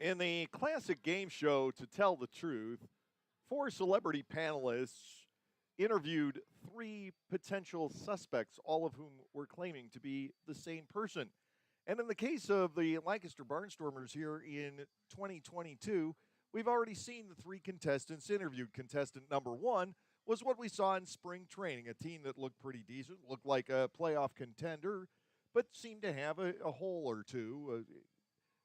In the classic game show, To Tell the Truth, four celebrity panelists interviewed three potential suspects, all of whom were claiming to be the same person. And in the case of the Lancaster Barnstormers here in 2022, we've already seen the three contestants interviewed. Contestant number one was what we saw in spring training, a team that looked pretty decent, looked like a playoff contender, but seemed to have a hole or two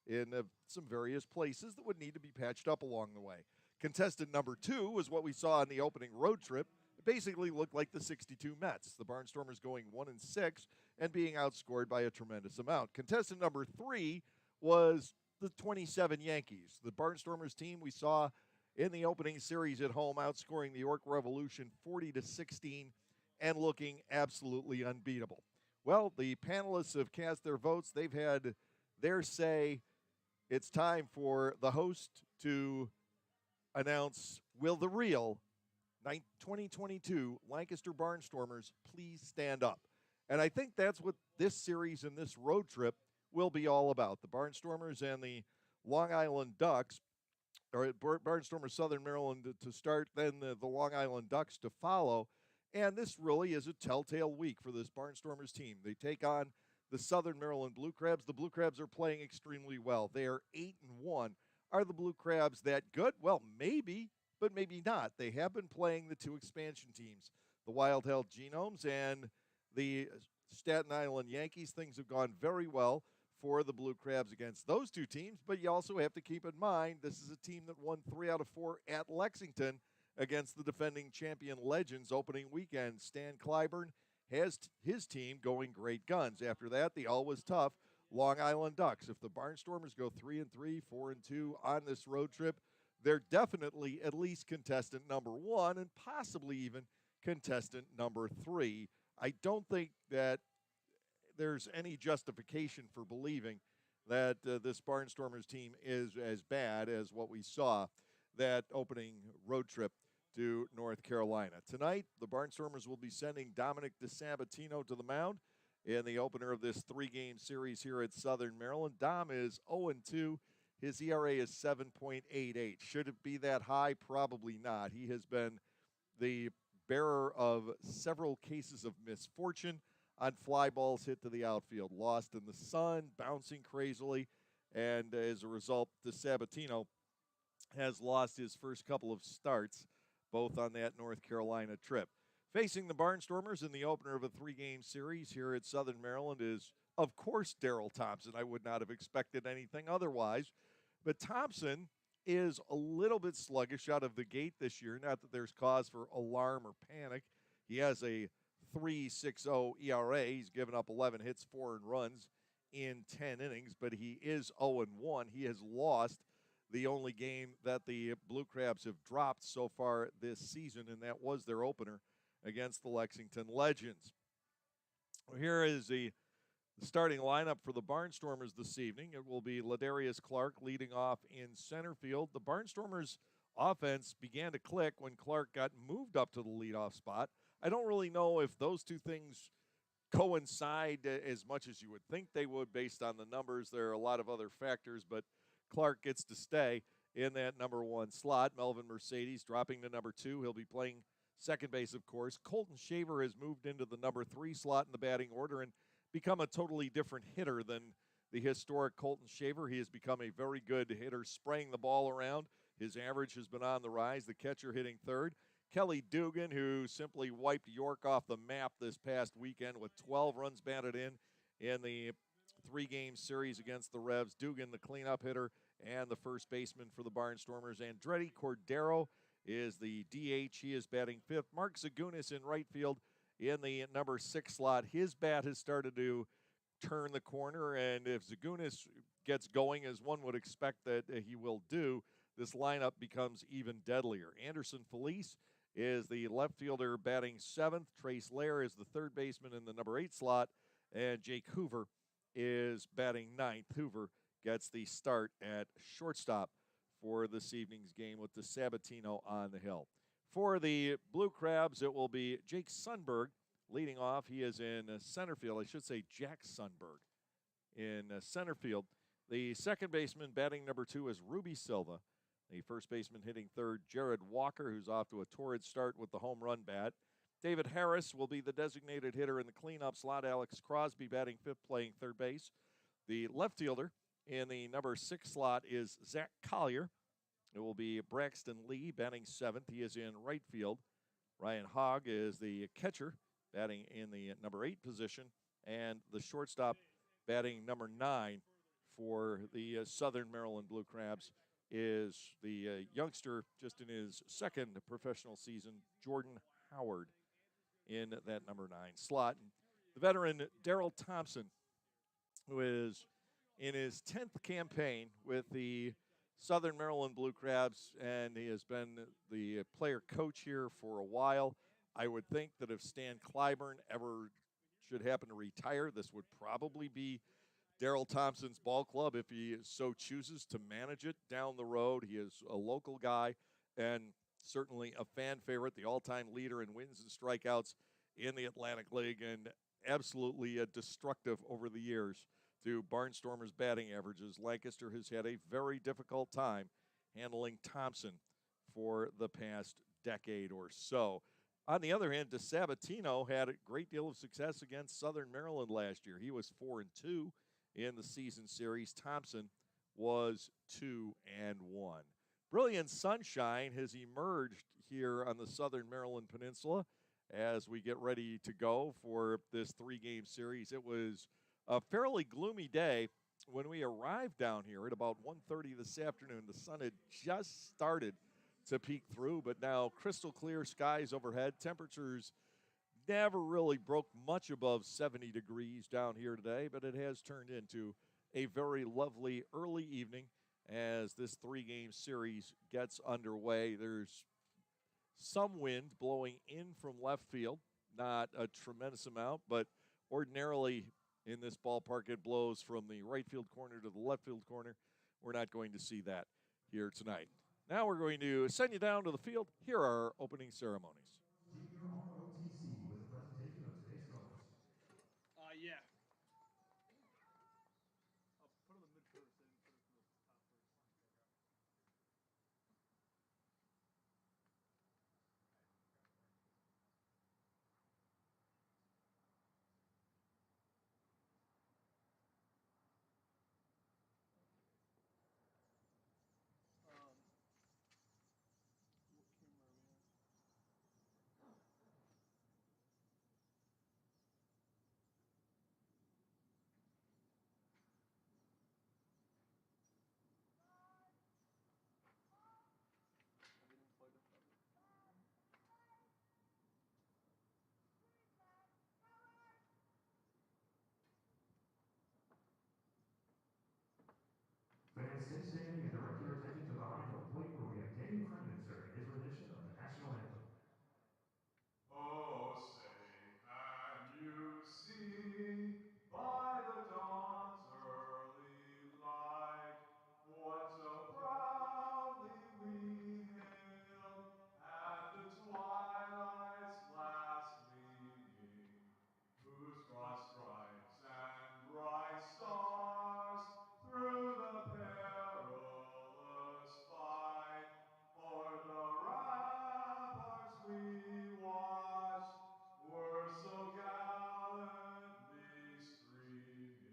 in some various places that would need to be patched up along the way. Contestant number two was what we saw in the opening road trip. It basically looked like the 62 Mets, the Barnstormers going 1-6 and being outscored by a tremendous amount. Contestant number three was the 27 Yankees, the Barnstormers team we saw in the opening series at home, outscoring the York Revolution 40-16 and looking absolutely unbeatable. Well, the panelists have cast their votes. They've had their say. It's time for the host to announce, will the real 2022 Lancaster Barnstormers please stand up? And I think that's what this series and this road trip will be all about. The Barnstormers and the Long Island Ducks, or Barnstormers Southern Maryland to start, then the Long Island Ducks to follow. And this really is a telltale week for this Barnstormers team. They take on the Southern Maryland Blue Crabs. The Blue Crabs are playing extremely well. They are 8-1. Are the Blue Crabs that good? Well, maybe, but maybe not. They have been playing the two expansion teams, the Wild Health Genomes and the Staten Island Yankees. Things have gone very well for the Blue Crabs against those two teams, but you also have to keep in mind this is a team that won 3 out of 4 at Lexington against the defending champion Legends opening weekend. Stan Clyburn has his team going great guns. After that, the always tough Long Island Ducks. If the Barnstormers go 3-3, 4-2 on this road trip, they're definitely at least contestant number one and possibly even contestant number three. I don't think that there's any justification for believing that this Barnstormers team is as bad as what we saw that opening road trip to North Carolina. Tonight, the Barnstormers will be sending Dominic DeSabatino to the mound in the opener of this 3-game series here at Southern Maryland. Dom is 0-2. His ERA is 7.88. Should it be that high? Probably not. He has been the bearer of several cases of misfortune on fly balls hit to the outfield, lost in the sun, bouncing crazily, and as a result, DeSabatino has lost his first couple of starts, both on that North Carolina trip. Facing the Barnstormers in the opener of a 3-game series here at Southern Maryland is, of course, Daryl Thompson. I would not have expected anything otherwise. But Thompson is a little bit sluggish out of the gate this year. Not that there's cause for alarm or panic. He has a 3.60 ERA. He's given up 11 hits, 4 earned runs in 10 innings, but he is 0-1. He has lost the only game that the Blue Crabs have dropped so far this season, and that was their opener against the Lexington Legends. Here is the starting lineup for the Barnstormers this evening. It will be Ladarius Clark leading off in center field. The Barnstormers offense began to click when Clark got moved up to the leadoff spot. I don't really know if those two things coincide as much as you would think they would based on the numbers. There are a lot of other factors, but Clark gets to stay in that number 1 slot. Melvin Mercedes dropping to number 2. He'll be playing second base, of course. Colton Shaver has moved into the number 3 slot in the batting order and become a totally different hitter than the historic Colton Shaver. He has become a very good hitter, spraying the ball around. His average has been on the rise. The catcher hitting third. Kelly Dugan, who simply wiped York off the map this past weekend with 12 runs batted in the 3-game series against the Revs. Dugan, the cleanup hitter, and the first baseman for the Barnstormers. Andretti Cordero is the DH. He is batting fifth. Mark Zagunis in right field in the number 6 slot. His bat has started to turn the corner, and if Zagunis gets going, as one would expect that he will do, this lineup becomes even deadlier. Anderson Felice is the left fielder batting 7th. Trace Lair is the third baseman in the number 8 slot, and Jake Hoover is batting 9th. Hoover gets the start at shortstop for this evening's game with DeSabatino on the hill. For the Blue Crabs, it will be Jake Sundberg leading off. He is in center field. I should say Jack Sundberg in center field. The second baseman batting number 2 is Ruby Silva. The first baseman hitting third, Jared Walker, who's off to a torrid start with the home run bat. David Harris will be the designated hitter in the cleanup slot. Alex Crosby batting fifth, playing third base. The left fielder in the number 6 slot is Zach Collier. It will be Braxton Lee batting seventh. He is in right field. Ryan Hogg is the catcher, batting in the number 8 position. And the shortstop batting number 9 for the Southern Maryland Blue Crabs is the youngster just in his second professional season, Jordan Howard, in that number 9 slot. And the veteran Daryl Thompson, who is in his 10th campaign with the Southern Maryland Blue Crabs, and he has been the player coach here for a while. I would think that if Stan Clyburn ever should happen to retire, this would probably be Daryl Thompson's ball club if he so chooses to manage it down the road. He is a local guy and certainly a fan favorite, the all-time leader in wins and strikeouts in the Atlantic League, and absolutely destructive over the years to Barnstormers' batting averages. Lancaster has had a very difficult time handling Thompson for the past decade or so. On the other hand, DeSabatino had a great deal of success against Southern Maryland last year. He was 4-2 in the season series. Thompson was 2-1. Brilliant sunshine has emerged here on the Southern Maryland Peninsula as we get ready to go for this 3-game series. It was a fairly gloomy day when we arrived down here at about 1:30 this afternoon. The sun had just started to peek through, but now crystal clear skies overhead. Temperatures never really broke much above 70 degrees down here today, but it has turned into a very lovely early evening as this 3-game series gets underway. There's some wind blowing in from left field, not a tremendous amount, but ordinarily in this ballpark it blows from the right field corner to the left field corner. We're not going to see that here tonight. Now we're going to send you down to the field. Here are our opening ceremonies. Junior ROTC with a presentation of today's colors. Yeah. I'll put them in mid first and put it to the top first. What camera are we on? Everything plugged in properly. Fans, stay standing and direct your attention to the high home plate where we have Daniel Kremenzer in his rendition of the national anthem. Oh, say, can you see by the dawn's early light what so proudly we hailed at the twilight's last gleaming, whose broad stripes and bright stars through the perilous fight o'er the ramparts we watched were so gallantly streaming,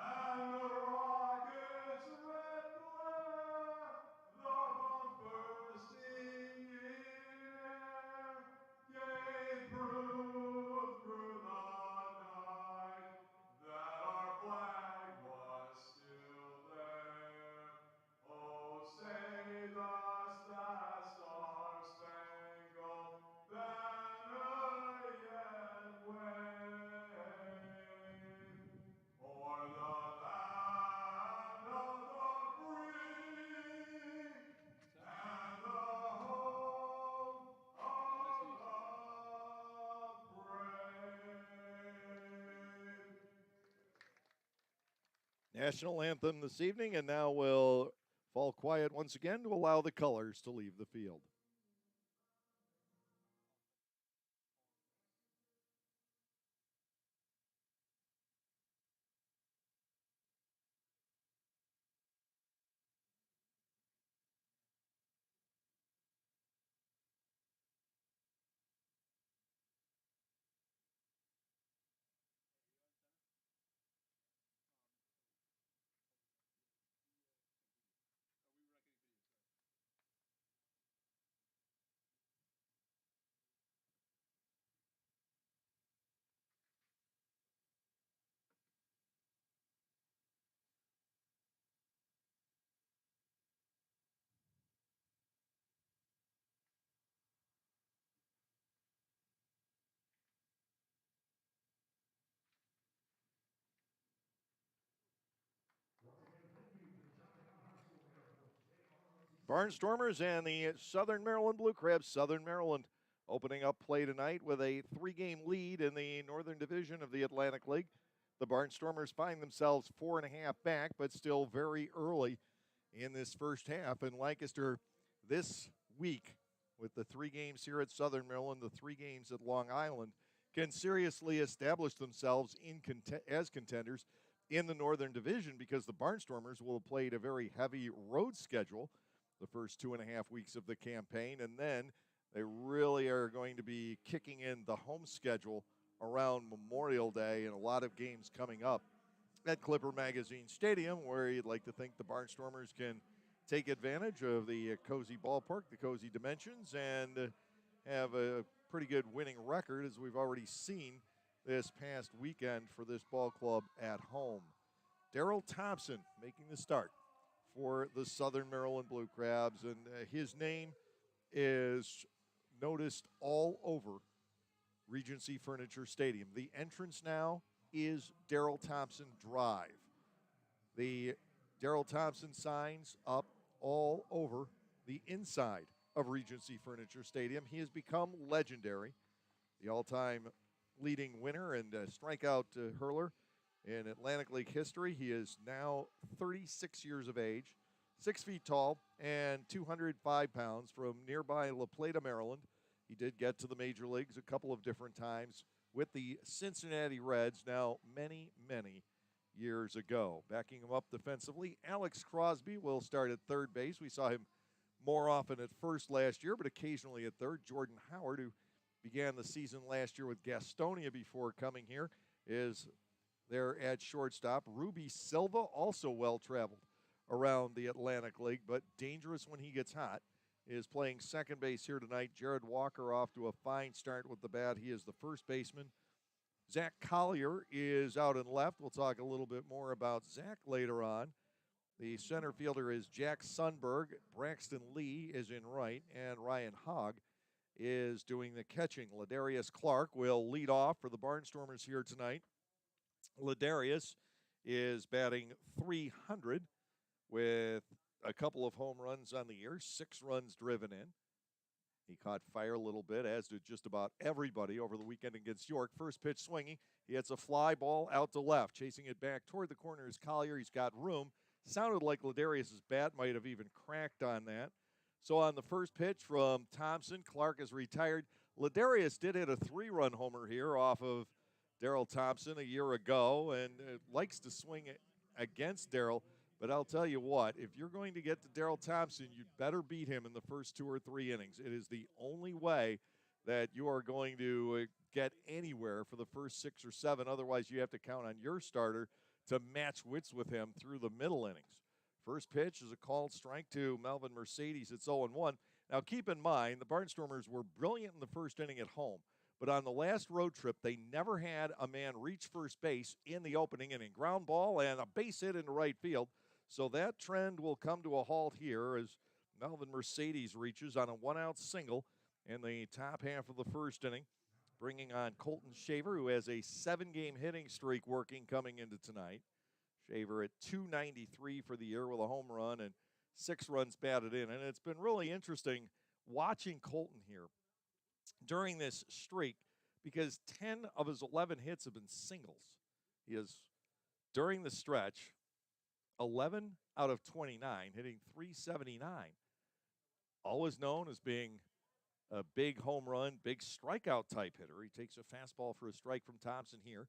and the rocket's red glare, the bomb bursting in air, gave proof through the night that our flag was still there. Oh, say does that star-spangled banner yet wave o'er the land of the free and the home of the brave? National anthem this evening, and now we'll fall quiet once again to allow the colors to leave the field. Barnstormers and the Southern Maryland Blue Crabs. Southern Maryland opening up play tonight with a 3-game lead in the Northern Division of the Atlantic League. The Barnstormers find themselves 4.5 back, but still very early in this first half. And Lancaster this week, with the 3 games here at Southern Maryland, the 3 games at Long Island, can seriously establish themselves as contenders in the Northern Division, because the Barnstormers will have played a very heavy road schedule the first 2.5 weeks of the campaign, and then they really are going to be kicking in the home schedule around Memorial Day, and a lot of games coming up at Clipper Magazine Stadium, where you'd like to think the Barnstormers can take advantage of the cozy ballpark, the cozy dimensions, and have a pretty good winning record, as we've already seen this past weekend for this ball club at home. Daryl Thompson making the start for the Southern Maryland Blue Crabs, and his name is noticed all over Regency Furniture Stadium. The entrance now is Daryl Thompson Drive. The Daryl Thompson signs up all over the inside of Regency Furniture Stadium. He has become legendary, the all-time leading winner and strikeout hurler in Atlantic League history. He is now 36 years of age, 6 feet tall, and 205 pounds, from nearby La Plata, Maryland. He did get to the major leagues a couple of different times with the Cincinnati Reds now many, many years ago. Backing him up defensively, Alex Crosby will start at third base. We saw him more often at first last year, but occasionally at third. Jordan Howard, who began the season last year with Gastonia before coming here, is there at shortstop. Ruby Silva, also well-traveled around the Atlantic League, but dangerous when he gets hot, is playing second base here tonight. Jared Walker off to a fine start with the bat. He is the first baseman. Zach Collier is out in left. We'll talk a little bit more about Zach later on. The center fielder is Jack Sundberg. Braxton Lee is in right, and Ryan Hogg is doing the catching. Ladarius Clark will lead off for the Barnstormers here tonight. Ladarius is batting .300 with a couple of home runs on the year, 6 runs driven in. He caught fire a little bit, as did just about everybody over the weekend against York. First pitch swinging. He hits a fly ball out to left. Chasing it back toward the corner is Collier. He's got room. Sounded like Ladarius' bat might have even cracked on that. So on the first pitch from Thompson, Clark is retired. Ladarius did hit a 3-run homer here off of Daryl Thompson a year ago, and likes to swing against Daryl. But I'll tell you what, if you're going to get to Daryl Thompson, you'd better beat him in the first 2 or 3 innings. It is the only way that you are going to get anywhere for the first 6 or 7. Otherwise, you have to count on your starter to match wits with him through the middle innings. First pitch is a called strike to Melvin Mercedes. It's 0-1. Now, keep in mind, the Barnstormers were brilliant in the first inning at home. But on the last road trip, they never had a man reach first base in the opening inning. Ground ball and a base hit into right field. So that trend will come to a halt here as Melvin Mercedes reaches on a 1-out single in the top half of the first inning, bringing on Colton Shaver, who has a 7-game hitting streak working coming into tonight. Shaver at .293 for the year with a home run and 6 runs batted in. And it's been really interesting watching Colton here during this streak, because 10 of his 11 hits have been singles. He is, during the stretch, 11 out of 29, hitting .379. Always known as being a big home run, big strikeout type hitter. He takes a fastball for a strike from Thompson here.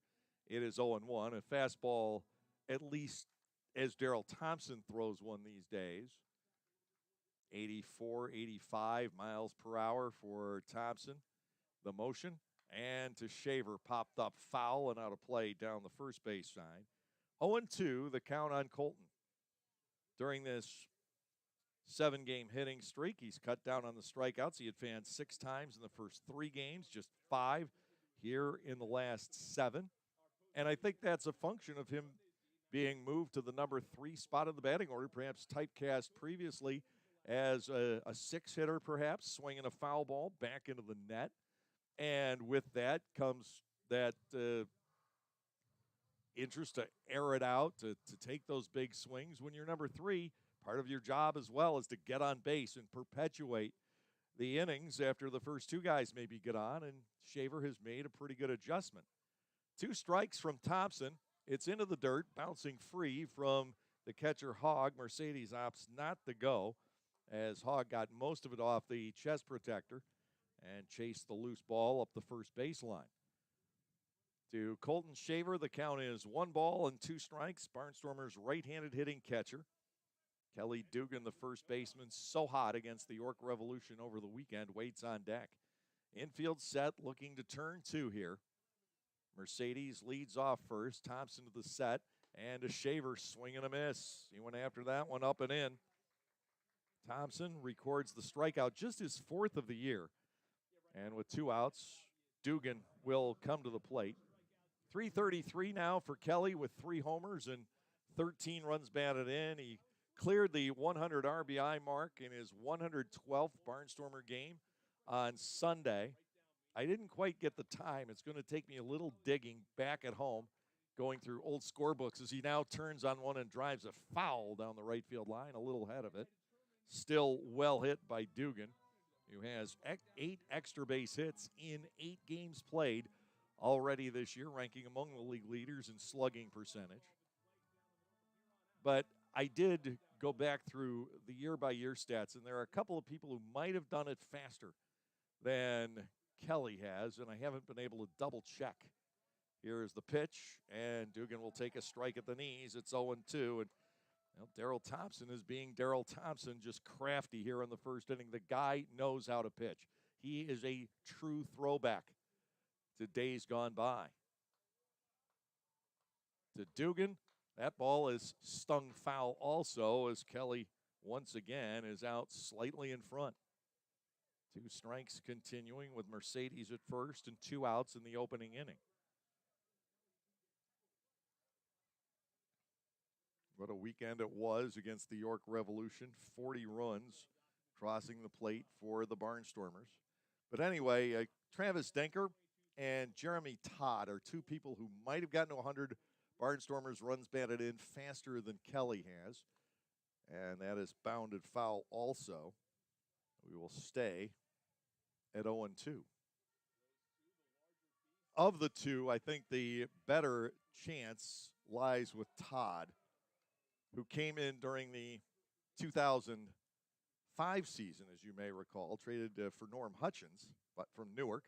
It is 0-1. A fastball, at least as Daryl Thompson throws one these days. 84, 85 miles per hour for Thompson. The motion, and to Shaver, popped up foul and out of play down the first base side. 0-2, the count on Colton. During this 7-game hitting streak, he's cut down on the strikeouts. He had fanned 6 times in the first 3 games, just 5 here in the last 7. And I think that's a function of him being moved to the number 3 spot in the batting order, perhaps typecast previously as a 6-hitter, perhaps, swinging a foul ball back into the net. And with that comes that interest to air it out, to take those big swings. When you're number 3, part of your job as well is to get on base and perpetuate the innings after the first two guys maybe get on, and Shaver has made a pretty good adjustment. 2 strikes from Thompson. It's into the dirt, bouncing free from the catcher Hogg. Mercedes opts not to go, as Hogg got most of it off the chest protector and chased the loose ball up the first baseline. To Colton Shaver, the count is 1 ball and 2 strikes. Barnstormers right-handed hitting catcher. Kelly Dugan, the first baseman, so hot against the York Revolution over the weekend, waits on deck. Infield set, looking to turn 2 here. Mercedes leads off first. Thompson to the set, and a Shaver swing and a miss. He went after that one up and in. Thompson records the strikeout, just his 4th of the year. And with 2 outs, Dugan will come to the plate. 333 now for Kelly with 3 homers and 13 runs batted in. He cleared the 100 RBI mark in his 112th Barnstormer game on Sunday. I didn't quite get the time. It's going to take me a little digging back at home, going through old scorebooks as he now turns on one and drives a foul down the right field line, a little ahead of it. Still well hit by Dugan, who has 8 extra base hits in 8 games played already this year, ranking among the league leaders in slugging percentage. But I did go back through the year-by-year stats, and there are a couple of people who might have done it faster than Kelly has, and I haven't been able to double-check. Here is the pitch, and Dugan will take a strike at the knees. It's 0-2, and Daryl Thompson is being Daryl Thompson, just crafty here in the first inning. The guy knows how to pitch. He is a true throwback to days gone by. To Dugan. That ball is stung foul also, as Kelly once again is out slightly in front. 2 strikes continuing with Mercedes at first and 2 outs in the opening inning. What a weekend it was against the York Revolution. 40 runs crossing the plate for the Barnstormers. But anyway, Travis Denker and Jeremy Todd are 2 people who might have gotten to 100 Barnstormers runs batted in faster than Kelly has. And that is bounded foul also. We will stay at 0-2. Of the 2, I think the better chance lies with Todd, who came in during the 2005 season, as you may recall, traded for Norm Hutchins, but from Newark.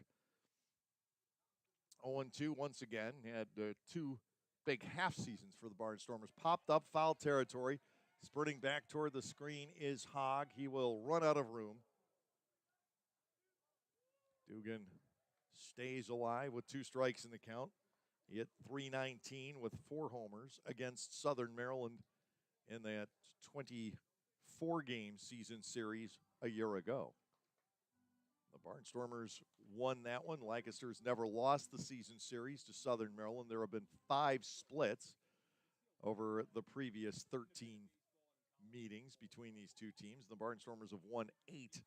0-2 once again, had 2 big half seasons for the Barnstormers. Popped up foul territory, spurting back toward the screen is Hogg. He will run out of room. Dugan stays alive with 2 strikes in the count. He hit .319 with 4 homers against Southern Maryland in that 24-game season series a year ago. The Barnstormers won that one. Lancaster's never lost the season series to Southern Maryland. There have been 5 splits over the previous 13 meetings between these 2 teams. The Barnstormers have won 8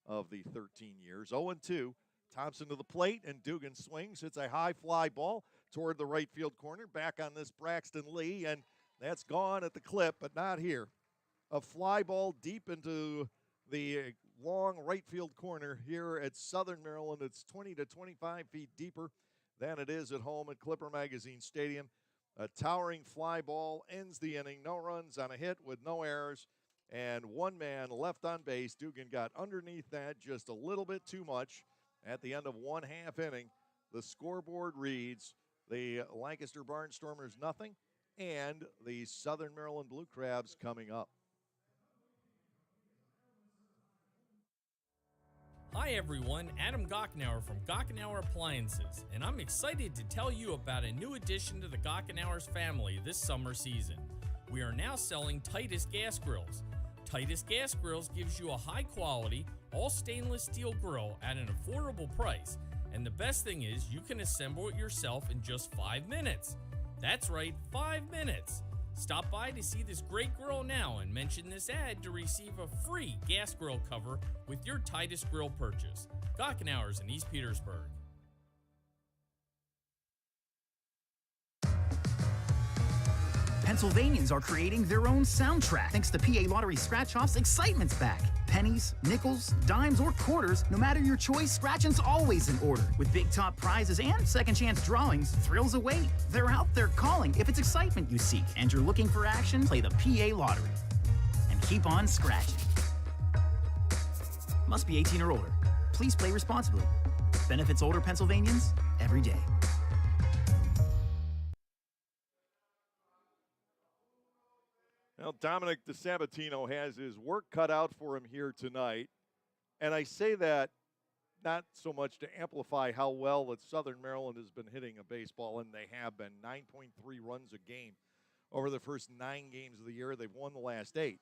of the 13 years. 0-2. Thompson to the plate, and Dugan swings. It's a high fly ball toward the right field corner. Back on this Braxton Lee, and that's gone at the clip, but not here. A fly ball deep into the long right field corner here at Southern Maryland. It's 20 to 25 feet deeper than it is at home at Clipper Magazine Stadium. A towering fly ball ends the inning. No runs on a hit with no errors, and 1 man left on base. Dugan got underneath that just a little bit too much. At the end of 1/2 inning, the scoreboard reads the Lancaster Barnstormers nothing, and the Southern Maryland Blue Crabs coming up. Hi everyone, Adam Gockenauer from Gockenauer Appliances, and I'm excited to tell you about a new addition to the Gockenauers family this summer season. We are now selling Titus Gas Grills. Titus Gas Grills gives you a high quality, all stainless steel grill at an affordable price, and the best thing is you can assemble it yourself in just 5 minutes. That's right, 5 minutes. Stop by to see this great grill now and mention this ad to receive a free gas grill cover with your Titus Grill purchase. Gockenauers in East Petersburg. Pennsylvanians are creating their own soundtrack. Thanks to PA Lottery Scratch-Offs, excitement's back. Pennies, nickels, dimes, or quarters, no matter your choice, scratching's always in order. With big top prizes and second chance drawings, thrills await. They're out there calling. If it's excitement you seek and you're looking for action, play the PA Lottery. And keep on scratching. Must be 18 or older. Please play responsibly. Benefits older Pennsylvanians every day. Well, Dominic DeSabatino has his work cut out for him here tonight. And I say that not so much to amplify how well that Southern Maryland has been hitting a baseball, and they have been 9.3 runs a game over the first 9 games of the year. They've won the last 8.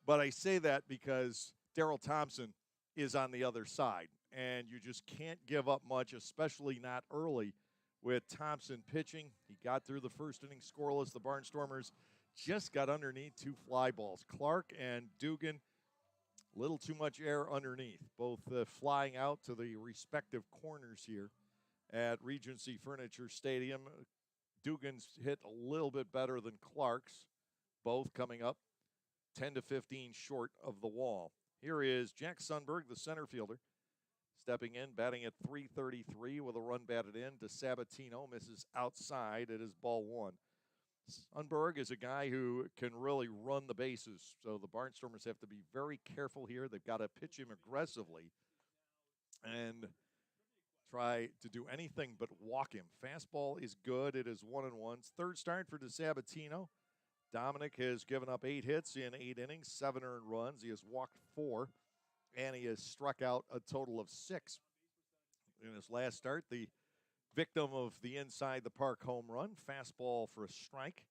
But I say that because Daryl Thompson is on the other side, and you just can't give up much, especially not early with Thompson pitching. He got through the first inning scoreless. The Barnstormers just got underneath 2 fly balls. Clark and Dugan, a little too much air underneath, both flying out to the respective corners here at Regency Furniture Stadium. Dugan's hit a little bit better than Clark's, both coming up 10 to 15 short of the wall. Here is Jack Sundberg, the center fielder, stepping in, batting at .333 with a run batted in. DeSabatino misses outside. It is ball 1. Sundberg is a guy who can really run the bases, so the Barnstormers have to be very careful here. They've got to pitch him aggressively and try to do anything but walk him. Fastball is good. It is 1-1. Third start for DeSabatino. Dominic has given up 8 hits in 8 innings, 7 earned runs. He has walked 4, and he has struck out a total of 6. In his last start, the victim of the inside the park home run, fastball for a strike.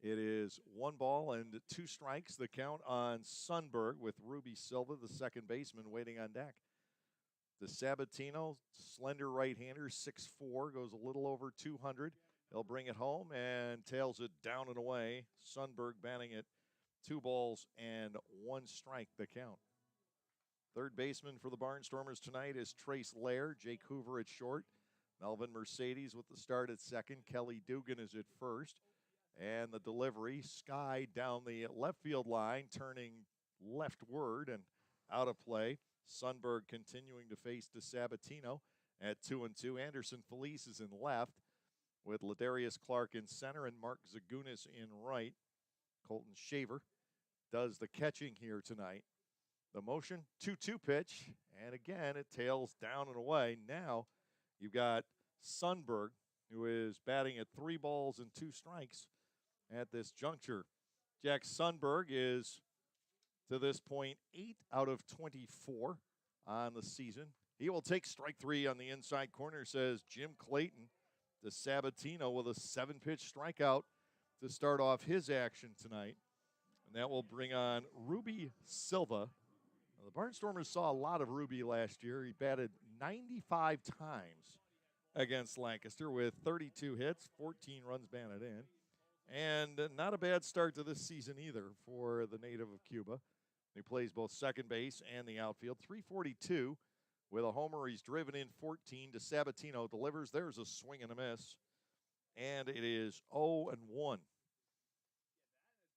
It is 1 ball and 2 strikes. The count on Sundberg with Ruby Silva, the second baseman, waiting on deck. DeSabatino, slender right-hander, 6'4", goes a little over 200. He'll bring it home and tails it down and away. Sundberg batting it 2 balls and 1 strike, the count. Third baseman for the Barnstormers tonight is Trace Lair. Jake Hoover at short. Melvin Mercedes with the start at second. Kelly Dugan is at first. And the delivery, Sky down the left field line, turning leftward and out of play. Sundberg continuing to face DeSabatino at 2-2. Anderson Felice is in left with Ladarius Clark in center and Mark Zagunis in right. Colton Shaver does the catching here tonight. The motion, 2-2 pitch, and again, it tails down and away. Now you've got Sundberg, who is batting at 3 balls and 2 strikes at this juncture. Jack Sundberg is, to this point, 8 out of 24 on the season. He will take strike 3 on the inside corner, says Jim Clayton. DeSabatino with a 7-pitch strikeout to start off his action tonight. And that will bring on Ruby Silva. Now, the Barnstormers saw a lot of Ruby last year. He batted 95 times against Lancaster with 32 hits, 14 runs batted in. And not a bad start to this season either for the native of Cuba. He plays both second base and the outfield. .342 with a homer. He's driven in 14. DeSabatino delivers. There's a swing and a miss. And it is 0-1.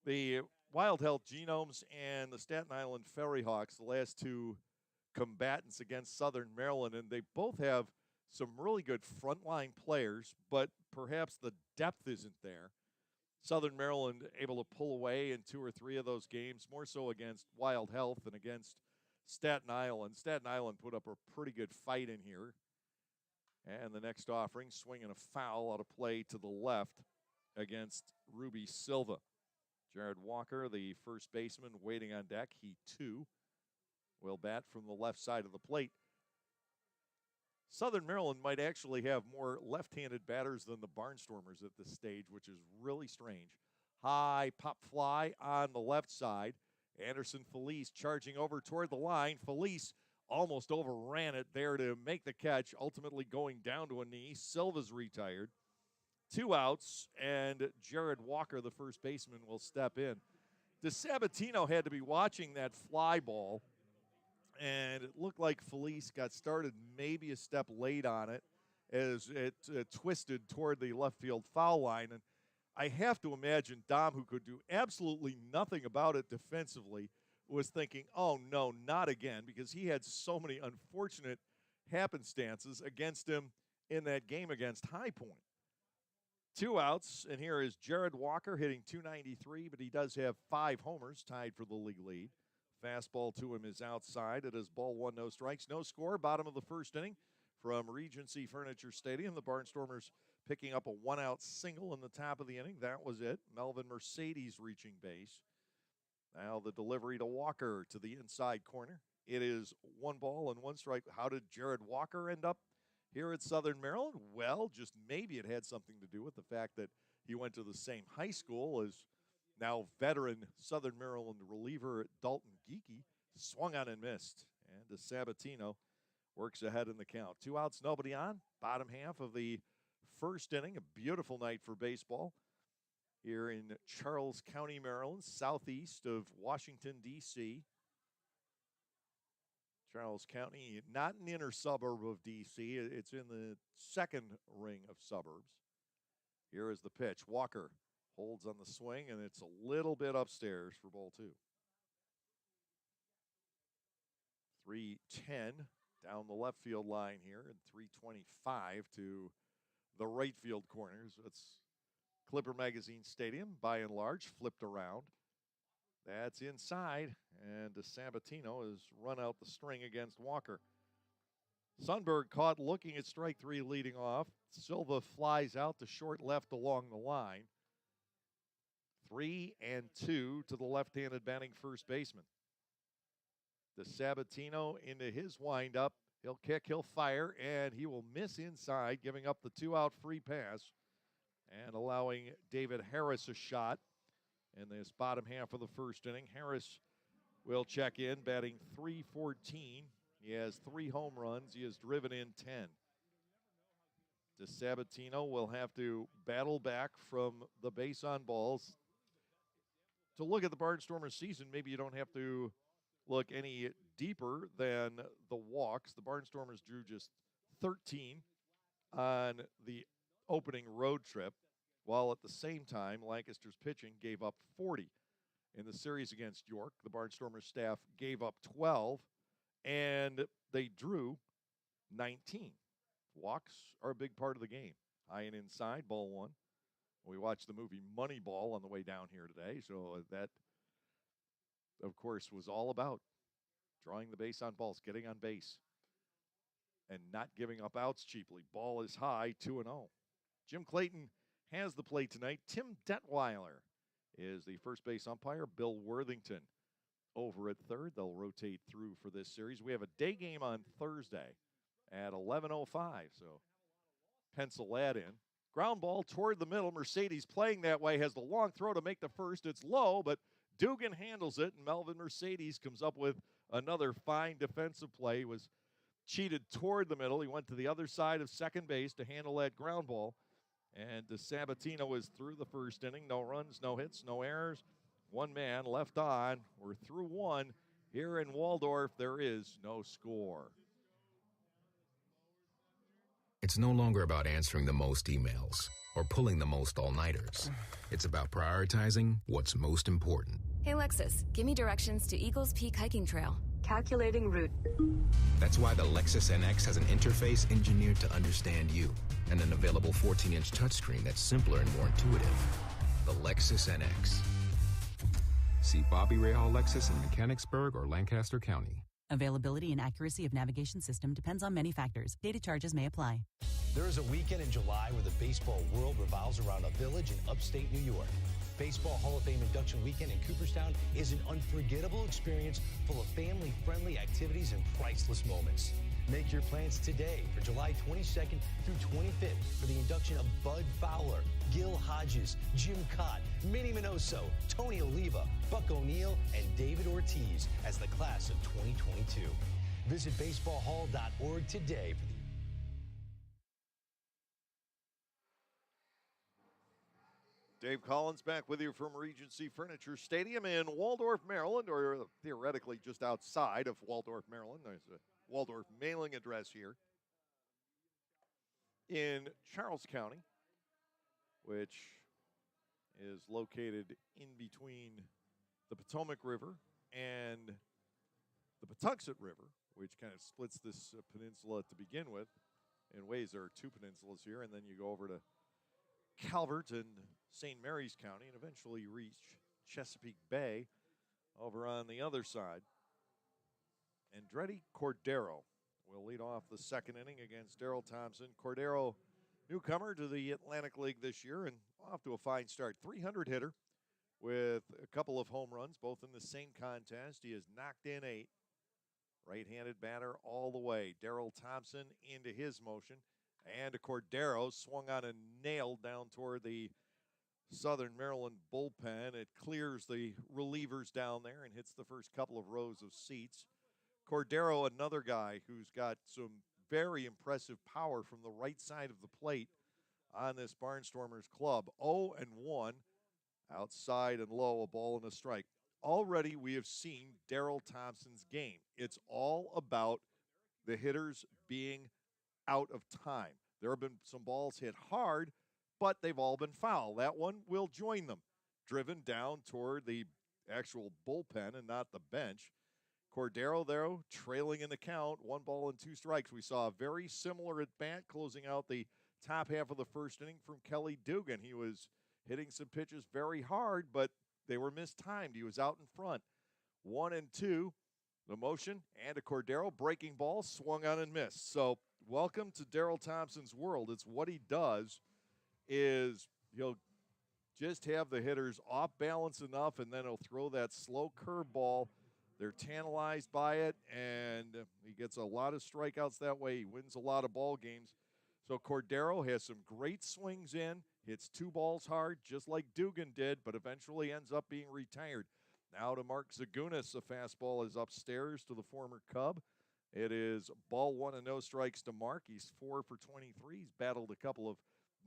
The Wild Health Genomes and the Staten Island Ferry Hawks, the last 2 combatants against Southern Maryland, and they both have some really good frontline players, but perhaps the depth isn't there. Southern Maryland able to pull away in 2 or 3 of those games, more so against Wild Health than against Staten Island. Staten Island put up a pretty good fight in here. And the next offering, swinging a foul out of play to the left against Ruby Silva. Jared Walker, the first baseman, waiting on deck. He, too, will bat from the left side of the plate. Southern Maryland might actually have more left-handed batters than the Barnstormers at this stage, which is really strange. High pop fly on the left side. Anderson Felice charging over toward the line. Felice almost overran it there to make the catch, ultimately going down to a knee. Silva's retired. 2 outs, and Jared Walker, the first baseman, will step in. DeSabatino had to be watching that fly ball, and it looked like Felice got started maybe a step late on it as it twisted toward the left field foul line. And I have to imagine Dom, who could do absolutely nothing about it defensively, was thinking, oh, no, not again, because he had so many unfortunate happenstances against him in that game against High Point. 2 outs, and here is Jared Walker hitting .293, but he does have 5 homers, tied for the league lead. Fastball to him is outside. It is ball 1, no strikes, no score. Bottom of the first inning from Regency Furniture Stadium. The Barnstormers picking up a 1-out single in the top of the inning. That was it. Melvin Mercedes reaching base. Now the delivery to Walker to the inside corner. It is 1 ball and 1 strike. How did Jared Walker end up here at Southern Maryland? Well, just maybe it had something to do with the fact that he went to the same high school as now veteran Southern Maryland reliever Dalton Geeky. Swung on and missed. And DeSabatino works ahead in the count. 2 outs, nobody on. Bottom half of the first inning. A beautiful night for baseball here in Charles County, Maryland, southeast of Washington, D.C. Charles County, not an inner suburb of D.C. It's in the second ring of suburbs. Here is the pitch. Walker holds on the swing, and it's a little bit upstairs for ball 2. 3:10 down the left field line here, and 3:25 to the right field corners. That's Clipper Magazine Stadium, by and large, flipped around. That's inside, and DeSabatino has run out the string against Walker. Sundberg caught looking at strike 3 leading off. Silva flies out to short left along the line. 3-2 to the left-handed batting first baseman. DeSabatino into his windup. He'll kick, he'll fire, and he will miss inside, giving up the 2-out free pass and allowing David Harris a shot in this bottom half of the first inning. Harris will check in, batting .314. He has 3 home runs. He has driven in 10. DeSabatino will have to battle back from the base on balls. To look at the Barnstormers season, maybe you don't have to look any deeper than the walks. The Barnstormers drew just 13 on the opening road trip, while at the same time, Lancaster's pitching gave up 40. In the series against York, the Barnstormers staff gave up 12, and they drew 19. Walks are a big part of the game. High and inside, ball 1. We watched the movie Moneyball on the way down here today, so that, of course, was all about drawing the base on balls, getting on base, and not giving up outs cheaply. Ball is high, 2-0. Jim Clayton has the play tonight. Tim Detweiler is the first base umpire. Bill Worthington over at third. They'll rotate through for this series. We have a day game on Thursday at 11:05, so pencil that in. Ground ball toward the middle. Mercedes playing that way, has the long throw to make the first. It's low, but Dugan handles it, and Melvin Mercedes comes up with another fine defensive play. He was cheated toward the middle. He went to the other side of second base to handle that ground ball. And DeSabatino is through the first inning. No runs, no hits, no errors. 1 man left on. We're through 1. Here in Waldorf, there is no score. It's no longer about answering the most emails or pulling the most all-nighters. It's about prioritizing what's most important. Hey, Lexus, give me directions to Eagles Peak Hiking Trail. Calculating route. That's why the Lexus NX has an interface engineered to understand you and an available 14-inch touchscreen that's simpler and more intuitive. The Lexus NX. See Bobby Rahal Lexus in Mechanicsburg or Lancaster County. Availability and accuracy of navigation system depends on many factors. Data charges may apply. There is a weekend in July where the baseball world revolves around a village in upstate New York. Baseball Hall of Fame Induction Weekend in Cooperstown is an unforgettable experience full of family-friendly activities and priceless moments. Make your plans today for July 22nd through 25th for the induction of Bud Fowler, Gil Hodges, Jim Cott, Minnie Minoso, Tony Oliva, Buck O'Neill, and David Ortiz as the class of 2022. Visit baseballhall.org today for the Dave Collins back with you from Regency Furniture Stadium in Waldorf, Maryland, or theoretically just outside of Waldorf, Maryland. There's a Waldorf mailing address here in Charles County, which is located in between the Potomac River and the Patuxent River, which kind of splits this peninsula to begin with. In ways, there are two peninsulas here, and then you go over to Calvert and St. Mary's County, and eventually reach Chesapeake Bay over on the other side. Andretti Cordero will lead off the second inning against Daryl Thompson. Cordero, newcomer to the Atlantic League this year, and off to a fine start. 300 hitter with a couple of home runs, both in the same contest. He has knocked in 8. Right-handed batter all the way. Daryl Thompson into his motion. And a Cordero swung on a nail down toward the Southern Maryland bullpen. It clears the relievers down there and hits the first couple of rows of seats. Cordero, another guy who's got some very impressive power from the right side of the plate on this Barnstormers club. 0-1, outside and low, a ball and a strike. Already we have seen Daryl Thompson's game. It's all about the hitters being out of time. There have been some balls hit hard, but they've all been foul. That one will join them. Driven down toward the actual bullpen and not the bench. Cordero, though, trailing in the count, 1 ball and 2 strikes. We saw a very similar at bat closing out the top half of the first inning from Kelly Dugan. He was hitting some pitches very hard, but they were mistimed. He was out in front. 1-2, the motion, and a Cordero breaking ball, swung on and missed. So welcome to Daryl Thompson's world. It's what he does is he'll just have the hitters off balance enough, and then he'll throw that slow curveball. They're tantalized by it, and he gets a lot of strikeouts that way. He wins a lot of ball games. So Cordero has some great swings in, hits 2 balls hard, just like Dugan did, but eventually ends up being retired. Now to Mark Zagunis. The fastball is upstairs to the former Cub. It is ball 1 and no strikes to Mark. He's 4 for 23. He's battled a couple of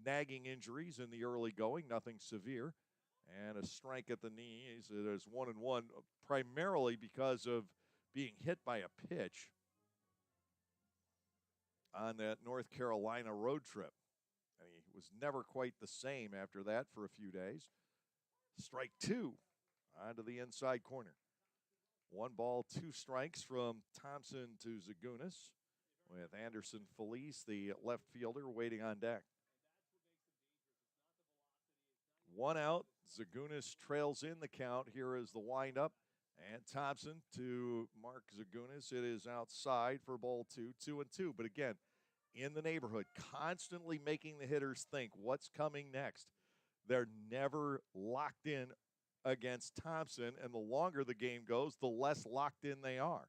nagging injuries in the early going, nothing severe. And a strike at the knees. It is 1-1, primarily because of being hit by a pitch on that North Carolina road trip. And he was never quite the same after that for a few days. Strike 2 onto the inside corner. 1 ball, 2 strikes from Thompson to Zagunis, with Anderson Felice, the left fielder, waiting on deck. 1 out. Zagunis trails in the count. Here is the windup. And Thompson to Mark Zagunis. It is outside for ball 2, 2-2. But again, in the neighborhood, constantly making the hitters think what's coming next. They're never locked in against Thompson, and the longer the game goes, the less locked in they are.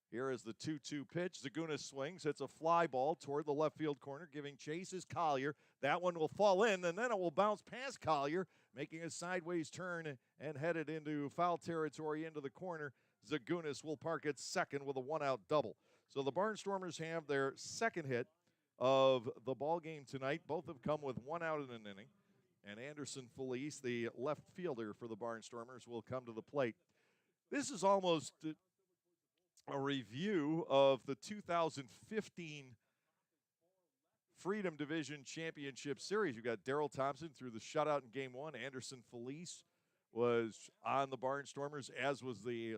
Here is the 2-2 pitch. Zagunis swings, hits a fly ball toward the left field corner, giving chase is Collier. That one will fall in, and then it will bounce past Collier, making a sideways turn and headed into foul territory into the corner. Zagunis will park at second with a 1-out double. So the Barnstormers have their second hit of the ball game tonight. Both have come with 1 out in an inning. And Anderson Felice, the left fielder for the Barnstormers, will come to the plate. This is almost a review of the 2015 Freedom Division Championship Series. You've got Daryl Thompson through the shutout in Game 1. Anderson Felice was on the Barnstormers, as was the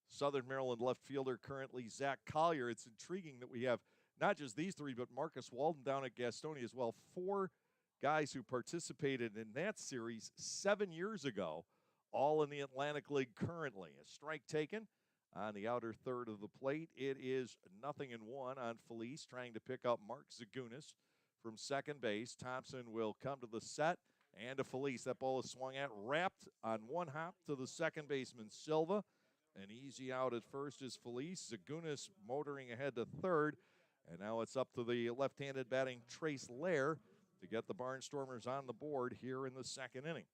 Southern Maryland left fielder currently, Zach Collier. It's intriguing that we have not just these 3, but Marcus Walden down at Gastonia as well. 4 guys who participated in that series 7 years ago, all in the Atlantic League currently. A strike taken on the outer third of the plate. It is 0-1 on Felice, trying to pick up Mark Zagunis from second base. Thompson will come to the set, and to Felice. That ball is swung at, wrapped on 1 hop to the second baseman, Silva. An easy out at first is Felice. Zagunis motoring ahead to third, and now it's up to the left-handed batting Trace Lair to get the Barnstormers on the board here in the second inning.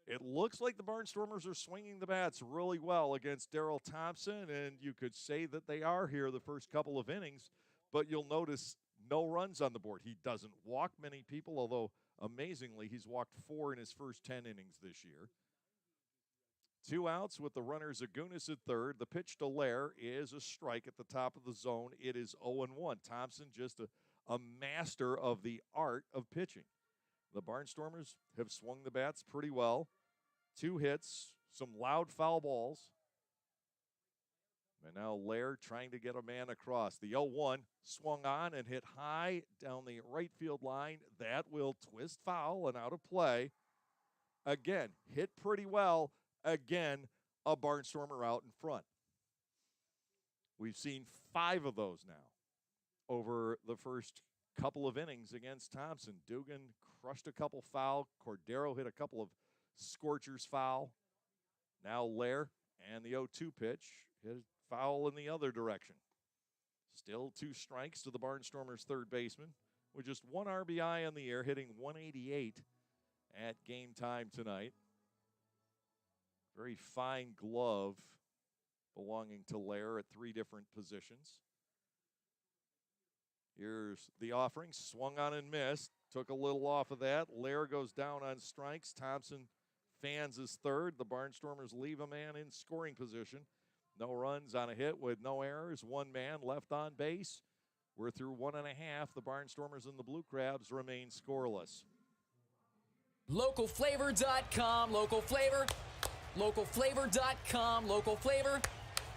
It looks like the Barnstormers are swinging the bats really well against Daryl Thompson, and you could say that they are here the first couple of innings, but you'll notice no runs on the board. He doesn't walk many people, although amazingly he's walked 4 in his first 10 innings this year. 2 outs with the runner Zagunis at third. The pitch to Lair is a strike at the top of the zone. It is 0-1. Thompson just a master of the art of pitching. The Barnstormers have swung the bats pretty well. 2 hits, some loud foul balls. And now Lair trying to get a man across. The 0-1 swung on and hit high down the right field line. That will twist foul and out of play. Again, hit pretty well. Again, a Barnstormer out in front. We've seen 5 of those now over the first couple of innings against Thompson. Dugan crushed a couple foul. Cordero hit a couple of scorchers foul. Now Lair and the 0-2 pitch hit a foul in the other direction. Still 2 strikes to the Barnstormers' third baseman with just 1 RBI in the air, hitting 188 at game time tonight. Very fine glove belonging to Lair at 3 different positions. Here's the offering, swung on and missed. Took a little off of that. Lair goes down on strikes. Thompson fans his third. The Barnstormers leave a man in scoring position. No runs on a hit with no errors. 1 man left on base. We're through 1 1/2. The Barnstormers and the Blue Crabs remain scoreless. Localflavor.com, local flavor. Localflavor.com, local flavor.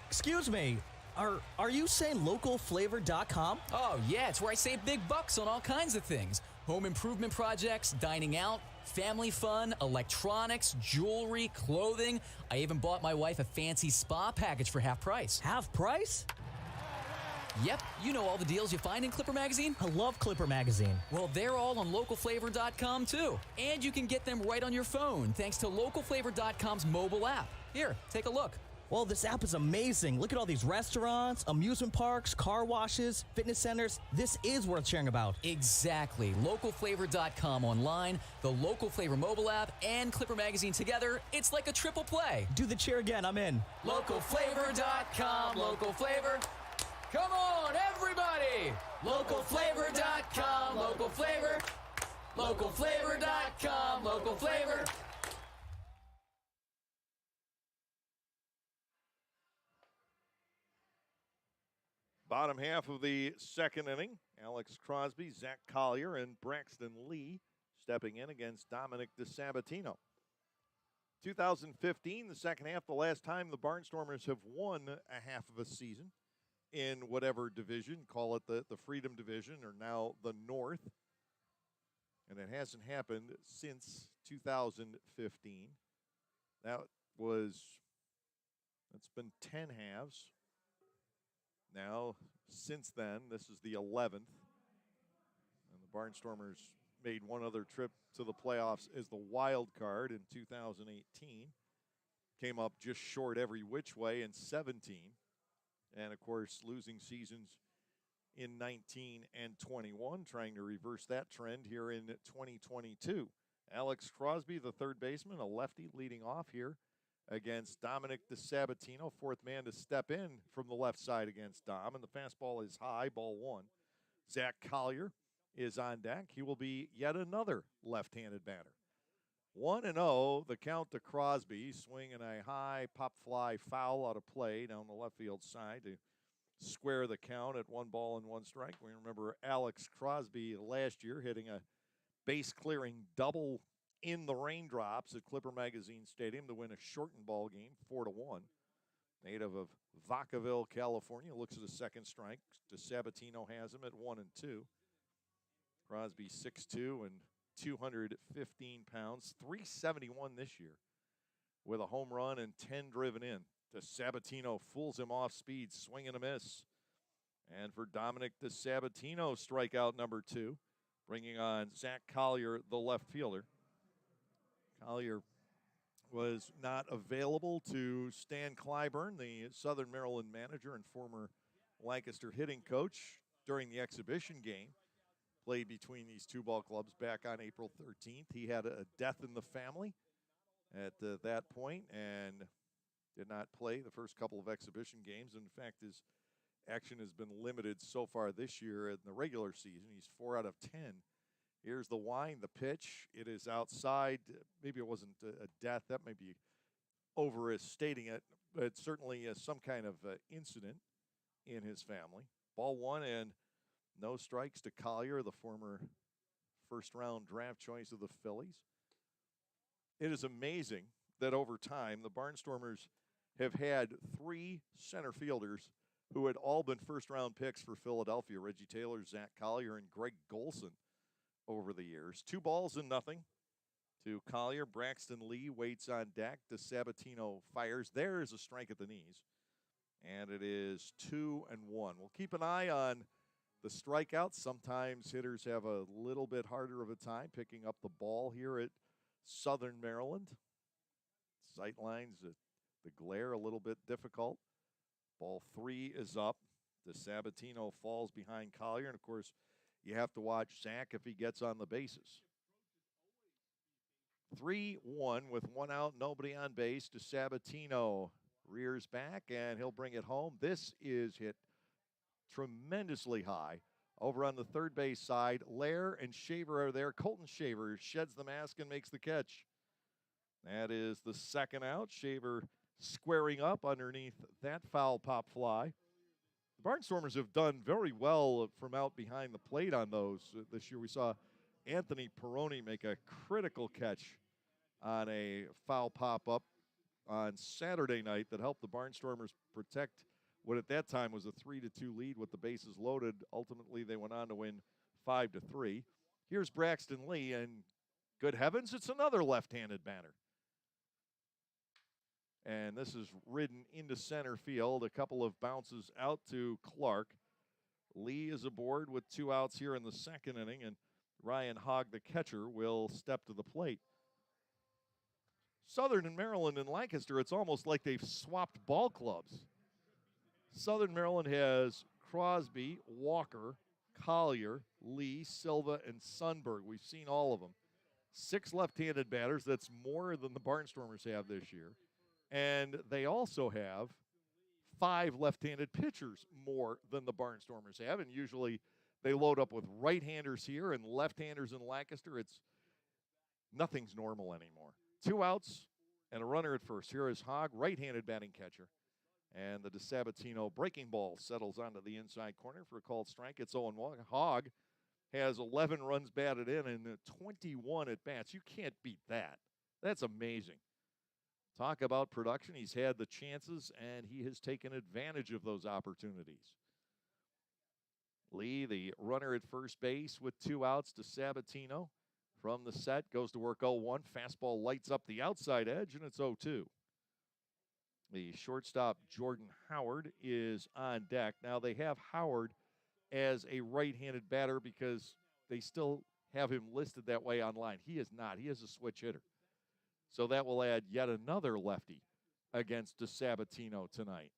Excuse me, are you saying localflavor.com? Oh, yeah, it's where I save big bucks on all kinds of things. Home improvement projects, dining out, family fun, electronics, jewelry, clothing. I even bought my wife a fancy spa package for half price. Half price? Yep, you know all the deals you find in Clipper Magazine. I love Clipper Magazine. Well, they're all on localflavor.com too. And you can get them right on your phone thanks to localflavor.com's mobile app. Here, take a look. Well, this app is amazing. Look at all these restaurants, amusement parks, car washes, fitness centers. This is worth sharing about. Exactly. Localflavor.com online, the Local Flavor mobile app, and Clipper Magazine together. It's like a triple play. Do the cheer again. I'm in. Localflavor.com, local flavor. Come on, everybody! Localflavor.com, local flavor. Localflavor.com, local flavor. Bottom half of the second inning, Alex Crosby, Zach Collier, and Braxton Lee stepping in against Dominic DeSabatino. 2015, the second half, the last time the Barnstormers have won a half of a season in whatever division, call it the Freedom Division or now the North. And it hasn't happened since 2015. That's been 10 halves. Now, since then, this is the 11th. And the Barnstormers made one other trip to the playoffs as the wild card in 2018. Came up just short every which way in 17. And, of course, losing seasons in 19 and 21, trying to reverse that trend here in 2022. Alex Crosby, the third baseman, a lefty leading off here against Dominic DeSabatino, 4th man to step in from the left side against Dom, and the fastball is high, ball 1. Zach Collier is on deck. He will be yet another left-handed batter. 1-0, the count to Crosby, swinging a high pop fly foul out of play down the left field side to square the count at 1 ball and 1 strike. We remember Alex Crosby last year hitting a base-clearing double in the raindrops at Clipper Magazine Stadium to win a shortened ball game, 4-1. Native of Vacaville, California, looks at a second strike. DeSabatino has him at 1-2. Crosby 6'2" and 215 pounds, 371 this year with a home run and 10 driven in. DeSabatino fools him off speed, swing and a miss. And for Dominic DeSabatino, strikeout number 2, bringing on Zach Collier, the left fielder. Collier was not available to Stan Clyburn, the Southern Maryland manager and former Lancaster hitting coach, during the exhibition game played between these two ball clubs back on April 13th. He had a death in the family at that point and did not play the first couple of exhibition games. In fact, his action has been limited so far this year in the regular season. He's 4 out of 10. Here's the wind, the pitch. It is outside. Maybe it wasn't a death. That may be overstating it, but certainly some kind of incident in his family. Ball 1 and no strikes to Collier, the former first-round draft choice of the Phillies. It is amazing that over time, the Barnstormers have had 3 center fielders who had all been first-round picks for Philadelphia: Reggie Taylor, Zach Collier, and Greg Golson over the years. 2-0 to Collier. Braxton Lee waits on deck. DeSabatino fires. There is a strike at the knees. And it is 2-1. We'll keep an eye on the strikeouts. Sometimes hitters have a little bit harder of a time picking up the ball here at Southern Maryland. Sight lines, the glare a little bit difficult. Ball 3 is up. DeSabatino falls behind Collier. And, of course, you have to watch Zach if he gets on the bases. 3-1 with 1 out, nobody on base. DeSabatino rears back, and he'll bring it home. This is hit tremendously high. Over on the third base side, Lair and Shaver are there. Colton Shaver sheds the mask and makes the catch. That is the second out. Shaver squaring up underneath that foul pop fly. The Barnstormers have done very well from out behind the plate on those. This year we saw Anthony Peroni make a critical catch on a foul pop-up on Saturday night that helped the Barnstormers protect what at that time was a 3-2 lead with the bases loaded. Ultimately, they went on to win 5-3. Here's Braxton Lee, and good heavens, it's another left-handed batter. And this is ridden into center field. A couple of bounces out to Clark. Lee is aboard with 2 outs here in the second inning, and Ryan Hogg, the catcher, will step to the plate. Southern and Maryland and Lancaster, it's almost like they've swapped ball clubs. Southern Maryland has Crosby, Walker, Collier, Lee, Silva, and Sundberg. We've seen all of them. 6 left-handed batters. That's more than the Barnstormers have this year. And they also have 5 left-handed pitchers more than the Barnstormers have. And usually they load up with right-handers here and left-handers in Lancaster. Nothing's normal anymore. 2 outs and a runner at first. Here is Hogg, right-handed batting catcher. And the DeSabatino breaking ball settles onto the inside corner for a called strike. It's 0-1. Hogg has 11 runs batted in and 21 at bats. You can't beat that. That's amazing. Talk about production. He's had the chances, and he has taken advantage of those opportunities. Lee, the runner at first base with 2 outs. DeSabatino from the set goes to work 0-1. Fastball lights up the outside edge, and it's 0-2. The shortstop, Jordan Howard, is on deck. Now, they have Howard as a right-handed batter because they still have him listed that way online. He is not. He is a switch hitter. So that will add yet another lefty against DeSabatino tonight.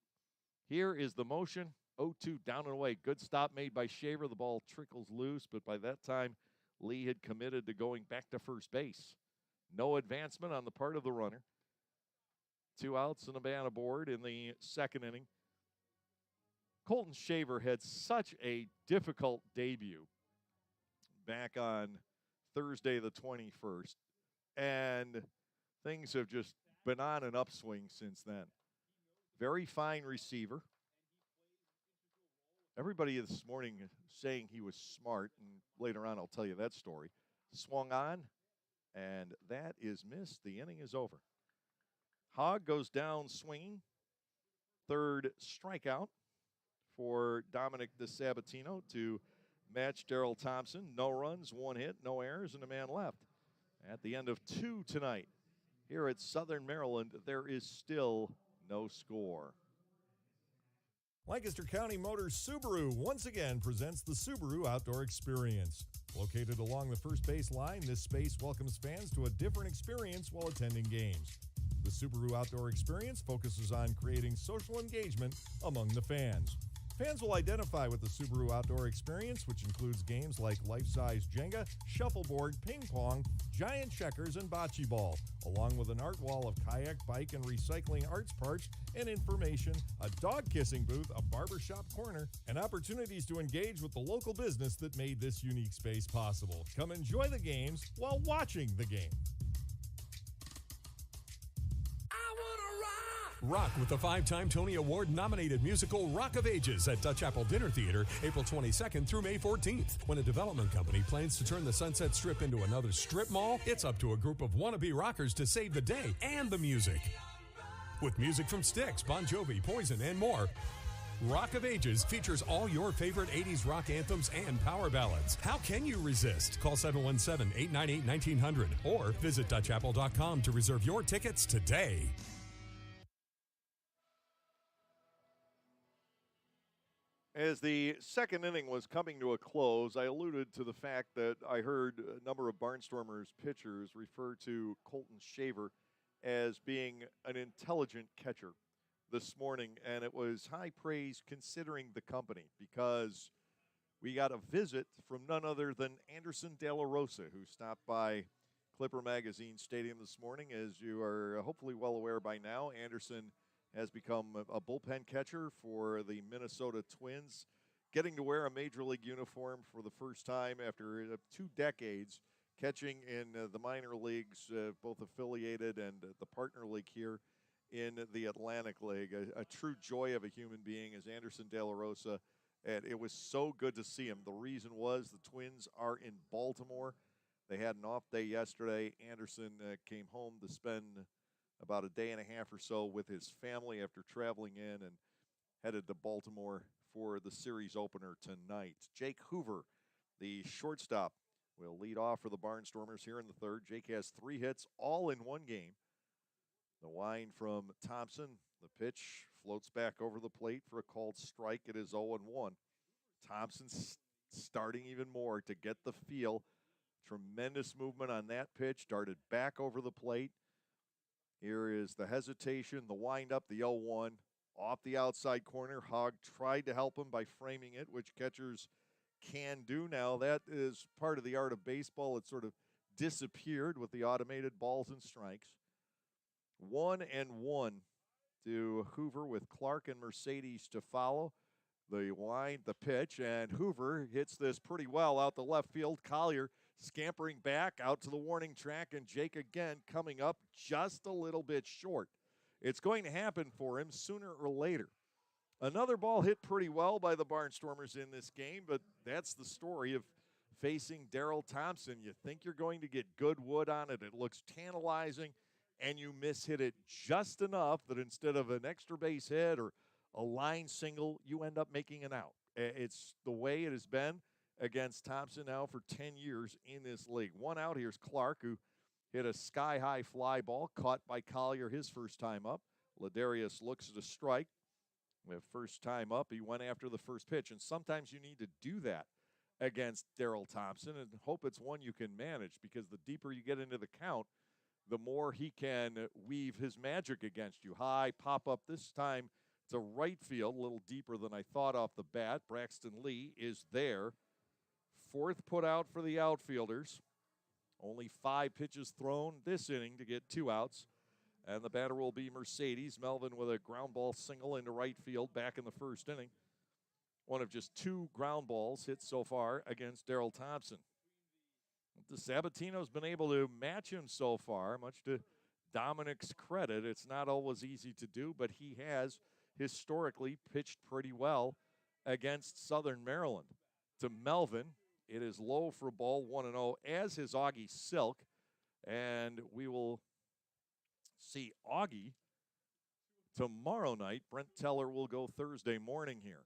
Here is the motion. 0-2 down and away. Good stop made by Shaver. The ball trickles loose, but by that time, Lee had committed to going back to first base. No advancement on the part of the runner. 2 outs and a man aboard in the second inning. Colton Shaver had such a difficult debut back on Thursday the 21st, and things have just been on an upswing since then. Very fine receiver. Everybody this morning saying he was smart, and later on I'll tell you that story. Swung on, and that is missed. The inning is over. Hogg goes down swinging. Third strikeout for Dominic DeSabatino to match Daryl Thompson. No runs, 1 hit, no errors, and a man left. At the end of 2 tonight, here at Southern Maryland, there is still no score. Lancaster County Motors Subaru once again presents the Subaru Outdoor Experience. Located along the first base line, this space welcomes fans to a different experience while attending games. The Subaru Outdoor Experience focuses on creating social engagement among the fans. Fans will identify with the Subaru Outdoor Experience, which includes games like life-size Jenga, shuffleboard, ping pong, giant checkers, and bocce ball, along with an art wall of kayak, bike, and recycling arts parts and information, a dog-kissing booth, a barbershop corner, and opportunities to engage with the local business that made this unique space possible. Come enjoy the games while watching the game. I wanna rock Rock with the 5-time Tony Award-nominated musical Rock of Ages at Dutch Apple Dinner Theater, April 22nd through May 14th. When a development company plans to turn the Sunset Strip into another strip mall, it's up to a group of wannabe rockers to save the day and the music. With music from Styx, Bon Jovi, Poison, and more, Rock of Ages features all your favorite 80s rock anthems and power ballads. How can you resist? Call 717-898-1900 or visit DutchApple.com to reserve your tickets today. As the second inning was coming to a close, I alluded to the fact that I heard a number of Barnstormers pitchers refer to Colton Shaver as being an intelligent catcher this morning, and it was high praise considering the company because we got a visit from none other than Anderson De La Rosa, who stopped by Clipper Magazine Stadium this morning. As you are hopefully well aware by now, Anderson has become a bullpen catcher for the Minnesota Twins, getting to wear a Major League uniform for the first time after 2 decades, catching in the minor leagues, both affiliated and the partner league here in the Atlantic League. A true joy of a human being is Anderson De La Rosa, and it was so good to see him. The reason was the Twins are in Baltimore. They had an off day yesterday. Anderson came home to spend about a day and a half or so with his family after traveling in and headed to Baltimore for the series opener tonight. Jake Hoover, the shortstop, will lead off for the Barnstormers here in the third. Jake has 3 hits, all in one game. The wind from Thompson. The pitch floats back over the plate for a called strike. It is 0-1. Thompson's starting even more to get the feel. Tremendous movement on that pitch. Darted back over the plate. Here is the hesitation, the wind-up, the 0-1. Off the outside corner. Hogg tried to help him by framing it, which catchers can do now. That is part of the art of baseball. It sort of disappeared with the automated balls and strikes. 1-1 to Hoover with Clark and Mercedes to follow. The wind, the pitch, and Hoover hits this pretty well out the left field. Collier scampering back out to the warning track, and Jake again coming up just a little bit short. It's going to happen for him sooner or later. Another ball hit pretty well by the Barnstormers in this game, but that's the story of facing Daryl Thompson. You think you're going to get good wood on it. It looks tantalizing, and you mishit it just enough that instead of an extra base hit or a line single, you end up making an out. It's the way it has been against Thompson now for 10 years in this league. One out, here's Clark, who hit a sky-high fly ball, caught by Collier his first time up. Ladarius looks at a strike. With first time up, he went after the first pitch, and sometimes you need to do that against Daryl Thompson and hope it's one you can manage, because the deeper you get into the count, the more he can weave his magic against you. High pop up this time to right field, a little deeper than I thought off the bat. Braxton Lee is there. Fourth put out for the outfielders. Only 5 pitches thrown this inning to get 2 outs. And the batter will be Mercedes. Melvin with a ground ball single into right field back in the first inning. One of just 2 ground balls hit so far against Daryl Thompson. DeSabatino's been able to match him so far, much to Dominic's credit. It's not always easy to do, but he has historically pitched pretty well against Southern Maryland. To Melvin, it is low for a ball, 1-0, as is Augie Silk. And we will see Augie tomorrow night. Brent Teller will go Thursday morning here.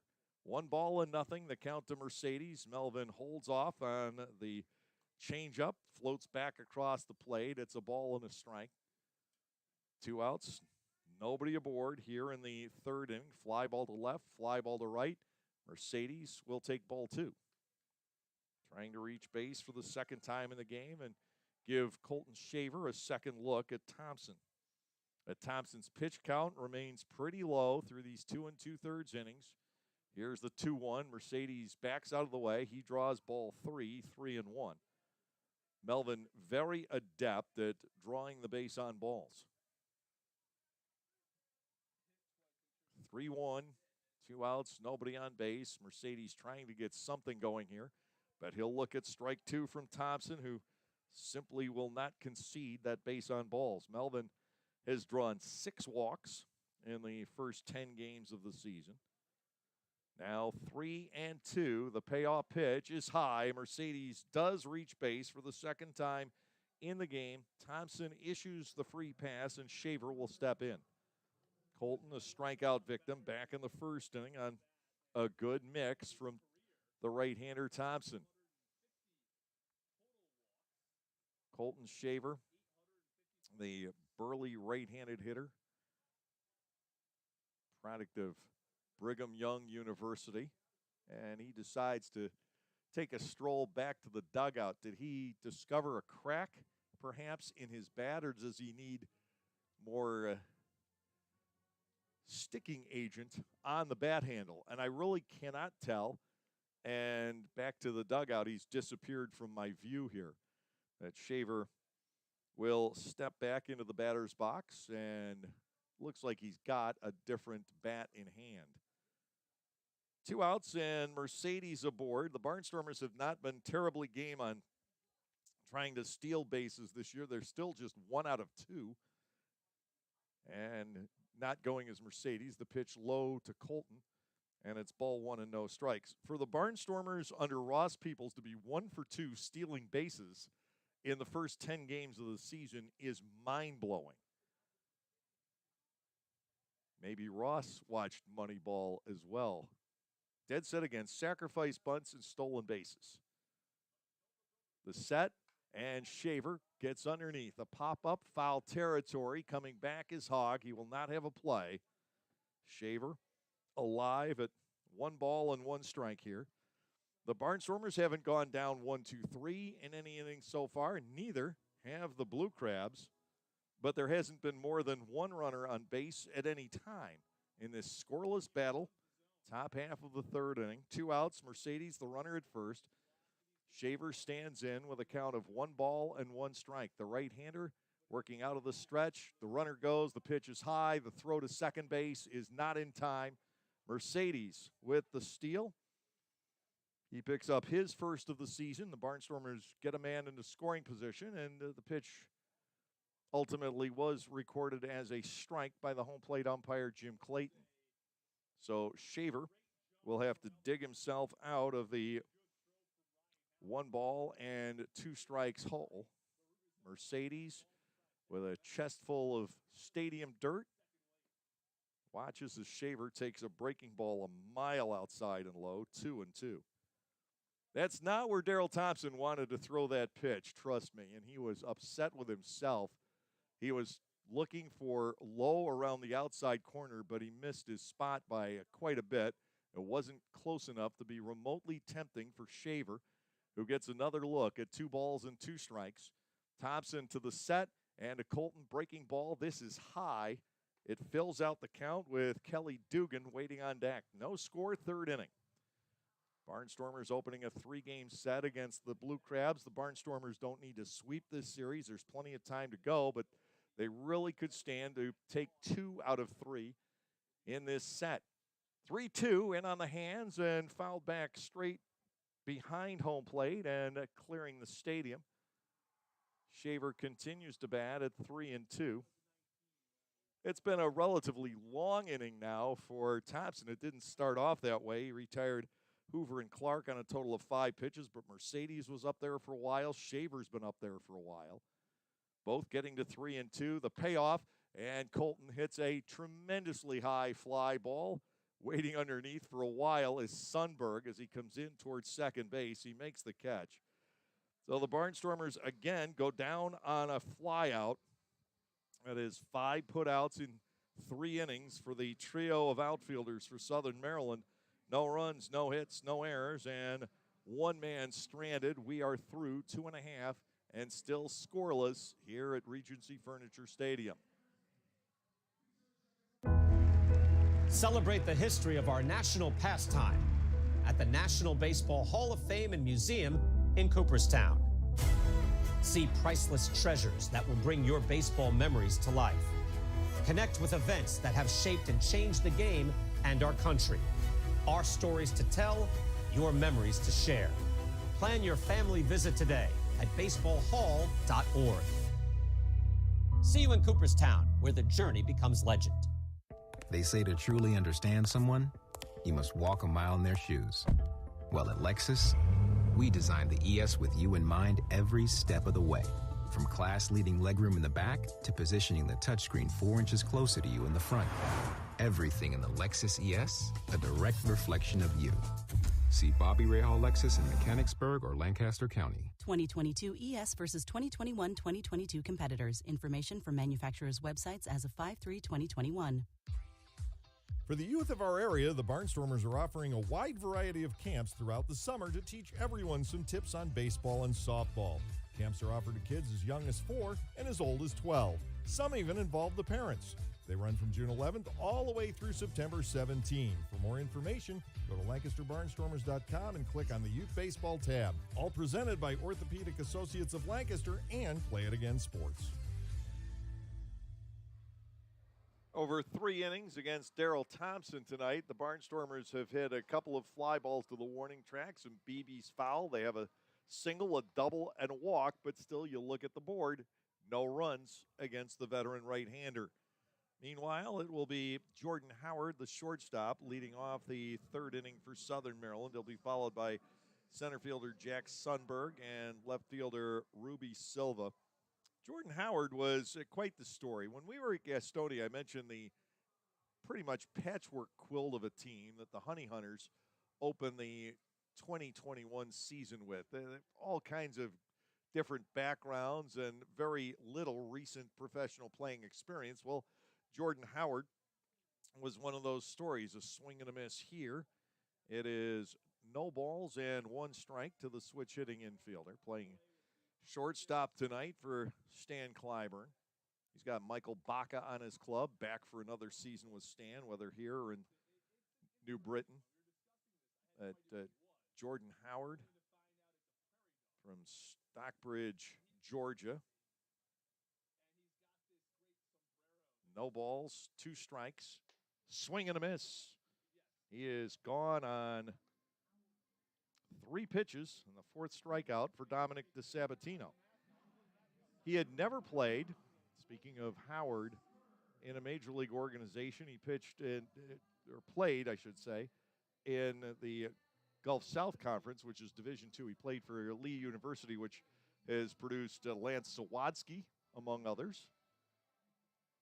1-0, the count to Mercedes. Melvin holds off on the changeup, floats back across the plate. It's a ball and a strike. 2 outs, nobody aboard here in the third inning. Fly ball to left, fly ball to right. Mercedes will take ball 2. Trying to reach base for the second time in the game and give Colton Shaver a second look at Thompson. But Thompson's pitch count remains pretty low through these 2 2/3 innings. Here's the 2-1. Mercedes backs out of the way. He draws ball 3, 3-1. Melvin very adept at drawing the base on balls. 3-1, 2 outs, nobody on base. Mercedes trying to get something going here, but he'll look at strike 2 from Thompson, who simply will not concede that base on balls. Melvin has drawn 6 walks in the first 10 games of the season. Now 3-2. The payoff pitch is high. Mercedes does reach base for the second time in the game. Thompson issues the free pass, and Shaver will step in. Colton, a strikeout victim, back in the first inning on a good mix from the right-hander Thompson. Colton Shaver, the burly right-handed hitter, product of Brigham Young University, and he decides to take a stroll back to the dugout. Did he discover a crack, perhaps, in his bat, or does he need more sticking agent on the bat handle? And I really cannot tell. And back to the dugout, he's disappeared from my view here. That Shaver will step back into the batter's box, and looks like he's got a different bat in hand. 2 outs and Mercedes aboard. The Barnstormers have not been terribly game on trying to steal bases this year. They're still just 1 out of 2. And not going as Mercedes. The pitch low to Colton, and it's ball 1 and no strikes. For the Barnstormers under Ross Peoples to be 1 for 2 stealing bases in the first 10 games of the season is mind-blowing. Maybe Ross watched Moneyball as well. Dead set against sacrifice bunts and stolen bases. The set, and Shaver gets underneath. A pop-up, foul territory. Coming back is Hogg. He will not have a play. Shaver alive at 1 ball and 1 strike here. The Barnstormers haven't gone down 1-2-3 in any inning so far. Neither have the Blue Crabs. But there hasn't been more than 1 runner on base at any time in this scoreless battle. Top half of the 3rd inning. 2 outs. Mercedes, the runner at first. Shaver stands in with a count of 1 ball and 1 strike. The right-hander working out of the stretch. The runner goes. The pitch is high. The throw to second base is not in time. Mercedes with the steal. He picks up his first of the season. The Barnstormers get a man into scoring position, and the pitch ultimately was recorded as a strike by the home plate umpire, Jim Clayton. So Shaver will have to dig himself out of the 1 ball and 2 strikes hole. Mercedes with a chest full of stadium dirt watches as Shaver takes a breaking ball a mile outside and low, 2-2. That's not where Daryl Thompson wanted to throw that pitch, trust me, and he was upset with himself. He was looking for low around the outside corner, but he missed his spot by quite a bit. It wasn't close enough to be remotely tempting for Shaver, who gets another look at 2 balls and 2 strikes. Thompson to the set, and a Colton breaking ball. This is high. It fills out the count with Kelly Dugan waiting on deck. No score, 3rd inning. Barnstormers opening a 3-game set against the Blue Crabs. The Barnstormers don't need to sweep this series. There's plenty of time to go, but they really could stand to take 2 out of 3 in this set. 3-2 in on the hands and fouled back straight behind home plate and clearing the stadium. Shaver continues to bat at 3-2. It's been a relatively long inning now for Thompson. It didn't start off that way. He retired Hoover and Clark on a total of 5 pitches, but Mercedes was up there for a while. Shaver's been up there for a while. Both getting to 3-2. The payoff, and Colton hits a tremendously high fly ball. Waiting underneath for a while is Sundberg as he comes in towards second base. He makes the catch. So the Barnstormers again go down on a flyout. That is 5 putouts in 3 innings for the trio of outfielders for Southern Maryland. No runs, no hits, no errors, and 1 man stranded. We are through 2.5 and still scoreless here at Regency Furniture Stadium. Celebrate the history of our national pastime at the National Baseball Hall of Fame and Museum in Cooperstown. See priceless treasures that will bring your baseball memories to life. Connect with events that have shaped and changed the game and our country. Our stories to tell, your memories to share. Plan your family visit today at baseballhall.org. See you in Cooperstown, where the journey becomes legend. They say to truly understand someone, you must walk a mile in their shoes. Well, at Lexus, we designed the ES with you in mind every step of the way. From class-leading legroom in the back to positioning the touchscreen 4 inches closer to you in the front. Everything in the Lexus ES, a direct reflection of you. See Bobby Rahal Lexus in Mechanicsburg or Lancaster County. 2022 ES versus 2021-2022 competitors. Information from manufacturers' websites as of 5/3/2021. For the youth of our area, the Barnstormers are offering a wide variety of camps throughout the summer to teach everyone some tips on baseball and softball. Camps are offered to kids as young as 4 and as old as 12. Some even involve the parents. They run from June 11th all the way through September 17. For more information, go to LancasterBarnstormers.com and click on the Youth Baseball tab. All presented by Orthopedic Associates of Lancaster and Play It Again Sports. Over 3 innings against Daryl Thompson tonight, the Barnstormers have hit a couple of fly balls to the warning track, some BB's foul. They have a single, a double, and a walk, but still you look at the board, no runs against the veteran right-hander. Meanwhile, it will be Jordan Howard, the shortstop, leading off the 3rd inning for Southern Maryland. He'll be followed by center fielder Jack Sundberg and left fielder Ruby Silva. Jordan Howard was quite the story. When we were at Gastonia, I mentioned the pretty much patchwork quilt of a team that the Honey Hunters opened the 2021 season with. All kinds of different backgrounds and very little recent professional playing experience. Well, Jordan Howard was one of those stories, a swing and a miss here. It is no balls and 1 strike to the switch hitting infielder, playing shortstop tonight for Stan Clyburn. He's got Michael Baca on his club, back for another season with Stan, whether here or in New Britain. Jordan Howard from Stockbridge, Georgia. No balls, 2 strikes, swing and a miss. He is gone on 3 pitches and the 4th strikeout for Dominic DeSabatino. He had never played, speaking of Howard, in a major league organization. He pitched or played, I should say, in the Gulf South Conference, which is Division II. He played for Lee University, which has produced Lance Sawadsky, among others.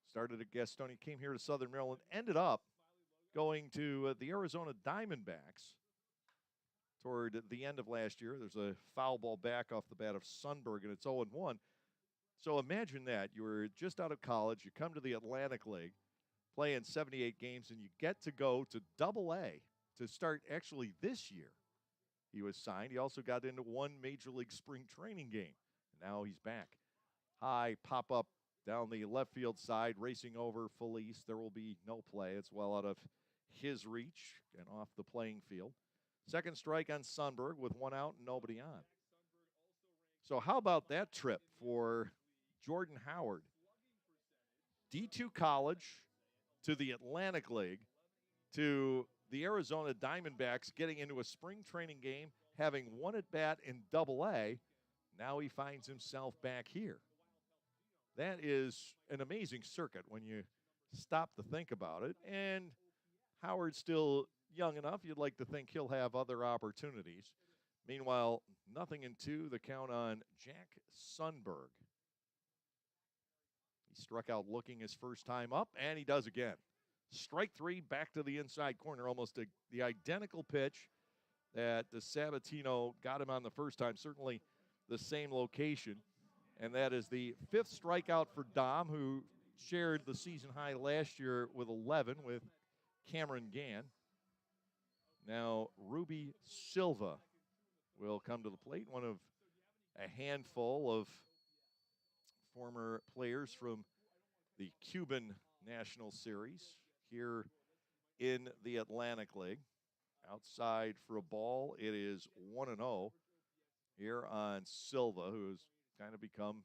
Started at Gastonia, came here to Southern Maryland, ended up going to the Arizona Diamondbacks toward the end of last year. There's a foul ball back off the bat of Sundberg, and it's 0-1. So imagine that. You were just out of college. You come to the Atlantic League, play in 78 games, and you get to go to Double-A to start actually this year. He was signed. He also got into 1 Major League spring training game. Now he's back. High pop-up down the left field side, racing over Felice. There will be no play. It's well out of his reach and off the playing field. 2nd strike on Sundberg with 1 out and nobody on. So how about that trip for Jordan Howard? D2 college to the Atlantic League to the Arizona Diamondbacks, getting into a spring training game, having 1 at bat in Double-A. Now he finds himself back here. That is an amazing circuit when you stop to think about it. And Howard's still young enough, you'd like to think he'll have other opportunities. Meanwhile, 0-2, the count on Jack Sundberg. He struck out looking his first time up, and he does again. Strike 3, back to the inside corner, almost the identical pitch that DeSabatino got him on the first time, certainly the same location. And that is the 5th strikeout for Dom, who shared the season high last year with 11 with Cameron Gann. Now, Ruby Silva will come to the plate, one of a handful of former players from the Cuban National Series here in the Atlantic League. Outside for a ball, it is 1-0 here on Silva, who has kind of become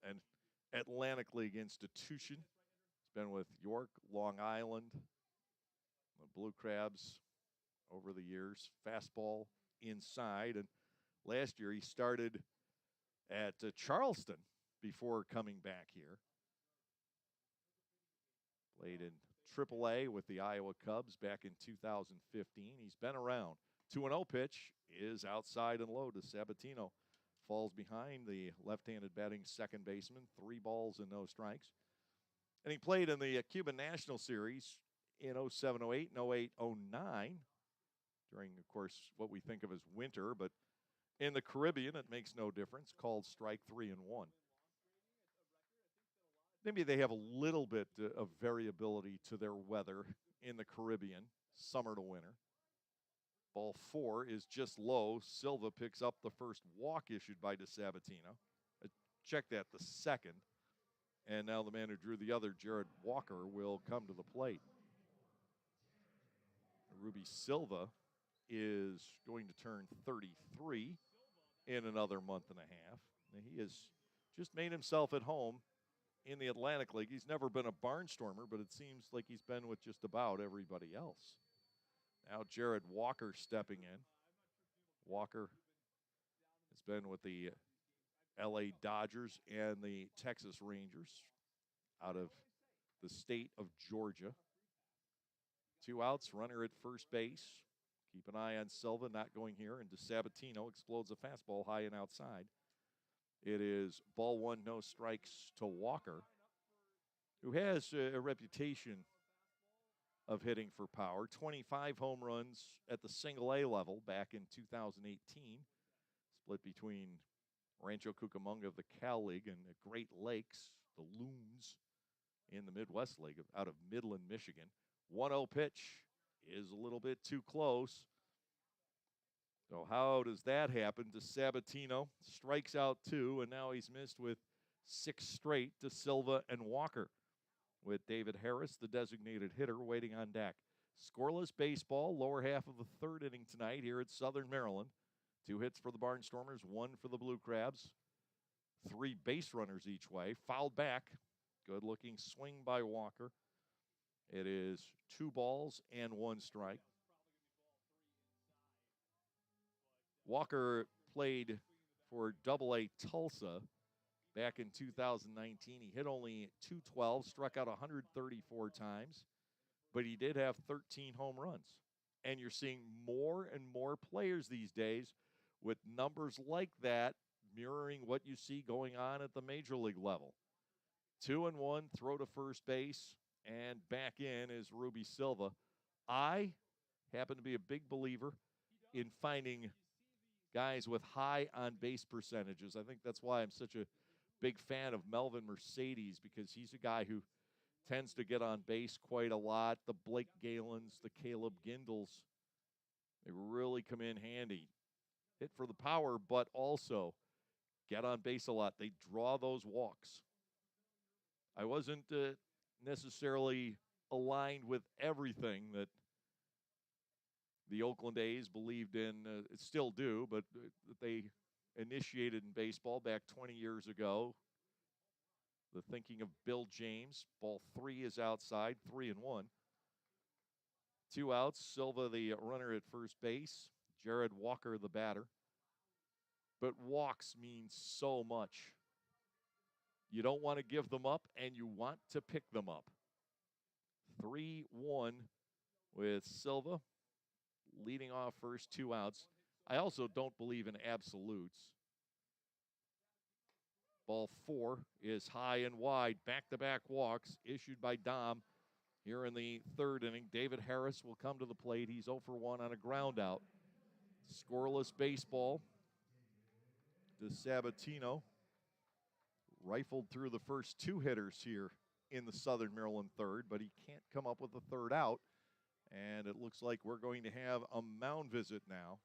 an Atlantic League institution. He's been with York, Long Island, the Blue Crabs over the years. Fastball inside, and last year he started at Charleston before coming back here. Played in AAA with the Iowa Cubs back in 2015. He's been around. 2-0 pitch is outside and low to Sabatino. Falls behind the left-handed batting second baseman. 3 balls and no strikes. And he played in the Cuban National Series in 07-08 and 08-09 during, of course, what we think of as winter. But in the Caribbean, it makes no difference. Called strike 3 and 1. Maybe they have a little bit of variability to their weather in the Caribbean, summer to winter. Ball 4 is just low. Silva picks up the first walk issued by DeSabatino. Check that, the second. And now the man who drew the other, Jared Walker, will come to the plate. Ruby Silva is going to turn 33 in another month and a half. He has just made himself at home in the Atlantic League. He's never been a barnstormer, but it seems like he's been with just about everybody else. Now Jared Walker stepping in. Walker has been with the LA Dodgers and the Texas Rangers out of the state of Georgia. 2 outs, runner at first base. Keep an eye on Silva, not going here, and DeSabatino explodes a fastball high and outside. It is ball 1, no strikes to Walker, who has a reputation of hitting for power. 25 home runs at the single-A level back in 2018. Split between Rancho Cucamonga of the Cal League and the Great Lakes, the Loons, in the Midwest League out of Midland, Michigan. 1-0 pitch is a little bit too close. So how does that happen? DeSabatino strikes out 2, and now he's missed with 6 straight to Silva and Walker, with David Harris, the designated hitter, waiting on deck. Scoreless baseball, lower half of the 3rd inning tonight here at Southern Maryland. 2 hits for the Barnstormers, 1 for the Blue Crabs. 3 base runners each way. Fouled back. Good-looking swing by Walker. It is 2 balls and 1 strike. Walker played for AA Tulsa back in 2019. He hit only .212, struck out 134 times, but he did have 13 home runs. And you're seeing more and more players these days with numbers like that mirroring what you see going on at the major league level. 2-1, throw to first base, and back in is Ruby Silva. I happen to be a big believer in finding guys with high on-base percentages. I think that's why I'm such a big fan of Melvin Mercedes, because he's a guy who tends to get on base quite a lot. The Blake Galens, the Caleb Gindels, they really come in handy. Hit for the power, but also get on base a lot. They draw those walks. I wasn't necessarily aligned with everything that the Oakland A's believed in, still do, but they initiated in baseball back 20 years ago. The thinking of Bill James. Ball 3 is outside, 3-1. 2 outs. Silva, the runner at first base. Jared Walker, the batter. But walks mean so much. You don't want to give them up, and you want to pick them up. 3-1 with Silva leading off first, 2 outs. I also don't believe in absolutes. Ball 4 is high and wide. Back-to-back walks issued by Dom here in the 3rd inning. David Harris will come to the plate. He's 0 for 1 on a ground out. Scoreless baseball. DeSabatino rifled through the first 2 hitters here in the Southern Maryland 3rd, but he can't come up with a 3rd out. And it looks like we're going to have a mound visit now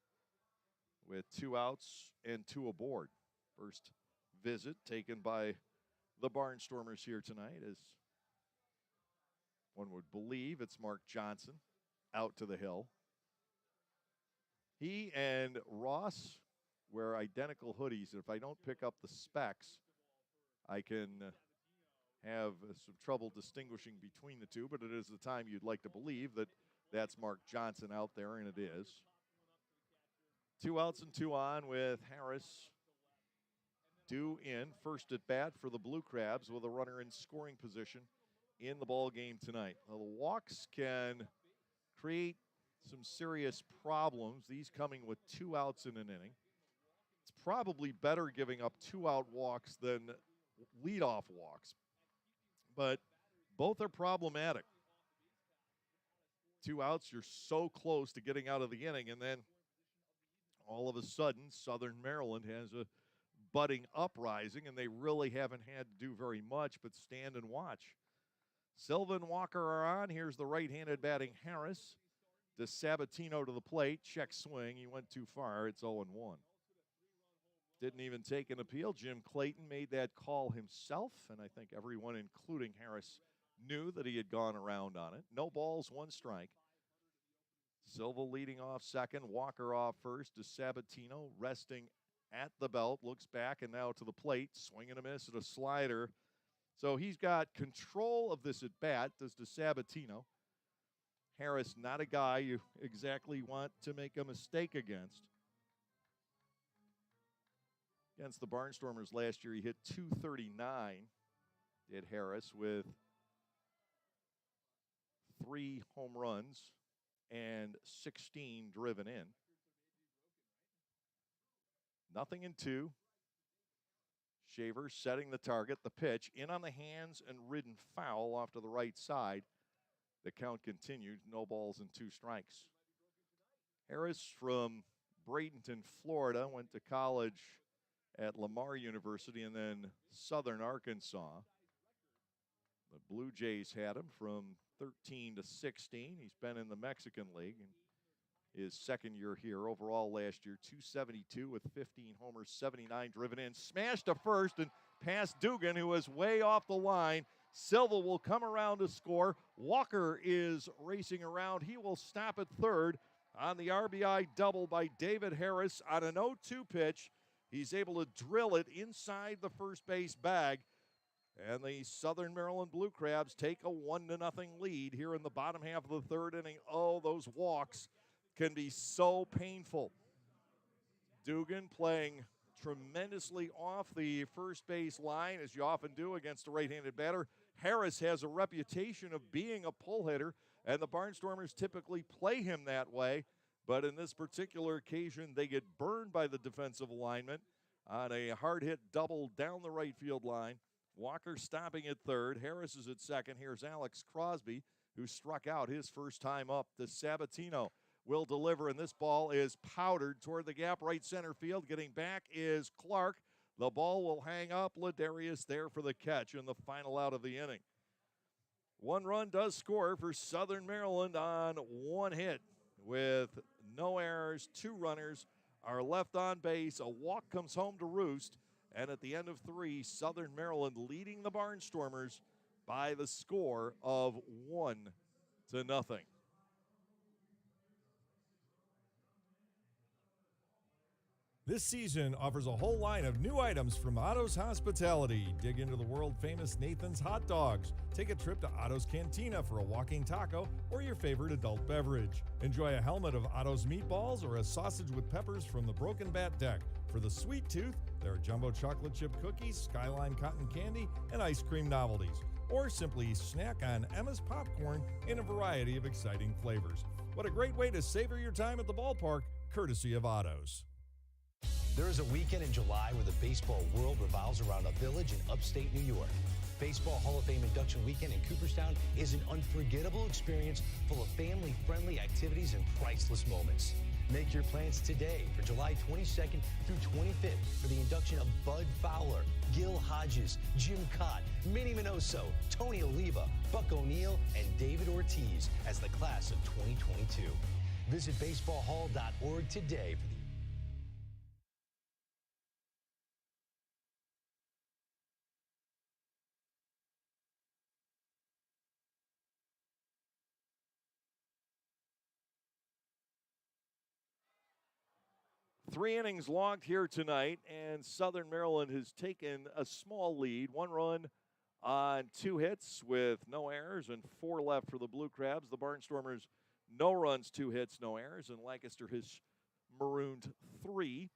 with 2 outs and 2 aboard. First visit taken by the Barnstormers here tonight, as one would believe it's Mark Johnson out to the hill. He and Ross wear identical hoodies. If I don't pick up the specs, I can have some trouble distinguishing between the two, but it is the time you'd like to believe that that's Mark Johnson out there, and it is. 2 outs and 2 on with Harris due in. First at bat for the Blue Crabs with a runner in scoring position in the ball game tonight. The walks can create some serious problems, these coming with 2 outs in an inning. It's probably better giving up 2-out walks than leadoff walks, but both are problematic. 2 outs, you're so close to getting out of the inning, and then all of a sudden, Southern Maryland has a budding uprising, and they really haven't had to do very much but stand and watch. Silva and Walker are on. Here's the right-handed batting Harris. DeSabatino to the plate. Check swing. He went too far. It's 0-1. Didn't even take an appeal. Jim Clayton made that call himself, and I think everyone, including Harris, knew that he had gone around on it. No balls, 1 strike. Silva leading off second. Walker off first. DeSabatino resting at the belt. Looks back and now to the plate. Swing and a miss at a slider. So he's got control of this at bat, does DeSabatino. Harris, not a guy you exactly want to make a mistake against. Against the Barnstormers last year, he hit .239, did Harris, with 3 home runs and 16 driven in. 0-2. Shaver setting the target. The pitch in on the hands and ridden foul off to the right side. The count continued. No balls and 2 strikes. Harris from Bradenton, Florida, went to college at Lamar University and then Southern Arkansas. The Blue Jays had him from 13 to 16. He's been in the Mexican League and his second year here. Overall last year, .272 with 15 homers, 79 driven in. Smashed to first and past Dugan, who was way off the line. Silva will come around to score. Walker is racing around. He will stop at third on the RBI double by David Harris on an 0-2 pitch. He's able to drill it inside the first base bag. And the Southern Maryland Blue Crabs take a 1-0 lead here in the bottom half of the third inning. Oh, those walks can be so painful. Dugan playing tremendously off the first base line, as you often do against a right-handed batter. Harris has a reputation of being a pull hitter, and the Barnstormers typically play him that way. But in this particular occasion, they get burned by the defensive alignment on a hard-hit double down the right field line. Walker stopping at third. Harris is at second. Here's Alex Crosby, who struck out his first time up. DeSabatino will deliver, and this ball is powdered toward the gap right center field. Getting back is Clark. The ball will hang up. Ladarius there for the catch in the final out of the inning. 1 run does score for Southern Maryland on 1 hit with no errors. 2 runners are left on base. A walk comes home to roost. And at the end of 3, Southern Maryland leading the Barnstormers by the score of 1-0. This season offers a whole line of new items from Otto's Hospitality. Dig into the world-famous Nathan's Hot Dogs. Take a trip to Otto's Cantina for a walking taco or your favorite adult beverage. Enjoy a helmet of Otto's meatballs or a sausage with peppers from the Broken Bat Deck. For the sweet tooth, there are jumbo chocolate chip cookies, Skyline cotton candy, and ice cream novelties. Or simply snack on Emma's popcorn in a variety of exciting flavors. What a great way to savor your time at the ballpark, courtesy of Otto's. There is a weekend in July where the baseball world revolves around a village in upstate New York. Baseball Hall of Fame Induction Weekend in Cooperstown is an unforgettable experience full of family-friendly activities and priceless moments. Make your plans today for July 22nd through 25th for the induction of Bud Fowler, Gil Hodges, Jim Cott, Minnie Minoso, Tony Oliva, Buck O'Neill, and David Ortiz as the class of 2022. Visit baseballhall.org today for the Three innings logged here tonight, and Southern Maryland has taken a small lead. 1 run on 2 hits with no errors and 4 left for the Blue Crabs. The Barnstormers, no runs, 2 hits, no errors, and Lancaster has marooned 3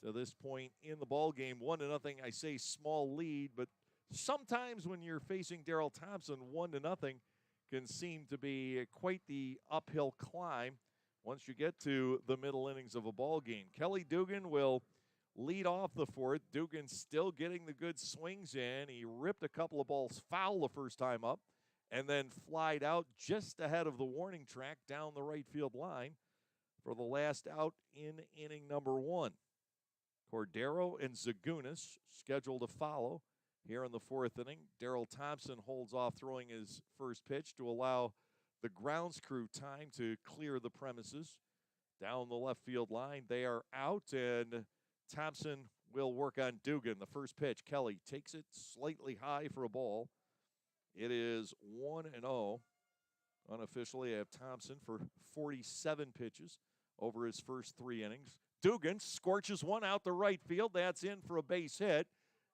to this point in the ball game. 1-0. I say small lead, but sometimes when you're facing Daryl Thompson, 1-0 can seem to be quite the uphill climb once you get to the middle innings of a ball game. Kelly Dugan will lead off the fourth. Dugan still getting the good swings in. He ripped a couple of balls foul the first time up and then flied out just ahead of the warning track down the right field line for the last out in inning number 1. Cordero and Zagunis scheduled to follow here in the fourth inning. Daryl Thompson holds off throwing his first pitch to allow the grounds crew time to clear the premises. Down the left field line, they are out, and Thompson will work on Dugan. The first pitch, Kelly takes it slightly high for a ball. It is 1-0. Unofficially, I have Thompson for 47 pitches over his first 3 innings. Dugan scorches one out the right field. That's in for a base hit.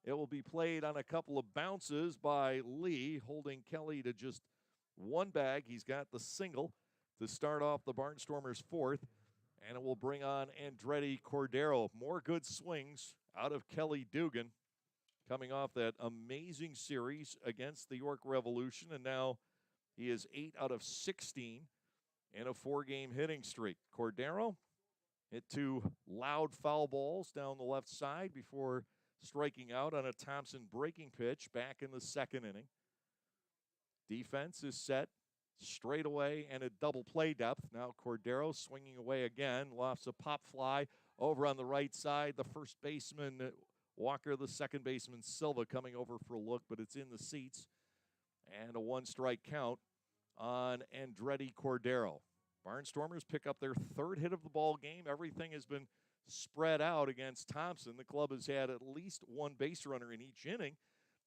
It will be played on a couple of bounces by Lee, holding Kelly to just one bag. He's got the single to start off the Barnstormers' fourth, and it will bring on Andretti Cordero. More good swings out of Kelly Dugan coming off that amazing series against the York Revolution, and now he is 8 out of 16 in a 4-game hitting streak. Cordero hit 2 loud foul balls down the left side before striking out on a Thompson breaking pitch back in the second inning. Defense is set straight away and at double play depth. Now Cordero swinging away again, lofts a pop fly over on the right side. The first baseman, Walker, the second baseman, Silva, coming over for a look, but it's in the seats. And a 1-strike count on Andretti Cordero. Barnstormers pick up their 3rd hit of the ball game. Everything has been spread out against Thompson. The club has had at least 1 base runner in each inning.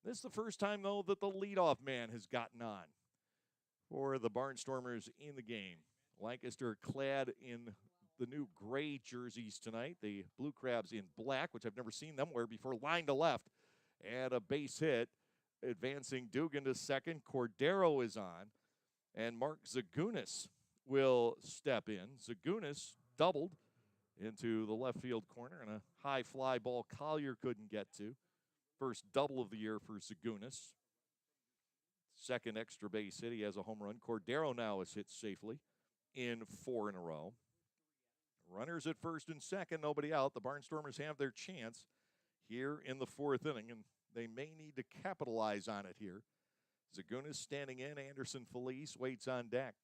This is the first time, though, that the leadoff man has gotten on for the Barnstormers in the game. Lancaster clad in the new gray jerseys tonight. The Blue Crabs in black, which I've never seen them wear before. Line to left and a base hit. Advancing Dugan to second. Cordero is on. And Mark Zagunis will step in. Zagunis doubled into the left field corner, and a high fly ball Collier couldn't get to. First double of the year for Zagunis. Second extra base hit. He has a home run. Cordero now is hit safely in 4 in a row. Runners at first and second, nobody out. The Barnstormers have their chance here in the 4th inning, and they may need to capitalize on it here. Zagunis standing in. Anderson Felice waits on deck.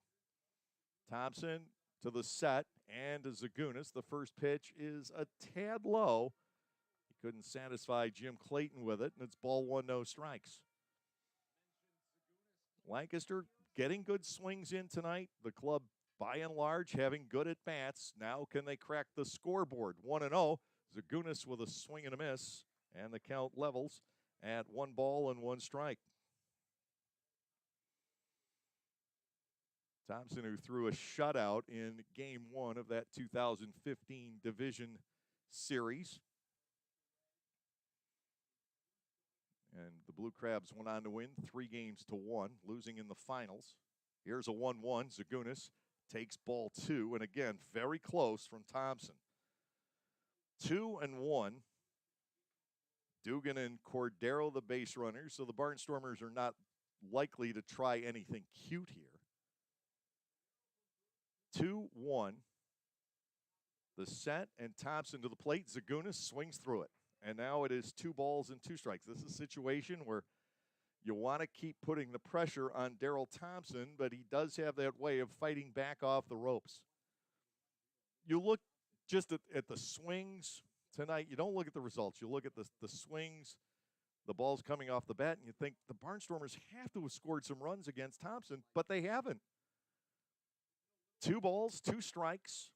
Thompson to the set and to Zagunis. The first pitch is a tad low. He couldn't satisfy Jim Clayton with it, and it's ball 1, no strikes. Lancaster getting good swings in tonight. The club, by and large, having good at-bats. Now can they crack the scoreboard? 1-0. Zagunis with a swing and a miss, and the count levels at 1 ball and 1 strike. Thompson, who threw a shutout in Game 1 of that 2015 Division Series. And the Blue Crabs went on to win 3-1, losing in the finals. Here's a 1-1. Zagunis takes ball 2, and again, very close from Thompson. 2-1. Dugan and Cordero, the base runners, so the Barnstormers are not likely to try anything cute here. 2-1. The set, and Thompson to the plate. Zagunis swings through it. And now it is 2 balls and 2 strikes. This is a situation where you want to keep putting the pressure on Daryl Thompson, but he does have that way of fighting back off the ropes. You look just at the swings tonight. You don't look at the results. You look at the swings, the balls coming off the bat, and you think the Barnstormers have to have scored some runs against Thompson, but they haven't. 2 balls, 2 strikes.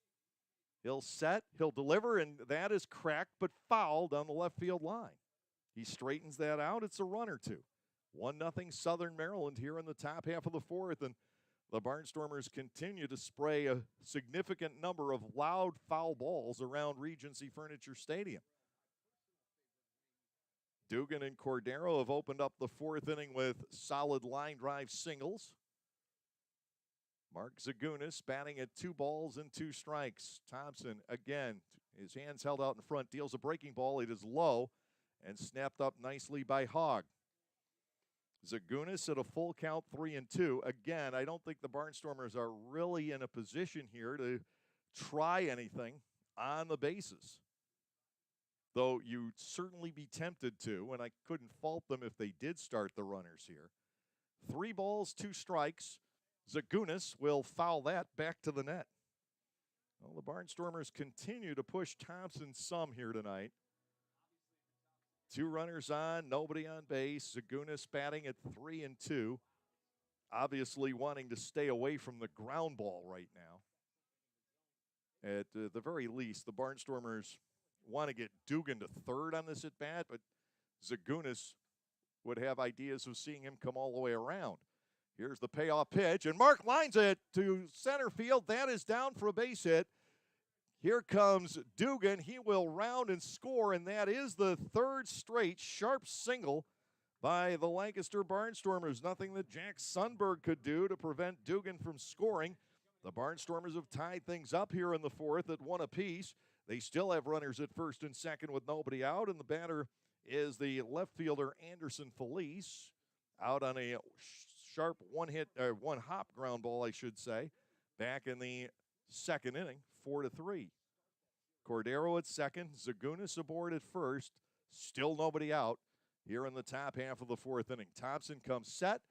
He'll set, he'll deliver, and that is cracked but foul down the left field line. He straightens that out. It's a run or 2. 1-0 Southern Maryland here in the top half of the 4th, and the Barnstormers continue to spray a significant number of loud foul balls around Regency Furniture Stadium. Dugan and Cordero have opened up the 4th inning with solid line drive singles. Mark Zagunis batting at 2 balls and 2 strikes. Thompson, again, his hands held out in front, deals a breaking ball. It is low and snapped up nicely by Hogg. Zagunis at a full count, 3-2. Again, I don't think the Barnstormers are really in a position here to try anything on the bases. Though you'd certainly be tempted to, and I couldn't fault them if they did start the runners here. 3 balls, 2 strikes. Zagunis will foul that back to the net. Well, the Barnstormers continue to push Thompson some here tonight. 2 runners on, nobody on base. Zagunis batting at 3-2. Obviously wanting to stay away from the ground ball right now. At the very least, the Barnstormers want to get Dugan to third on this at bat, but Zagunis would have ideas of seeing him come all the way around. Here's the payoff pitch, and Mark lines it to center field. That is down for a base hit. Here comes Dugan. He will round and score, and that is the 3rd straight sharp single by the Lancaster Barnstormers. Nothing that Jack Sundberg could do to prevent Dugan from scoring. The Barnstormers have tied things up here in the 4th at 1 apiece. They still have runners at 1st and 2nd with nobody out, and the batter is the left fielder Anderson Felice, out on a sharp one hop ground ball, I should say, back in the 2nd inning, 4-3. Cordero at 2nd, Zagunis aboard at 1st, still nobody out here in the top half of the 4th inning. Thompson comes set,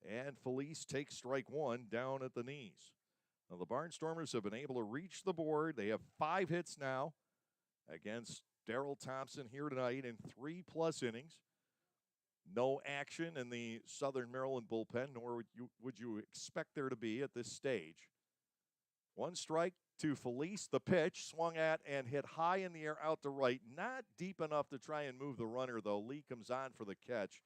and Felice takes strike 1 down at the knees. Now, the Barnstormers have been able to reach the board. They have 5 hits now against Daryl Thompson here tonight in 3+ innings. No action in the Southern Maryland bullpen, nor would you expect there to be at this stage. 1 strike to Felice. The pitch swung at and hit high in the air out to right. Not deep enough to try and move the runner, though. Lee comes on for the catch,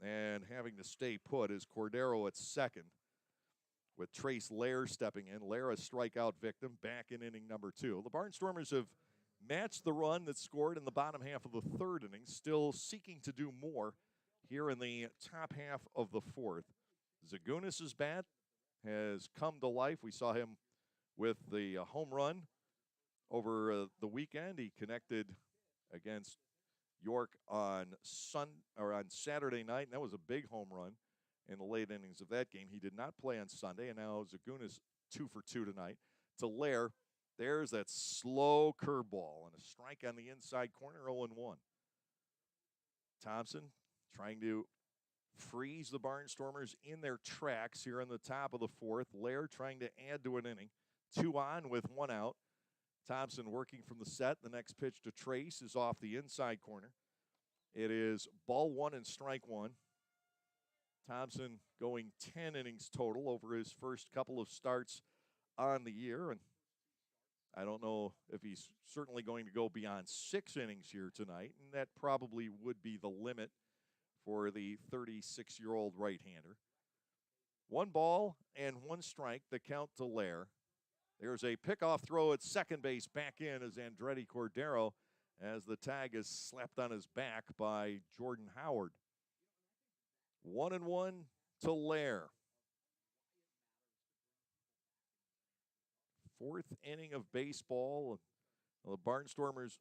and having to stay put is Cordero at 2nd, with Trace Lair stepping in. Lair, a strikeout victim, back in inning number 2. The Barnstormers have matched the run that scored in the bottom half of the 3rd inning, still seeking to do more here in the top half of the 4th. Zagunis' bat has come to life. We saw him with the home run over the weekend. He connected against York on Saturday night, and that was a big home run in the late innings of that game. He did not play on Sunday, and now Zagunis 2 for 2 tonight. To Lair, there's that slow curveball and a strike on the inside corner, 0-1. Thompson trying to freeze the Barnstormers in their tracks here in the top of the 4th. Lair trying to add to an inning. 2 on with 1 out. Thompson working from the set. The next pitch to Trace is off the inside corner. It is ball 1 and strike 1. Thompson going 10 innings total over his first couple of starts on the year. And I don't know if he's certainly going to go beyond 6 innings here tonight. And that probably would be the limit for the 36-year-old right-hander. 1 ball and 1 strike, the count to Lair. There's a pickoff throw at second base back in as Andretti Cordero, as the tag is slapped on his back by Jordan Howard. 1-1 to Lair. 4th inning of baseball. The Barnstormers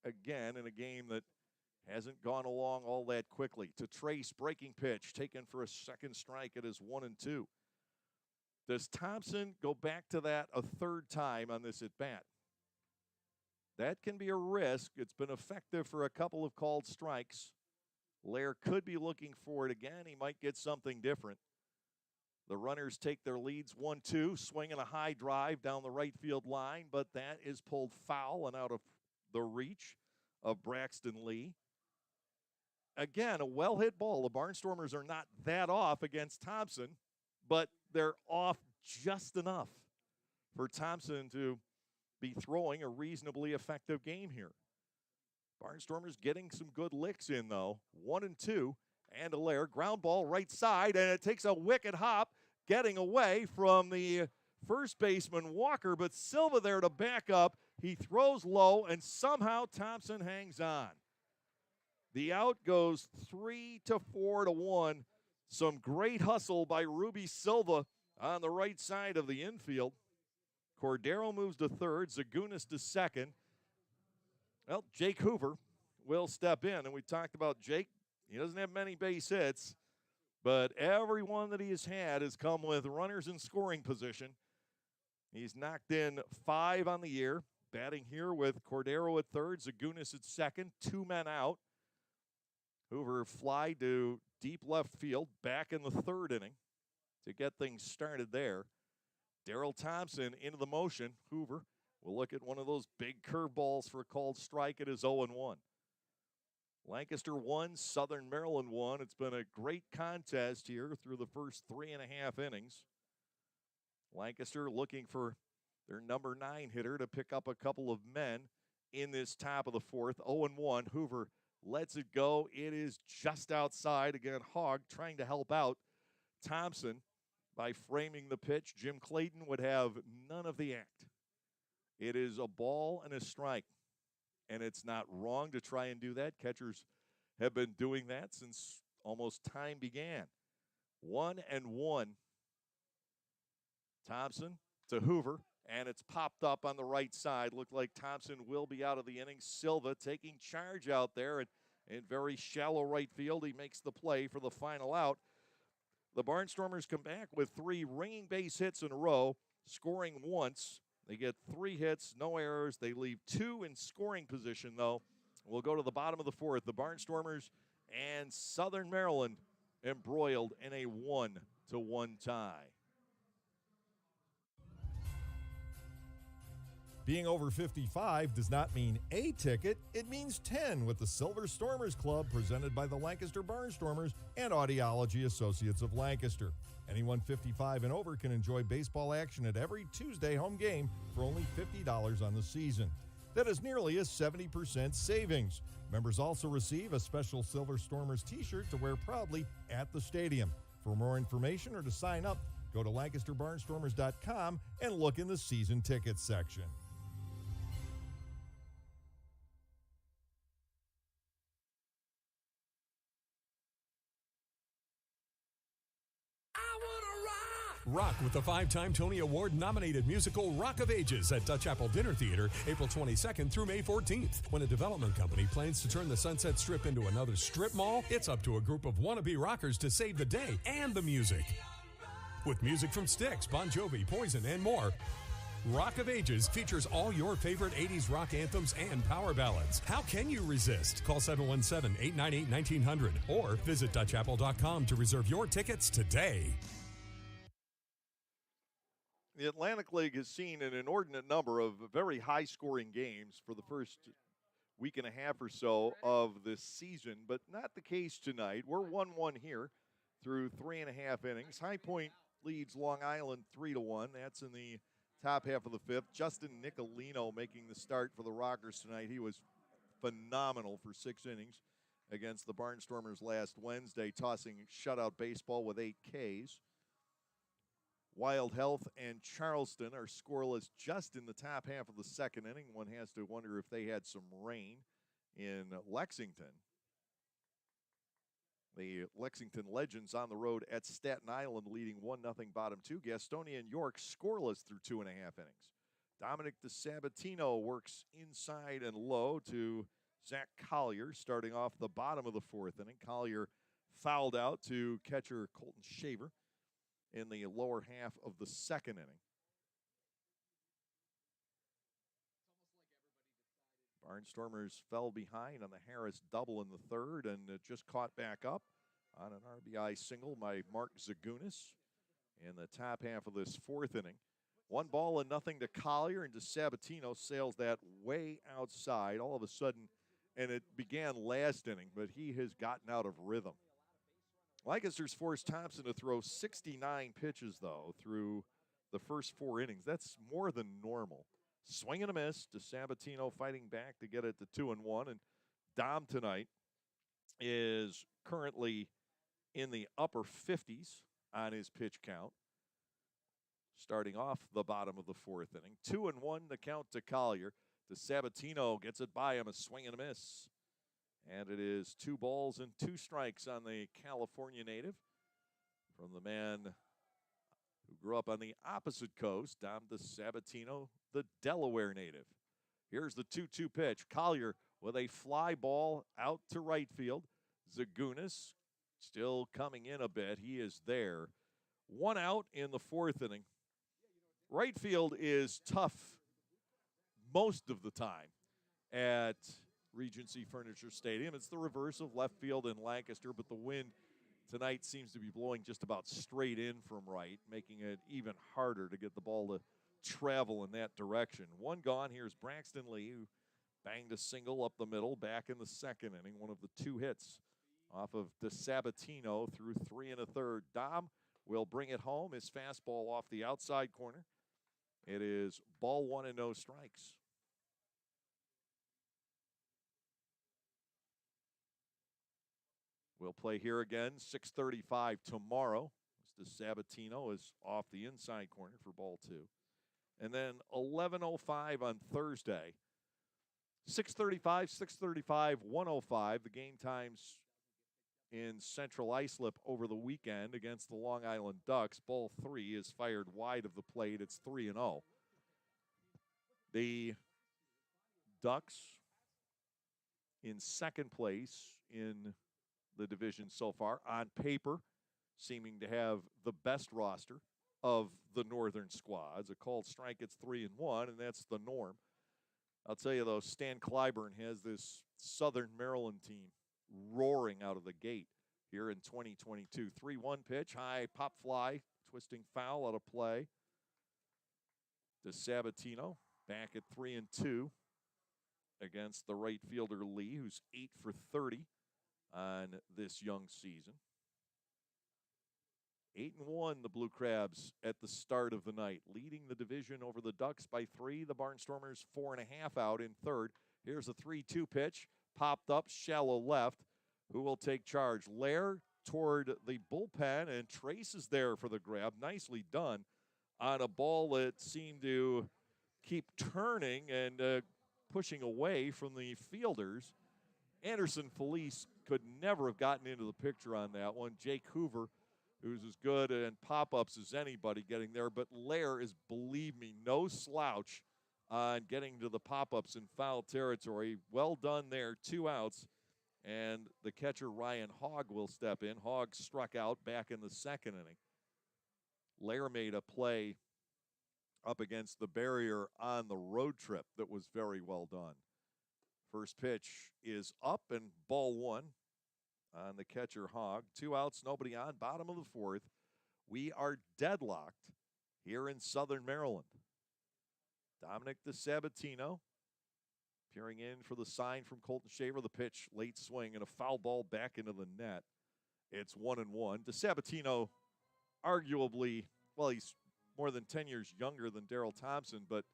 again in a game that hasn't gone along all that quickly. To Trace, breaking pitch, taken for a 2nd strike. It is 1-2. Does Thompson go back to that a 3rd time on this at-bat? That can be a risk. It's been effective for a couple of called strikes. Lair could be looking for it again. He might get something different. The runners take their leads 1-2, swinging a high drive down the right field line, but that is pulled foul and out of the reach of Braxton Lee. Again, a well-hit ball. The Barnstormers are not that off against Thompson, but they're off just enough for Thompson to be throwing a reasonably effective game here. Barnstormers getting some good licks in, though. 1-2, and Lair, ground ball right side, and it takes a wicked hop, getting away from the first baseman Walker, but Silva there to back up. He throws low, and somehow Thompson hangs on. The out goes 3-4-1. Some great hustle by Ruby Silva on the right side of the infield. Cordero moves to 3rd, Zagunis to 2nd. Well, Jake Hoover will step in, and we talked about Jake. He doesn't have many base hits, but everyone that he has had has come with runners in scoring position. He's knocked in 5 on the year, batting here with Cordero at third, Zagunis at second, 2 men out. Hoover fly to deep left field, back in the 3rd inning to get things started there. Daryl Thompson into the motion. Hoover will look at one of those big curveballs for a called strike. It is 0-1. Lancaster 1, Southern Maryland 1. It's been a great contest here through the first 3.5 innings. Lancaster looking for their number 9 hitter to pick up a couple of men in this top of the 4th. 0-1. Hoover lets it go. It is just outside. Again, Hogg trying to help out Thompson by framing the pitch. Jim Clayton would have none of the act. It is a ball and a strike, and it's not wrong to try and do that. Catchers have been doing that since almost time began. 1-1. Thompson to Hoover, and it's popped up on the right side. Looked like Thompson will be out of the inning. Silva taking charge out there, and in very shallow right field, he makes the play for the final out. The Barnstormers come back with 3 ringing base hits in a row, scoring once. They get 3 hits, no errors. They leave 2 in scoring position, though. We'll go to the bottom of the 4th. The Barnstormers and Southern Maryland embroiled in a 1-1 tie. Being over 55 does not mean a ticket, it means 10 with the Silver Stormers Club presented by the Lancaster Barnstormers and Audiology Associates of Lancaster. Anyone 55 and over can enjoy baseball action at every Tuesday home game for only $50 on the season. That is nearly a 70% savings. Members also receive a special Silver Stormers t-shirt to wear proudly at the stadium. For more information or to sign up, go to LancasterBarnstormers.com and look in the season tickets section. Rock with the 5-time Tony Award-nominated musical Rock of Ages at Dutch Apple Dinner Theater, April 22nd through May 14th. When a development company plans to turn the Sunset Strip into another strip mall, it's up to a group of wannabe rockers to save the day and the music. With music from Styx, Bon Jovi, Poison, and more, Rock of Ages features all your favorite 80s rock anthems and power ballads. How can you resist? Call 717-898-1900 or visit DutchApple.com to reserve your tickets today. The Atlantic League has seen an inordinate number of very high-scoring games for the first week and a half or so of this season, but not the case tonight. We're 1-1 here through 3.5 innings. High Point leads Long Island 3-1. That's in the top half of the 5th. Justin Nicolino making the start for the Rockers tonight. He was phenomenal for 6 innings against the Barnstormers last Wednesday, tossing shutout baseball with 8 Ks. Wild Health and Charleston are scoreless just in the top half of the 2nd inning. One has to wonder if they had some rain in Lexington. The Lexington Legends on the road at Staten Island leading 1-0 bottom 2. Gastonia and York scoreless through 2.5 innings. Dominic DeSabatino works inside and low to Zach Collier starting off the bottom of the 4th inning. Collier fouled out to catcher Colton Shaver in the lower half of the 2nd inning. Barnstormers fell behind on the Harris double in the 3rd and just caught back up on an RBI single by Mark Zagunis in the top half of this 4th inning. 1-0 to Collier, and DeSabatino sails that way outside all of a sudden, and it began last inning, but he has gotten out of rhythm. Lancaster's forced Thompson to throw 69 pitches, though, through the first 4 innings. That's more than normal. Swing and a miss. DeSabatino fighting back to get it to 2-1. And Dom tonight is currently in the upper 50s on his pitch count, starting off the bottom of the 4th inning. 2-1 the count to Collier. DeSabatino gets it by him, a swing and a miss. And it is 2 balls and 2 strikes on the California native from the man who grew up on the opposite coast, Dom DeSabatino, the Delaware native. Here's the 2-2 pitch. Collier with a fly ball out to right field. Zagunis Still coming in a bit. He is there. 1 out in the 4th inning. Right field is tough most of the time at Regency Furniture Stadium. It's the reverse of left field in Lancaster, but the wind tonight seems to be blowing just about straight in from right, making it even harder to get the ball to travel in that direction. 1 gone. Here's Braxton Lee, who banged a single up the middle back in the 2nd inning, one of the 2 hits off of DeSabatino through 3 1/3. Dom will bring it home. His fastball off the outside corner. It is ball 1 and no strikes. We'll play here again, 6:35 tomorrow. DeSabatino is off the inside corner for ball 2. And then 11:05 on Thursday. 6:35, 6:35, 1:05. The game times in Central Islip over the weekend against the Long Island Ducks. Ball 3 is fired wide of the plate. It's 3-0. The Ducks in 2nd place in the division so far, on paper, seeming to have the best roster of the northern squads. A called strike, it's 3-1, and that's the norm. I'll tell you, though, Stan Clyburn has this Southern Maryland team roaring out of the gate here in 2022. 3-1 pitch, high pop fly, twisting foul out of play. DeSabatino back at 3-2 against the right fielder Lee, who's 8 for 30 on this young season. 8-1, the Blue Crabs at the start of the night, leading the division over the Ducks by 3. The Barnstormers 4.5 out in 3rd. Here's a 3-2 pitch, popped up, shallow left. Who will take charge? Lair toward the bullpen, and Trace is there for the grab. Nicely done on a ball that seemed to keep turning and pushing away from the fielders. Anderson Felice could never have gotten into the picture on that one. Jake Hoover, who's as good in pop-ups as anybody, getting there. But Lair is, believe me, no slouch on getting to the pop-ups in foul territory. Well done there, 2 outs. And the catcher, Ryan Hogg, will step in. Hogg struck out back in the 2nd inning. Lair made a play up against the barrier on the road trip that was very well done. First pitch is up, and ball 1 on the catcher, Hogg. 2 outs, nobody on, bottom of the 4th. We are deadlocked here in Southern Maryland. Dominic DeSabatino peering in for the sign from Colton Shaver. The pitch, late swing, and a foul ball back into the net. It's 1-1. DeSabatino, arguably, well, he's more than 10 years younger than Daryl Thompson, but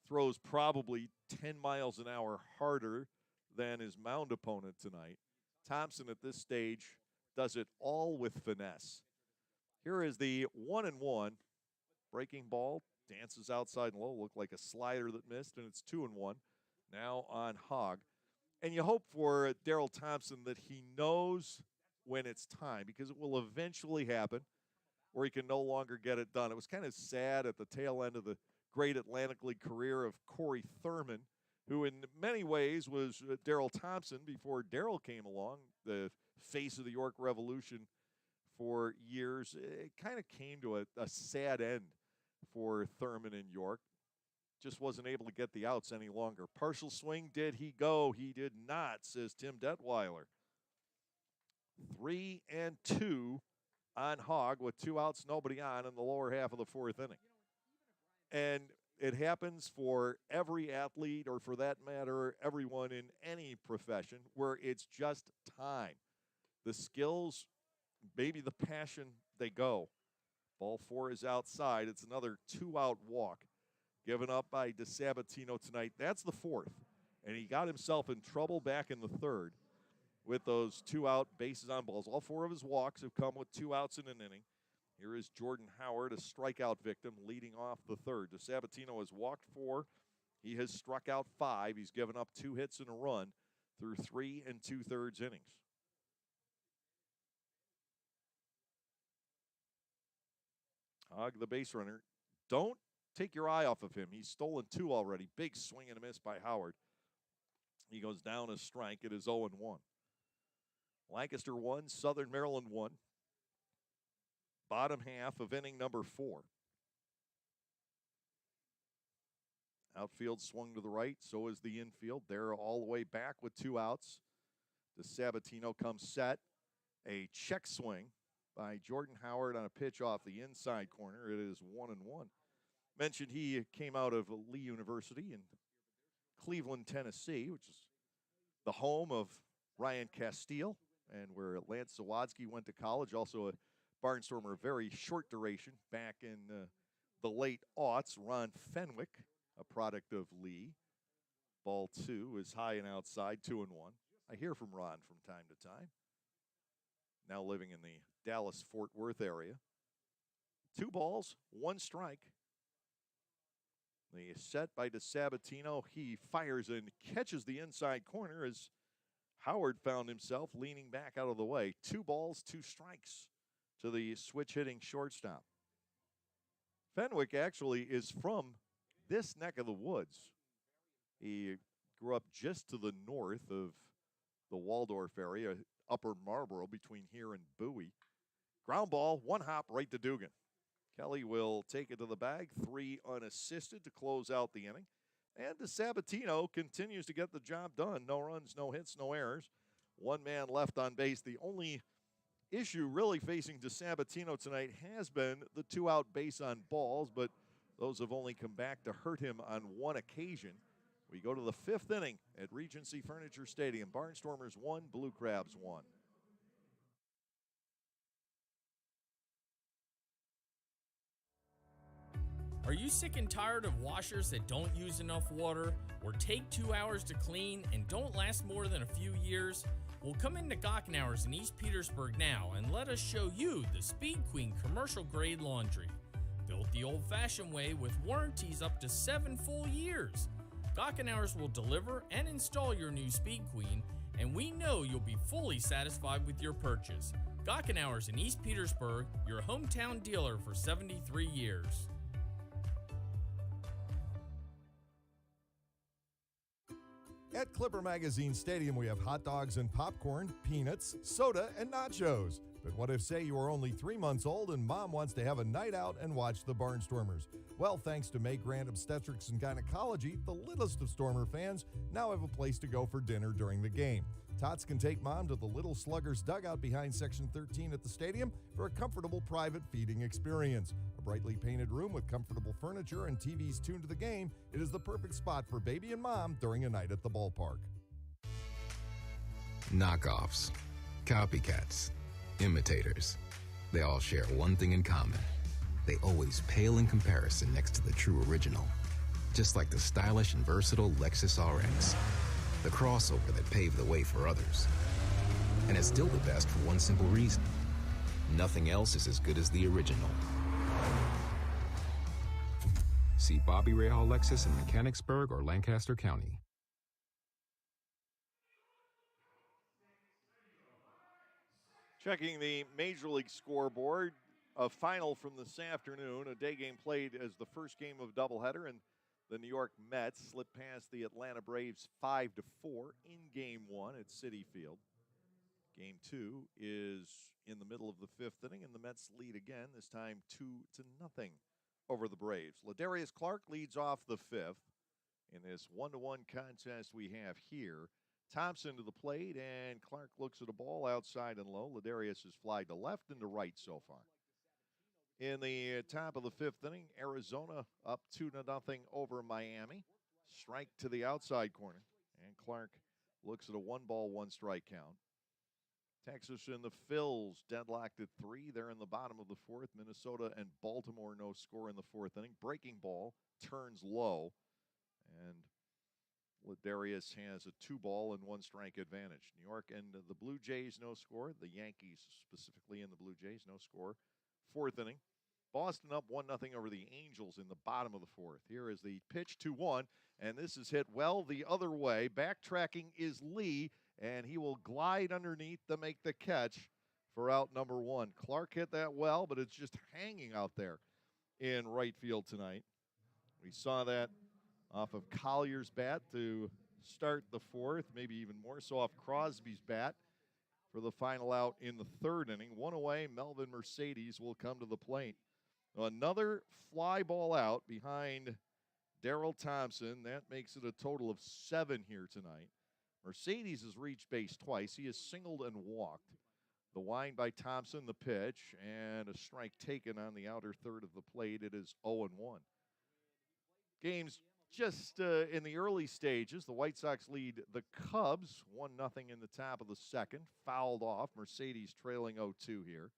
throws probably 10 miles an hour harder than his mound opponent tonight. Thompson at this stage does it all with finesse. Here is the 1-1. Breaking ball, dances outside and low, looked like a slider that missed, and it's 2-1. Now on Hogg. And you hope for Daryl Thompson that he knows when it's time, because it will eventually happen where he can no longer get it done. It was kind of sad at the tail end of the great Atlantic League career of Corey Thurman, who in many ways was Daryl Thompson before Daryl came along, the face of the York Revolution for years. It kind of came to a sad end for Thurman in York. Just wasn't able to get the outs any longer. Partial swing, did he go? He did not, says Tim Detweiler. 3-2 on Hogg with 2 outs, nobody on in the lower half of the 4th inning. And it happens for every athlete, or for that matter, everyone in any profession, where it's just time. The skills, maybe the passion, they go. Ball 4 is outside. It's another 2-out walk given up by DeSabatino tonight. That's the 4th. And he got himself in trouble back in the 3rd with those 2-out bases on balls. All 4 of his walks have come with 2 outs in an inning. Here is Jordan Howard, a strikeout victim, leading off the 3rd. DeSabatino has walked 4. He has struck out 5. He's given up 2 hits and a run through 3 2/3 innings. Hogg, the base runner. Don't take your eye off of him. He's stolen 2 already. Big swing and a miss by Howard. He goes down a strike. It is 0-1. Lancaster 1, Southern Maryland 1. Bottom half of inning number 4. Outfield swung to the right, so is the infield. They're all the way back with 2 outs. DeSabatino comes set. A check swing by Jordan Howard on a pitch off the inside corner. It is 1-1. Mentioned he came out of Lee University in Cleveland, Tennessee, which is the home of Ryan Castile and where Lance Sawadsky went to college. Also a Barnstormer, very short duration back in the late aughts. Ron Fenwick, a product of Lee. Ball 2 is high and outside, 2-1. I hear from Ron from time to time. Now living in the Dallas-Fort Worth area. 2 balls, 1 strike. The set by DeSabatino. He fires and catches the inside corner as Howard found himself leaning back out of the way. 2 balls, 2 strikes to the switch-hitting shortstop. Fenwick actually is from this neck of the woods. He grew up just to the north of the Waldorf area, Upper Marlboro, between here and Bowie. Ground ball, 1 hop right to Dugan. Kelly will take it to the bag, 3 unassisted to close out the inning. And DeSabatino continues to get the job done. No runs, no hits, no errors. 1 man left on base. The only issue really facing DeSabatino tonight has been the 2-out base on balls, but those have only come back to hurt him on 1 occasion. We go to the 5th inning at Regency Furniture Stadium. Barnstormers 1, Blue Crabs 1. Are you sick and tired of washers that don't use enough water or take 2 hours to clean and don't last more than a few years? Well, come into Gockenauer's in East Petersburg now and let us show you the Speed Queen commercial grade laundry. Built the old-fashioned way with warranties up to 7 full years. Gockenauer's will deliver and install your new Speed Queen, and we know you'll be fully satisfied with your purchase. Gockenauer's in East Petersburg, your hometown dealer for 73 years. At Clipper Magazine Stadium, we have hot dogs and popcorn, peanuts, soda, and nachos. But what if, say, you are only 3 months old and mom wants to have a night out and watch the Barnstormers? Well, thanks to May Grant Obstetrics and Gynecology, the littlest of Stormer fans now have a place to go for dinner during the game. Tots can take mom to the Little Sluggers dugout behind Section 13 at the stadium for a comfortable private feeding experience. A brightly painted room with comfortable furniture and TVs tuned to the game, it is the perfect spot for baby and mom during a night at the ballpark. Knockoffs, copycats, imitators. They all share one thing in common. They always pale in comparison next to the true original. Just like the stylish and versatile Lexus RX. The crossover that paved the way for others. And it's still the best for one simple reason. Nothing else is as good as the original. See Bobby Rahal Lexus in Mechanicsburg or Lancaster County. Checking the Major League scoreboard, a final from this afternoon, a day game played as the first game of doubleheader, and the New York Mets slipped past the Atlanta Braves 5-4 in Game 1 at Citi Field. Game 2 is in the middle of the 5th inning, and the Mets lead again, this time 2-0 over the Braves. Ladarius Clark leads off the 5th in this 1-1 contest we have here. Thompson to the plate, and Clark looks at a ball outside and low. Ladarius has flied to left and to right so far. In the top of the 5th inning, Arizona up 2-0 over Miami. Strike to the outside corner, and Clark looks at a 1-ball, 1-strike count. Texas and the Phils deadlocked at 3. They're in the bottom of the 4th. Minnesota and Baltimore no score in the 4th inning. Breaking ball turns low, and Ladarius has a 2-ball and 1-strike advantage. New York and the Blue Jays no score. The Yankees specifically in the Blue Jays no score. 4th inning. Boston up 1-0 over the Angels in the bottom of the 4th. Here is the pitch 2-1, and this is hit well the other way. Backtracking is Lee, and he will glide underneath to make the catch for out number 1. Clark hit that well, but it's just hanging out there in right field tonight. We saw that off of Collier's bat to start the 4th, maybe even more so off Crosby's bat for the final out in the third inning. One away, Melvin Mercedes will come to the plate. Another fly ball out behind Daryl Thompson. That makes it a total of 7 here tonight. Mercedes has reached base twice. He has singled and walked. The wind by Thompson, the pitch, and a strike taken on the outer third of the plate. It is 0-1. Game's just in the early stages. The White Sox lead the Cubs 1-0 in the top of the second. Fouled off. Mercedes trailing 0-2 here.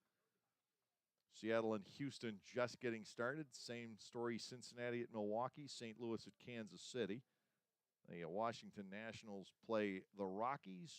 Seattle and Houston just getting started. Same story, Cincinnati at Milwaukee, St. Louis at Kansas City. The Washington Nationals play the Rockies,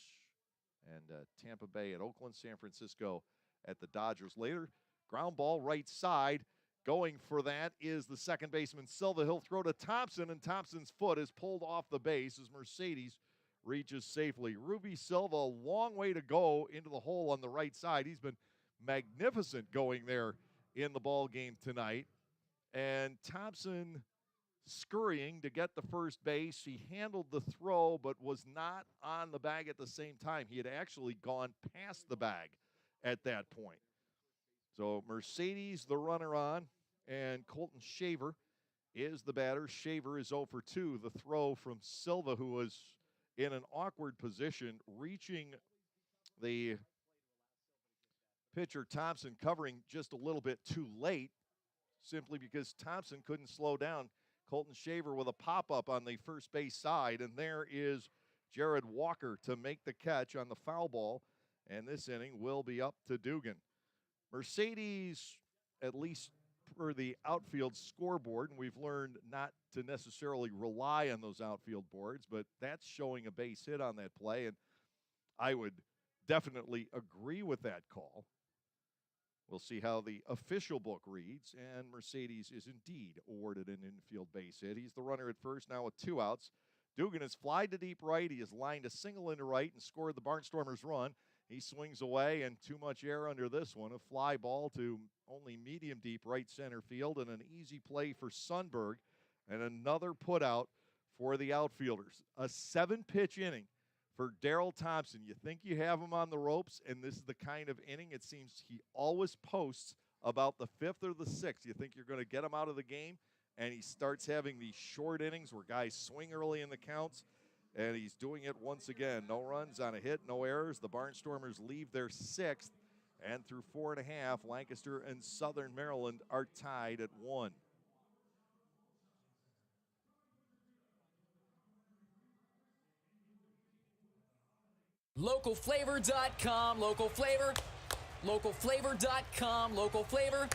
and Tampa Bay at Oakland, San Francisco at the Dodgers later. Ground ball right side. Going for that is the second baseman, Silva. He'll throw to Thompson, and Thompson's foot is pulled off the base as Mercedes reaches safely. Ruby Silva, a long way to go into the hole on the right side. He's been magnificent going there in the ball game tonight. And Thompson scurrying to get the first base. He handled the throw, but was not on the bag at the same time. He had actually gone past the bag at that point. So Mercedes, the runner on, and Colton Shaver is the batter. Shaver is 0 for 2. The throw from Silva, who was in an awkward position, reaching the pitcher Thompson, covering just a little bit too late, simply because Thompson couldn't slow down Colton Shaver with a pop-up on the first base side, and there is Jared Walker to make the catch on the foul ball, and this inning will be up to Dugan. Mercedes, at least per the outfield scoreboard, and we've learned not to necessarily rely on those outfield boards, but that's showing a base hit on that play, and I would definitely agree with that call. We'll see how the official book reads, and Mercedes is indeed awarded an infield base hit. He's the runner at first now with 2 outs. Dugan has flied to deep right. He has lined a single into right and scored the Barnstormers' run. He swings away, and too much air under this one. A fly ball to only medium deep right center field, and an easy play for Sundberg, and another put out for the outfielders. A 7-pitch inning for Daryl Thompson. You think you have him on the ropes, and this is the kind of inning it seems he always posts about the 5th or the 6th. You think you're going to get him out of the game, and he starts having these short innings where guys swing early in the counts, and he's doing it once again. No runs on a hit, no errors. The Barnstormers leave their 6th, and through 4.5, Lancaster and Southern Maryland are tied at 1. Localflavor.com, local flavor. Localflavor.com, local flavor.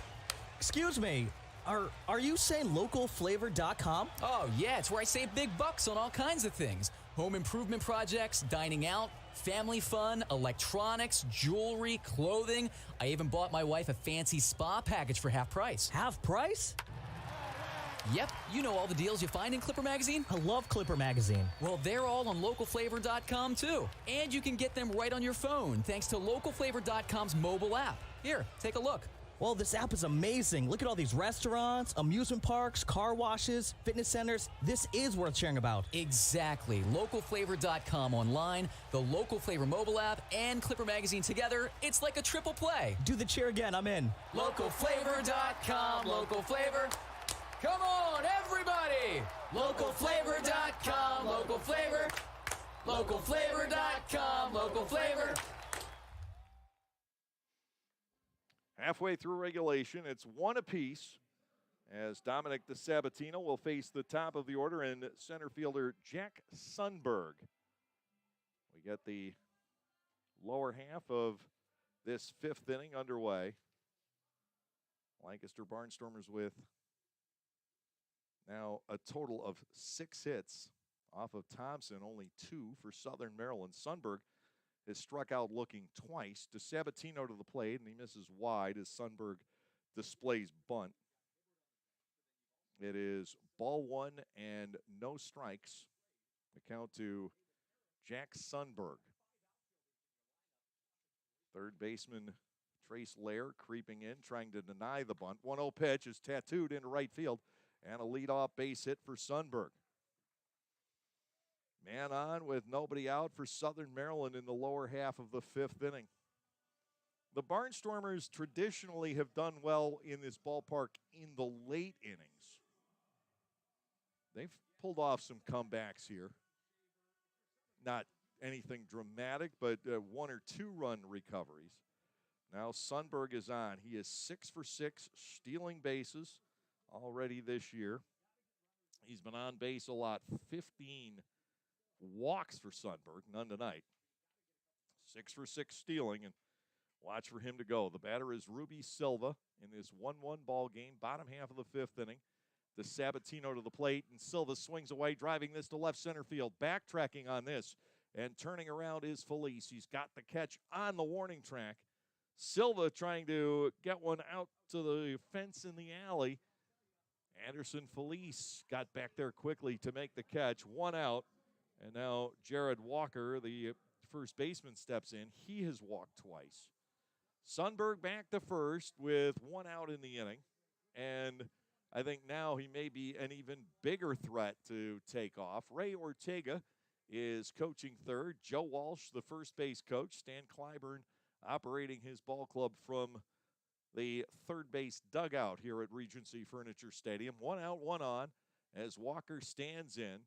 Excuse me, are you saying localflavor.com? Oh, yeah, it's where I save big bucks on all kinds of things. Home improvement projects, dining out, family fun, electronics, jewelry, clothing. I even bought my wife a fancy spa package for half price. Half price? Yep, you know all the deals you find in Clipper Magazine. I love Clipper Magazine. Well, they're all on localflavor.com too. And you can get them right on your phone thanks to localflavor.com's mobile app. Here, take a look. Well, this app is amazing. Look at all these restaurants, amusement parks, car washes, fitness centers. This is worth sharing about. Exactly. Localflavor.com online, the Local Flavor mobile app, and Clipper Magazine together. It's like a triple play. Do the cheer again. I'm in. Localflavor.com, local flavor. Come on, everybody! Localflavor.com, local flavor. Localflavor.com, local flavor. Halfway through regulation, it's 1 apiece as Dominic DeSabatino will face the top of the order and center fielder Jack Sundberg. We get the lower half of this 5th inning underway. Lancaster Barnstormers with now a total of 6 hits off of Thompson, only 2 for Southern Maryland. Sundberg has struck out looking twice. DeSabatino to the plate, and he misses wide as Sundberg displays bunt. It is ball 1 and no strikes. The count to Jack Sundberg. Third baseman Trace Lair creeping in, trying to deny the bunt. 1-0 pitch is tattooed into right field, and a leadoff base hit for Sundberg. Man on with nobody out for Southern Maryland in the lower half of the 5th inning. The Barnstormers traditionally have done well in this ballpark in the late innings. They've pulled off some comebacks here. Not anything dramatic, but 1 or 2 run recoveries. Now Sundberg is on. He is 6 for 6 stealing bases already this year. He's been on base a lot. 15 walks for Sundberg, none tonight. 6 for 6 stealing, and watch for him to go. The batter is Ruby Silva in this 1-1 ball game, bottom half of the 5th inning. The Sabatino to the plate, and Silva swings away, driving this to left center field. Backtracking on this, and turning around is Felice. He's got the catch on the warning track. Silva trying to get one out to the fence in the alley. Anderson Felice got back there quickly to make the catch. 1 out, and now Jared Walker, the first baseman, steps in. He has walked twice. Sundberg back to first with 1 out in the inning, and I think now he may be an even bigger threat to take off. Ray Ortega is coaching third. Joe Walsh, the first base coach. Stan Clyburn operating his ball club from the third base dugout here at Regency Furniture Stadium. 1 out, 1 on as Walker stands in.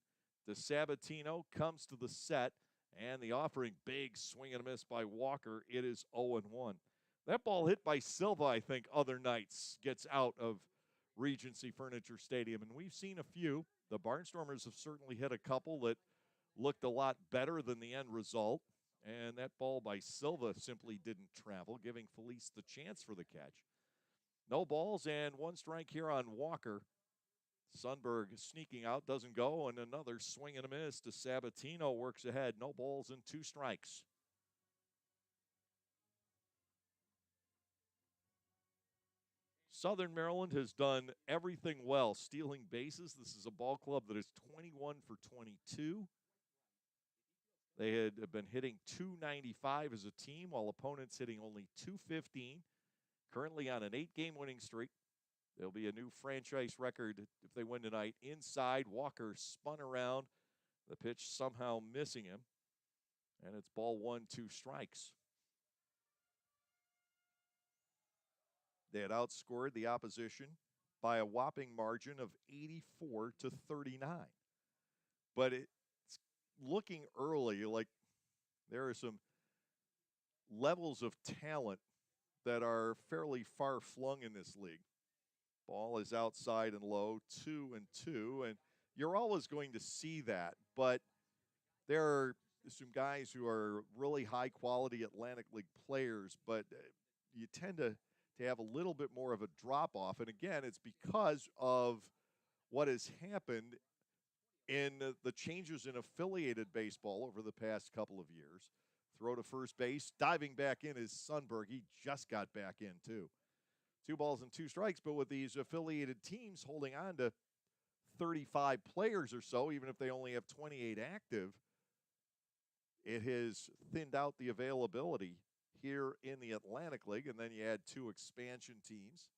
DeSabatino comes to the set, and the offering, big swing and a miss by Walker. It is 0-1. That ball hit by Silva, I think, other nights, gets out of Regency Furniture Stadium, and we've seen a few. The Barnstormers have certainly hit a couple that looked a lot better than the end result, and that ball by Silva simply didn't travel, giving Felice the chance for the catch. No balls and 1 strike here on Walker. Sundberg sneaking out, doesn't go, and another swing and a miss to Sabatino. Works ahead. No balls and 2 strikes. Southern Maryland has done everything well, stealing bases. This is a ball club that is 21 for 22. They had been hitting .295 as a team, while opponents hitting only .215. Currently on an 8-game winning streak. There'll be a new franchise record if they win tonight. Inside, Walker spun around. The pitch somehow missing him. And it's ball 1, 2 strikes. They had outscored the opposition by a whopping margin of 84-39. But it's looking early like there are some levels of talent that are fairly far flung in this league. Ball is outside and low, 2-2, and you're always going to see that. But there are some guys who are really high-quality Atlantic League players, but you tend to have a little bit more of a drop-off. And again, it's because of what has happened in the changes in affiliated baseball over the past couple of years. Throw to first base, diving back in is Sundberg. He just got back in, too. 2 balls and 2 strikes, but with these affiliated teams holding on to 35 players or so, even if they only have 28 active, it has thinned out the availability here in the Atlantic League, and then you add 2 expansion teams.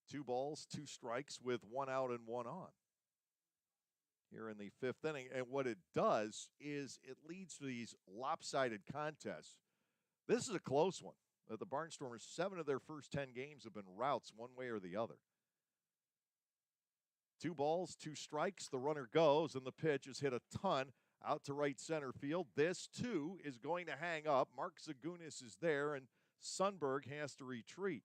2 balls, 2 strikes with 1 out and 1 on here in the 5th inning. And what it does is it leads to these lopsided contests. This is a close one. The Barnstormers, 7 of their first 10 games have been routs one way or the other. 2 balls, 2 strikes. The runner goes, and the pitch is hit a ton out to right center field. This, too, is going to hang up. Mark Zagunis is there, and Sundberg has to retreat.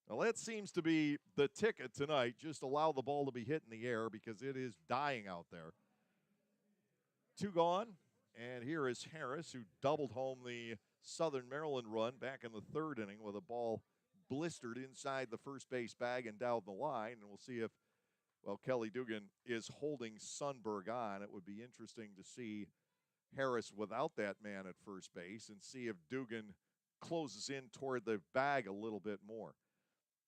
Now, that seems to be the ticket tonight. Just allow the ball to be hit in the air because it is dying out there. 2 gone, and here is Harris, who doubled home the Southern Maryland run back in the 3rd inning with a ball blistered inside the first base bag and down the line. And we'll see if, well, Kelly Dugan is holding Sundberg on. It would be interesting to see Harris without that man at first base and see if Dugan closes in toward the bag a little bit more.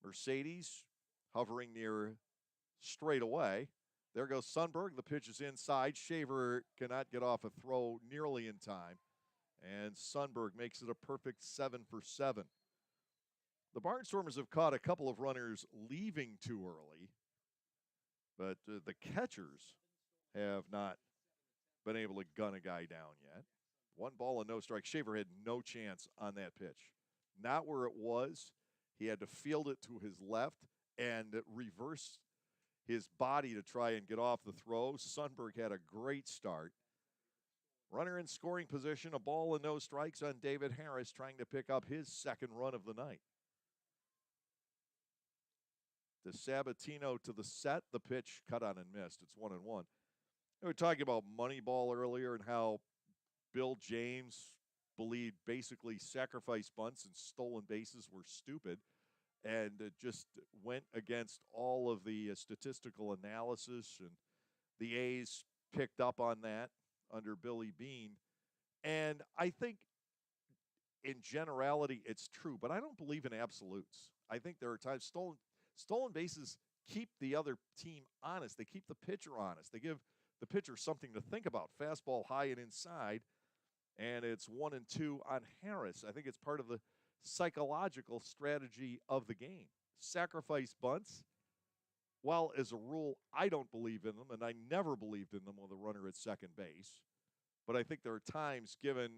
Mercedes hovering near straight away. There goes Sundberg. The pitch is inside. Shaver cannot get off a throw nearly in time. And Sundberg makes it a perfect 7 for 7. The Barnstormers have caught a couple of runners leaving too early, but the catchers have not been able to gun a guy down yet. 1 ball and no strike. Shaver had no chance on that pitch. Not where it was. He had to field it to his left and reverse his body to try and get off the throw. Sundberg had a great start. Runner in scoring position, a ball and no strikes on David Harris, trying to pick up his second run of the night. To Sabatino to the set. The pitch cut on and missed. It's 1-1. We were talking about Moneyball earlier and how Bill James believed basically sacrifice bunts and stolen bases were stupid, and just went against all of the statistical analysis, and the A's picked up on that under Billy Beane. And I think in generality it's true, but I don't believe in absolutes. I think there are times stolen bases keep the other team honest. They keep the pitcher honest. They give the pitcher something to think about. Fastball high and inside, and it's 1-2 on Harris. I think it's part of the psychological strategy of the game. Sacrifice bunts, while as a rule I don't believe in them, and I never believed in them with a runner at second base, but I think there are times, given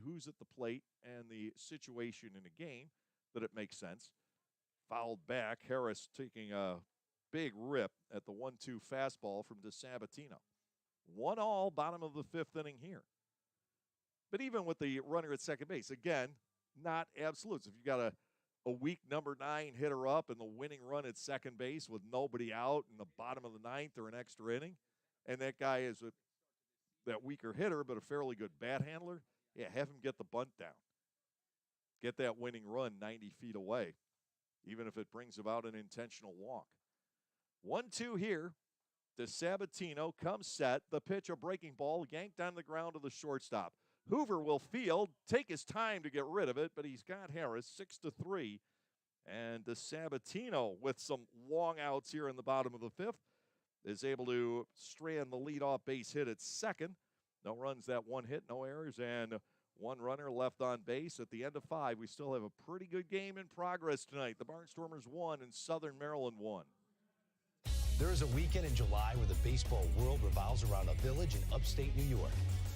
who's at the plate and the situation in a game, that it makes sense. Fouled back, Harris taking a big rip at the 1-2 fastball from DeSabatino. 1-1, bottom of the 5th inning here. But even with the runner at second base, again, not absolutes. If you got a weak number 9 hitter up and the winning run at second base with nobody out in the bottom of the 9th or an extra inning, and that guy is that weaker hitter but a fairly good bat handler, yeah, have him get the bunt down. Get that winning run 90 feet away, even if it brings about an intentional walk. 1-2 here. DeSabatino comes set. The pitch, a breaking ball, yanked on the ground to the shortstop. Hoover will field, take his time to get rid of it, but he's got Harris 6-3. And DeSabatino, with some long outs here in the bottom of the 5th, is able to strand the leadoff base hit at second. No runs, that 1 hit, no errors, and 1 runner left on base. At the end of 5, we still have a pretty good game in progress tonight. The Barnstormers won and Southern Maryland won. There is a weekend in July where the baseball world revolves around a village in upstate New York.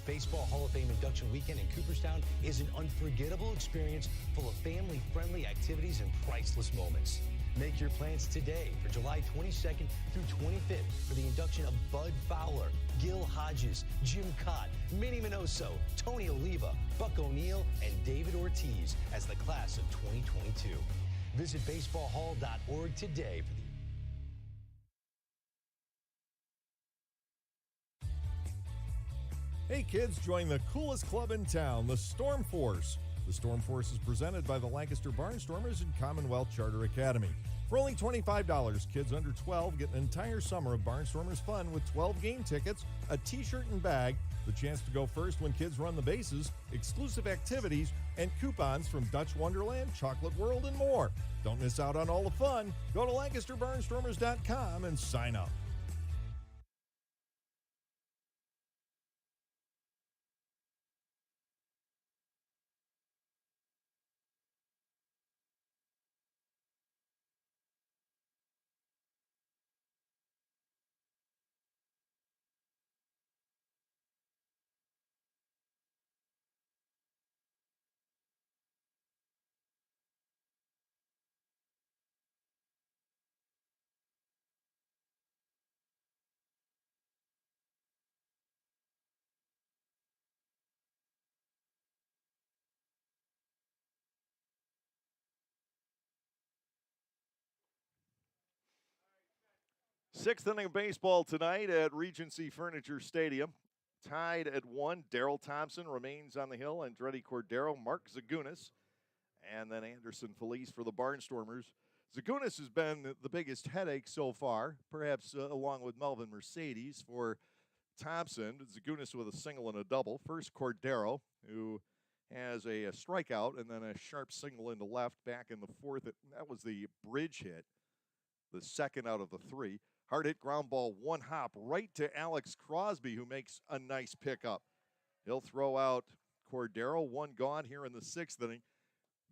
Baseball Hall of Fame Induction Weekend in Cooperstown is an unforgettable experience full of family-friendly activities and priceless moments. Make your plans today for July 22nd through 25th for the induction of Bud Fowler, Gil Hodges, Jim Cott, Minnie Minoso, Tony Oliva, Buck O'Neill, and David Ortiz as the class of 2022. Visit baseballhall.org today for the Hey kids, join the coolest club in town, the Storm Force. The Storm Force is presented by the Lancaster Barnstormers and Commonwealth Charter Academy. For only $25, kids under 12 get an entire summer of Barnstormers fun with 12 game tickets, a t-shirt and bag, the chance to go first when kids run the bases, exclusive activities, and coupons from Dutch Wonderland, Chocolate World, and more. Don't miss out on all the fun. Go to LancasterBarnstormers.com and sign up. Sixth inning of baseball tonight at Regency Furniture Stadium. Tied at 1. Daryl Thompson remains on the hill. Andretti Cordero, Mark Zagunis, and then Anderson Felice for the Barnstormers. Zagunis has been the biggest headache so far, perhaps along with Melvin Mercedes for Thompson. Zagunis with a single and a double. First Cordero, who has a strikeout and then a sharp single into left back in the 4th. That was the bridge hit, the second out of the 3. Hard hit ground ball, 1 hop right to Alex Crosby, who makes a nice pickup. He'll throw out Cordero, 1 gone here in the 6th inning.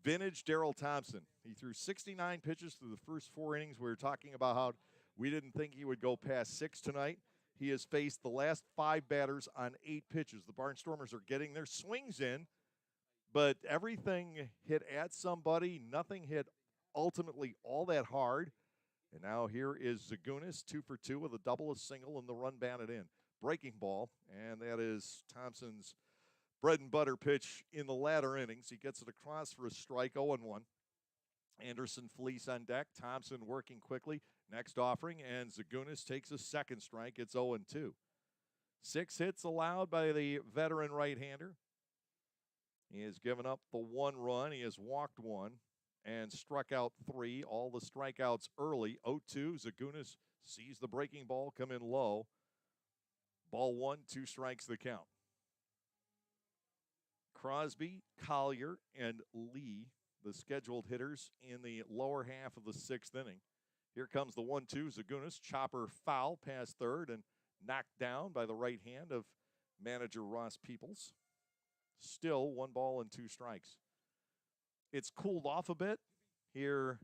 Vintage Daryl Thompson. He threw 69 pitches through the first 4 innings. We were talking about how we didn't think he would go past 6 tonight. He has faced the last 5 batters on 8 pitches. The Barnstormers are getting their swings in, but everything hit at somebody. Nothing hit ultimately all that hard. And now here is Zagunis, 2 for 2 with a double, a single, and the run batted in. Breaking ball, and that is Thompson's bread and butter pitch in the latter innings. He gets it across for a strike, 0-1. Anderson Felice on deck. Thompson working quickly. Next offering, and Zagunis takes a second strike. It's 0-2. 6 hits allowed by the veteran right-hander. He has given up the 1 run. He has walked 1 and struck out 3. All the strikeouts early. 0-2. Zagunis sees the breaking ball come in low. Ball 1, 2 strikes the count. Crosby, Collier, and Lee, the scheduled hitters in the lower half of the 6th inning. Here comes the 1-2. Zagunis, chopper foul past third and knocked down by the right hand of manager Ross Peoples. Still 1 ball and 2 strikes. It's cooled off a bit here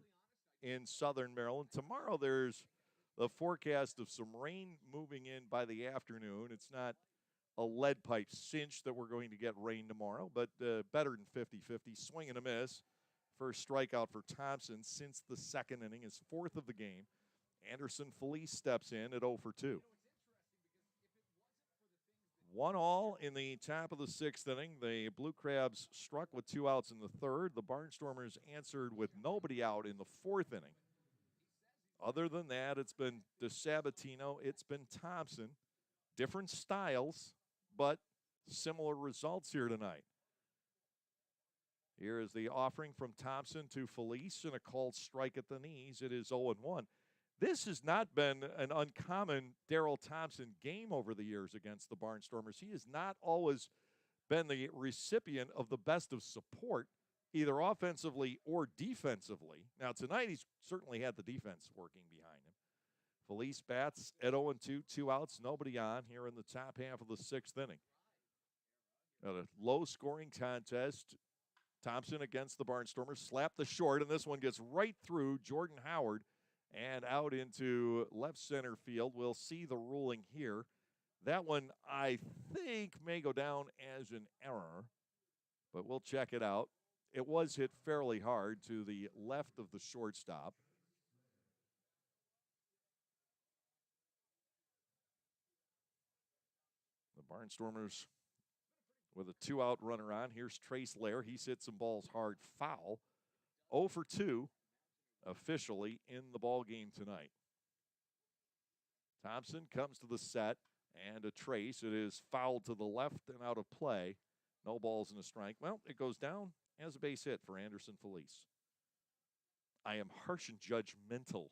in southern Maryland. Tomorrow there's the forecast of some rain moving in by the afternoon. It's not a lead pipe cinch that we're going to get rain tomorrow, but better than 50-50. Swing and a miss. First strikeout for Thompson since the 2nd inning, his 4th of the game. Anderson Felice steps in at 0 for 2. 1-1 in the top of the 6th inning. The Blue Crabs struck with 2 outs in the 3rd. The Barnstormers answered with nobody out in the 4th inning. Other than that, it's been DeSabatino, it's been Thompson. Different styles, but similar results here tonight. Here is the offering from Thompson to Felice and a called strike at the knees. It is 0-1. This has not been an uncommon Daryl Thompson game over the years against the Barnstormers. He has not always been the recipient of the best of support, either offensively or defensively. Now, tonight he's certainly had the defense working behind him. Felice bats at 0-2, 2 outs, nobody on here in the top half of the 6th inning. A low-scoring contest. Thompson against the Barnstormers, slapped the short, and this one gets right through Jordan Howard and out into left center field. We'll see the ruling here. That one, I think, may go down as an error, but we'll check it out. It was hit fairly hard to the left of the shortstop. The Barnstormers with a 2-out runner on. Here's Trace Lair. He's hit some balls hard foul. 0 for 2 officially in the ball game tonight. Thompson comes to the set and a trace. It is fouled to the left and out of play. No balls and a strike. Well, it goes down as a base hit for Anderson Felice. I am harsh and judgmental.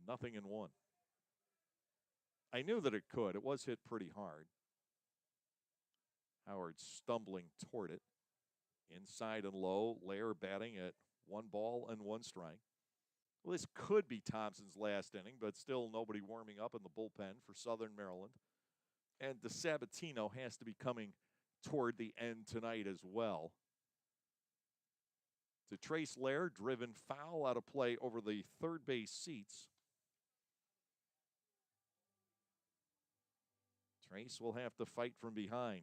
0-1. I knew that it could. It was hit pretty hard. Howard stumbling toward it. Inside and low. Lair batting at 1 ball and 1 strike. Well, this could be Thompson's last inning, but still nobody warming up in the bullpen for Southern Maryland. And DeSabatino has to be coming toward the end tonight as well. To Trace Lair, driven foul out of play over the third base seats. Trace will have to fight from behind.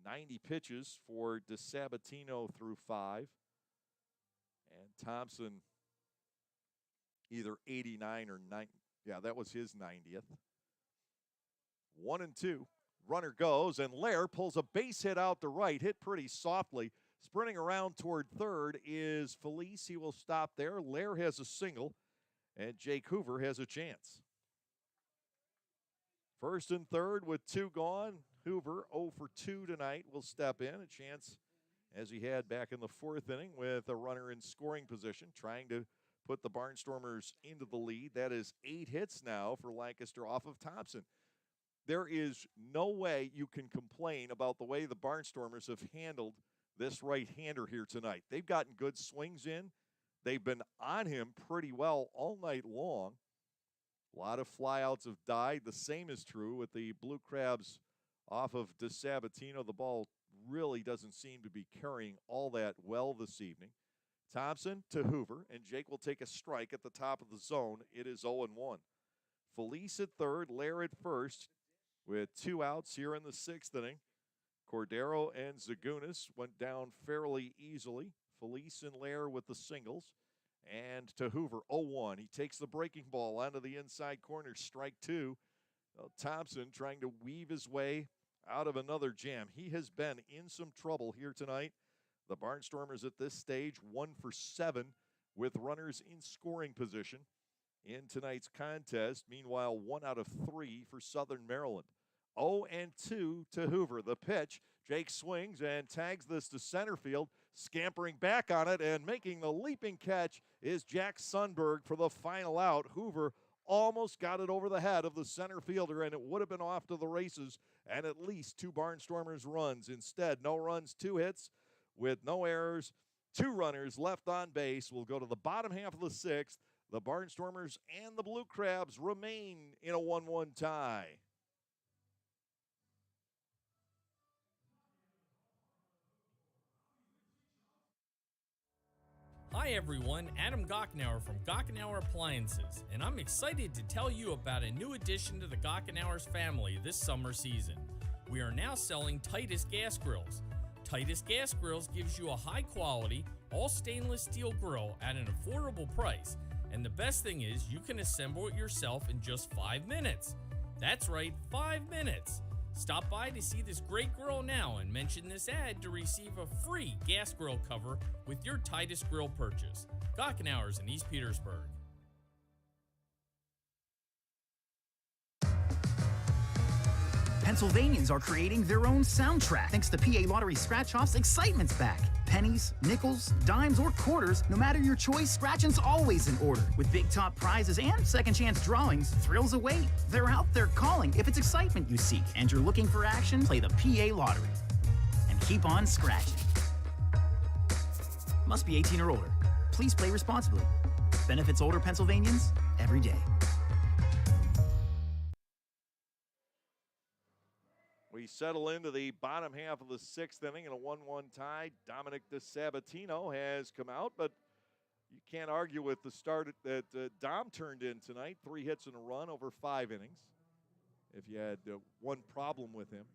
90 pitches for DeSabatino through 5. And Thompson either 89 or 90. Yeah, that was his 90th. 1-2. Runner goes, and Lair pulls a base hit out to right, hit pretty softly. Sprinting around toward third is Felice. He will stop there. Lair has a single, and Jake Hoover has a chance. First and third with 2 gone. Hoover, 0 for 2 tonight, will step in. A chance as he had back in the 4th inning with a runner in scoring position, trying to put the Barnstormers into the lead. That is 8 hits now for Lancaster off of Thompson. There is no way you can complain about the way the Barnstormers have handled this right-hander here tonight. They've gotten good swings in. They've been on him pretty well all night long. A lot of flyouts have died. The same is true with the Blue Crabs off of DeSabatino. The ball really doesn't seem to be carrying all that well this evening. Thompson to Hoover, and Jake will take a strike at the top of the zone. It is 0-1. Felice at third, Lair at first, with 2 outs here in the 6th inning. Cordero and Zagunis went down fairly easily. Felice and Lair with the singles. And to Hoover, 0-1. He takes the breaking ball onto the inside corner, strike 2. Thompson trying to weave his way out of another jam. He has been in some trouble here tonight. The Barnstormers at this stage, 1 for 7 with runners in scoring position in tonight's contest. Meanwhile, 1 out of 3 for Southern Maryland. 0-2 to Hoover. The pitch, Jake swings and tags this to center field. Scampering back on it and making the leaping catch is Jack Sundberg for the final out. Hoover almost got it over the head of the center fielder, and it would have been off to the races and at least 2 Barnstormers runs. Instead, no runs, 2 hits with no errors, 2 runners left on base. We'll go to the bottom half of the 6th. The Barnstormers and the Blue Crabs remain in a 1-1 tie. Hi everyone, Adam Gochenauer from Gochenauer Appliances, and I'm excited to tell you about a new addition to the Gochenauers family this summer season. We are now selling Titus gas grills. Titus gas grills gives you a high quality, all stainless steel grill at an affordable price, and the best thing is you can assemble it yourself in just 5 minutes. That's right, 5 minutes. Stop by to see this great grill now and mention this ad to receive a free gas grill cover with your Titus grill purchase. Gochenauers in East Petersburg. Pennsylvanians are creating their own soundtrack. Thanks to PA Lottery Scratch-Off's Excitement's back. Pennies, nickels, dimes, or quarters, no matter your choice, scratching's always in order. With big top prizes and second chance drawings, thrills await. They're out there calling. If it's excitement you seek and you're looking for action, play the PA Lottery. And keep on scratching. Must be 18 or older. Please play responsibly. Benefits older Pennsylvanians every day. We settle into the bottom half of the 6th inning in a 1-1 tie. Dominic DeSabatino has come out, but you can't argue with the start that Dom turned in tonight. 3 hits and a run over 5 innings. If you had one problem with him,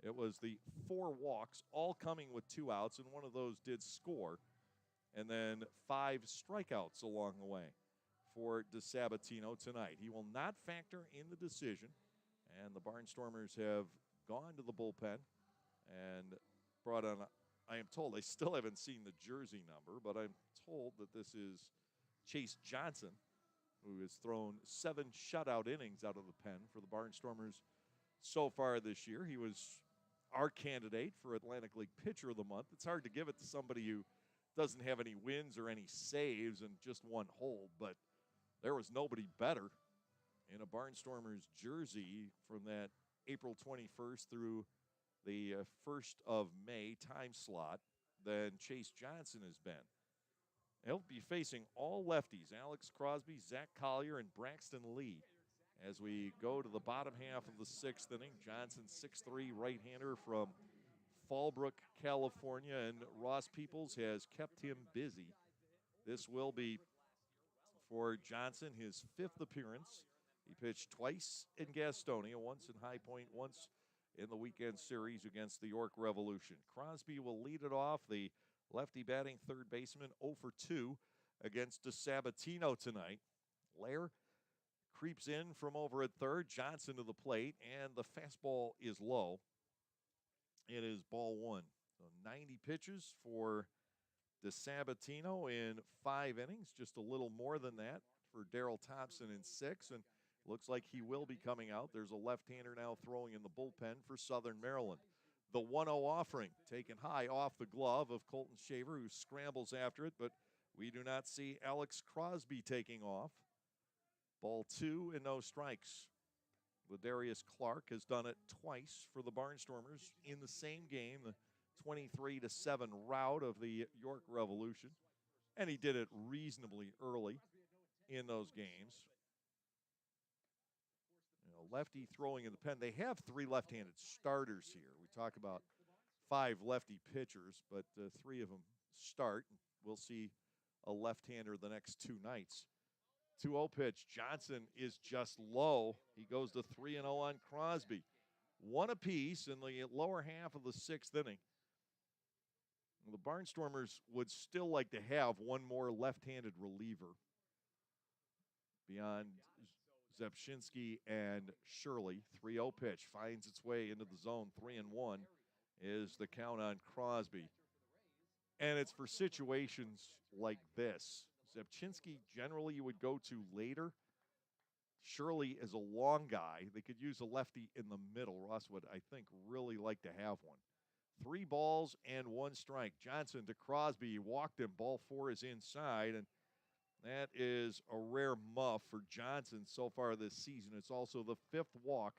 it was the 4 walks, all coming with 2 outs, and one of those did score, and then 5 strikeouts along the way for DeSabatino tonight. He will not factor in the decision. And the Barnstormers have gone to the bullpen and brought on, I am told, I still haven't seen the jersey number, but I'm told that this is Chase Johnson, who has thrown 7 shutout innings out of the pen for the Barnstormers so far this year. He was our candidate for Atlantic League Pitcher of the Month. It's hard to give it to somebody who doesn't have any wins or any saves and just 1 hold, but there was nobody better in a Barnstormers jersey from that April 21st through the 1st of May time slot than Chase Johnson has been. He'll be facing all lefties, Alex Crosby, Zach Collier, and Braxton Lee, as we go to the bottom half of the 6th inning. Johnson, 6'3", right-hander from Fallbrook, California, and Ross Peoples has kept him busy. This will be, for Johnson, his 5th appearance. He pitched twice in Gastonia, once in High Point, once in the weekend series against the York Revolution. Crosby will lead it off, the lefty batting third baseman, 0 for 2 against DeSabatino tonight. Lair creeps in from over at third, Johnson to the plate, and the fastball is low. It is ball 1. So 90 pitches for DeSabatino in 5 innings, just a little more than that for Daryl Thompson in 6, and looks like he will be coming out. There's a left-hander now throwing in the bullpen for Southern Maryland. The 1-0 offering taken high off the glove of Colton Shaver, who scrambles after it, but we do not see Alex Crosby taking off. Ball 2 and no strikes. Ladarius Clark has done it twice for the Barnstormers in the same game, the 23-7 rout of the York Revolution, and he did it reasonably early in those games. Lefty throwing in the pen. They have 3 left-handed starters here. We talk about 5 lefty pitchers, but 3 of them start. We'll see a left-hander the next two nights. 2-0 pitch. Johnson is just low. He goes to 3-0 on Crosby. One apiece in the lower half of the sixth inning. The Barnstormers would still like to have one more left-handed reliever beyond Zepchinski and Shirley. 3-0 pitch finds its way into the zone. 3-1 is the count on Crosby. And it's for situations like this. Zepchinski generally you would go to later. Shirley is a long guy. They could use a lefty in the middle. Ross would, I think, really like to have one. 3 balls and 1 strike. Johnson to Crosby. Walked him. Ball 4 is inside. And that is a rare muff for Johnson so far this season. It's also the 5th walk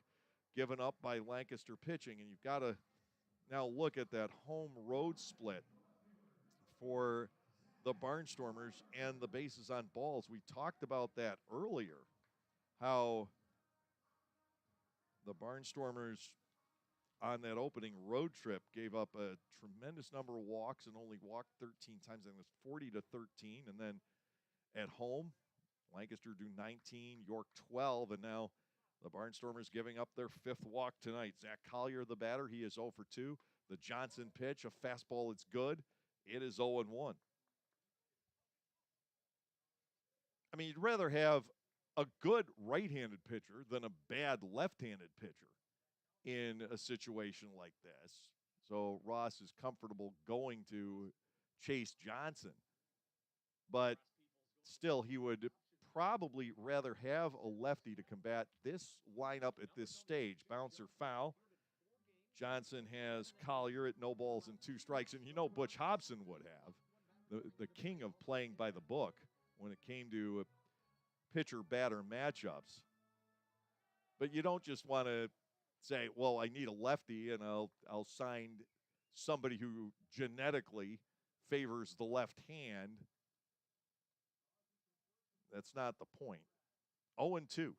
given up by Lancaster pitching. And you've got to now look at that home-road split for the Barnstormers and the bases on balls. We talked about that earlier, how the Barnstormers on that opening road trip gave up a tremendous number of walks and only walked 13 times. I think it was 40 to 13. And then at home, Lancaster do 19, York 12, and now the Barnstormers giving up their 5th walk tonight. Zach Collier, the batter, he is 0 for 2. The Johnson pitch, a fastball, it's good. It is 0-1. I mean, you'd rather have a good right-handed pitcher than a bad left-handed pitcher in a situation like this. So Ross is comfortable going to Chase Johnson. But still, he would probably rather have a lefty to combat this lineup at this stage. Bouncer foul. Johnson has Collier at no balls and 2 strikes. And you know Butch Hobson would have, the king of playing by the book when it came to pitcher-batter matchups. But you don't just want to say, well, I need a lefty, and I'll sign somebody who genetically favors the left hand. That's not the point. 0-2.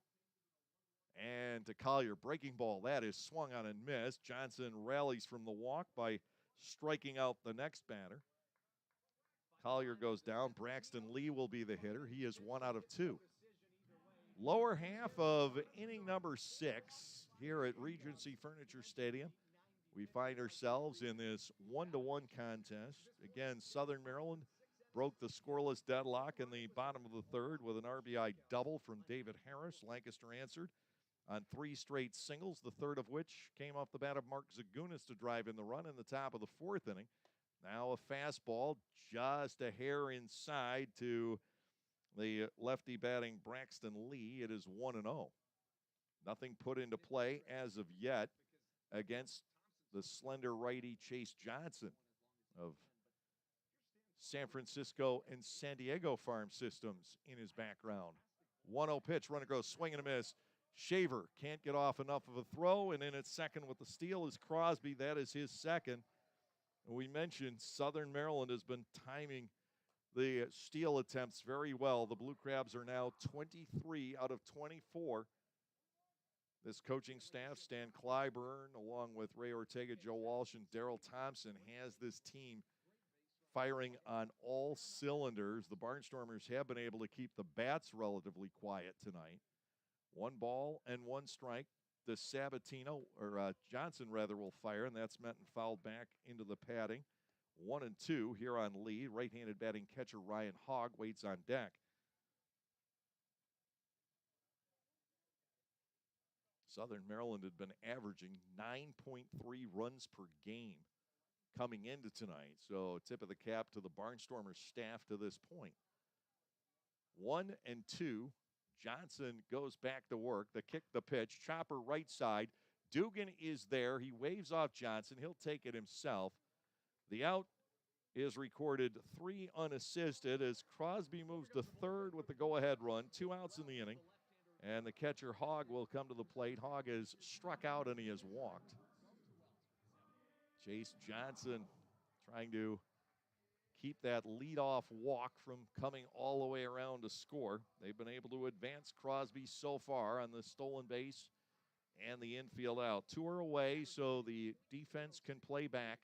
And to Collier, breaking ball. That is swung on and missed. Johnson rallies from the walk by striking out the next batter. Collier goes down. Braxton Lee will be the hitter. He is 1 out of 2. Lower half of inning number 6 here at Regency Furniture Stadium. We find ourselves in this 1-1 contest. Again, Southern Maryland broke the scoreless deadlock in the bottom of the 3rd with an RBI double from David Harris. Lancaster answered on 3 straight singles, the 3rd of which came off the bat of Mark Zagunis to drive in the run in the top of the 4th inning. Now a fastball just a hair inside to the lefty batting Braxton Lee. It is 1-0. Nothing put into play as of yet against the slender righty Chase Johnson of San Francisco and San Diego farm systems in his background. 1-0 pitch, runner goes swing and a miss. Shaver can't get off enough of a throw, and in at second with the steal is Crosby. That is his second. We mentioned Southern Maryland has been timing the steal attempts very well. The Blue Crabs are now 23 out of 24. This coaching staff, Stan Clyburn, along with Ray Ortega, Joe Walsh, and Daryl Thompson, has this team firing on all cylinders. The Barnstormers have been able to keep the bats relatively quiet tonight. 1 ball and 1 strike. The Sabatino, or Johnson rather, will fire, and that's met and fouled back into the padding. 1-2 here on lead. Right-handed batting catcher Ryan Hogg waits on deck. Southern Maryland had been averaging 9.3 runs per game coming into tonight. So tip of the cap to the Barnstormers staff to this point. 1-2. Johnson goes back to work. The kick, the pitch. Chopper right side. Dugan is there. He waves off Johnson. He'll take it himself. The out is recorded 3 unassisted as Crosby moves to 3rd with the go-ahead run. 2 outs in the inning. And the catcher, Hogg, will come to the plate. Hogg has struck out and he has walked. Chase Johnson trying to keep that leadoff walk from coming all the way around to score. They've been able to advance Crosby so far on the stolen base and the infield out. 2 are away, so the defense can play back.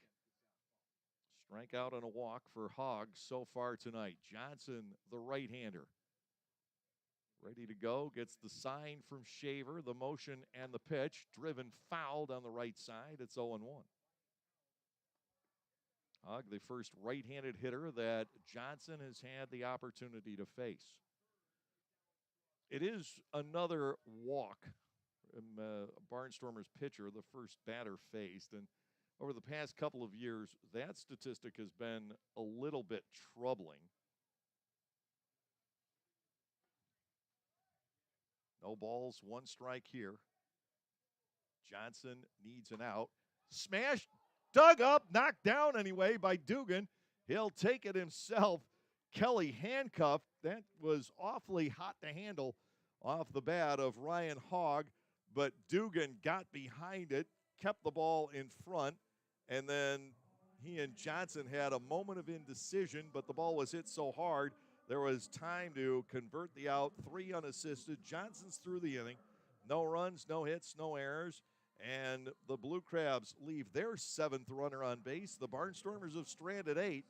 Strikeout and a walk for Hogg so far tonight. Johnson, the right-hander. Ready to go, gets the sign from Shaver, the motion and the pitch. Driven fouled on the right side. It's 0-1. Hogg, the first right-handed hitter that Johnson has had the opportunity to face. It is another walk from Barnstormer's pitcher, the first batter faced. And over the past couple of years, that statistic has been a little bit troubling. No balls, one strike here. Johnson needs an out. Smashed, dug up, knocked down anyway by Dugan. He'll take it himself. Kelly handcuffed. That was awfully hot to handle off the bat of Ryan Hogg, but Dugan got behind it, kept the ball in front, and then he and Johnson had a moment of indecision, but the ball was hit so hard there was time to convert the out. 3 unassisted. Johnson's through the inning. No runs, no hits, no errors. And the Blue Crabs leave their 7th runner on base. The Barnstormers have stranded 8.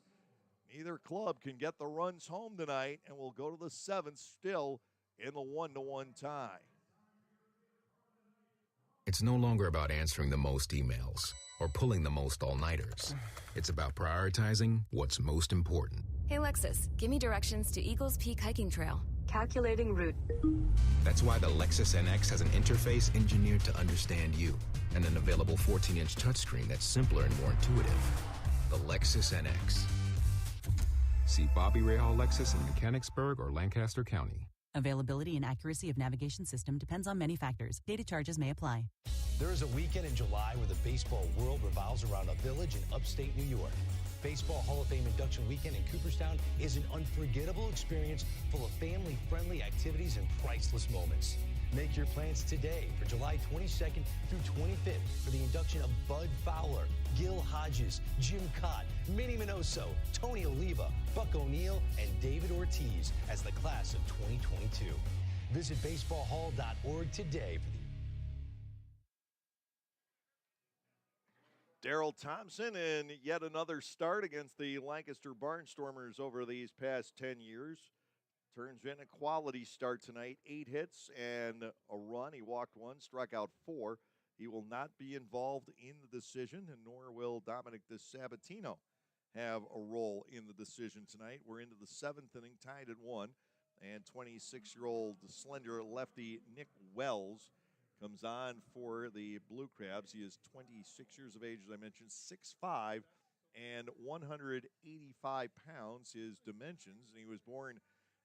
Neither club can get the runs home tonight, and will go to the 7th still in the 1-1 tie. It's no longer about answering the most emails or pulling the most all-nighters. It's about prioritizing what's most important. Hey Lexus, give me directions to Eagles Peak Hiking Trail. Calculating route. That's why the Lexus NX has an interface engineered to understand you, and an available 14-inch touchscreen that's simpler and more intuitive. The Lexus NX. See Bobby Rahal Lexus in Mechanicsburg or Lancaster County. Availability and accuracy of navigation system depends on many factors. Data charges may apply. There is a weekend in July where the baseball world revolves around a village in upstate New York. Baseball Hall of Fame Induction Weekend in Cooperstown is an unforgettable experience full of family-friendly activities and priceless moments. Make your plans today for July 22nd through 25th for the induction of Bud Fowler, Gil Hodges, Jim Cott, Minnie Minoso, Tony Oliva, Buck O'Neill, and David Ortiz as the class of 2022. Visit baseballhall.org today for the Daryl Thompson in yet another start against the Lancaster Barnstormers over these past 10 years. Turns in a quality start tonight. 8 hits and a run. He walked 1, struck out 4. He will not be involved in the decision, and nor will Dominic DeSabatino have a role in the decision tonight. We're into the 7th inning, tied at 1. And 26-year-old slender lefty Nick Wells comes on for the Blue Crabs. He is 26 years of age, as I mentioned, 6'5", and 185 pounds, his dimensions. And he was born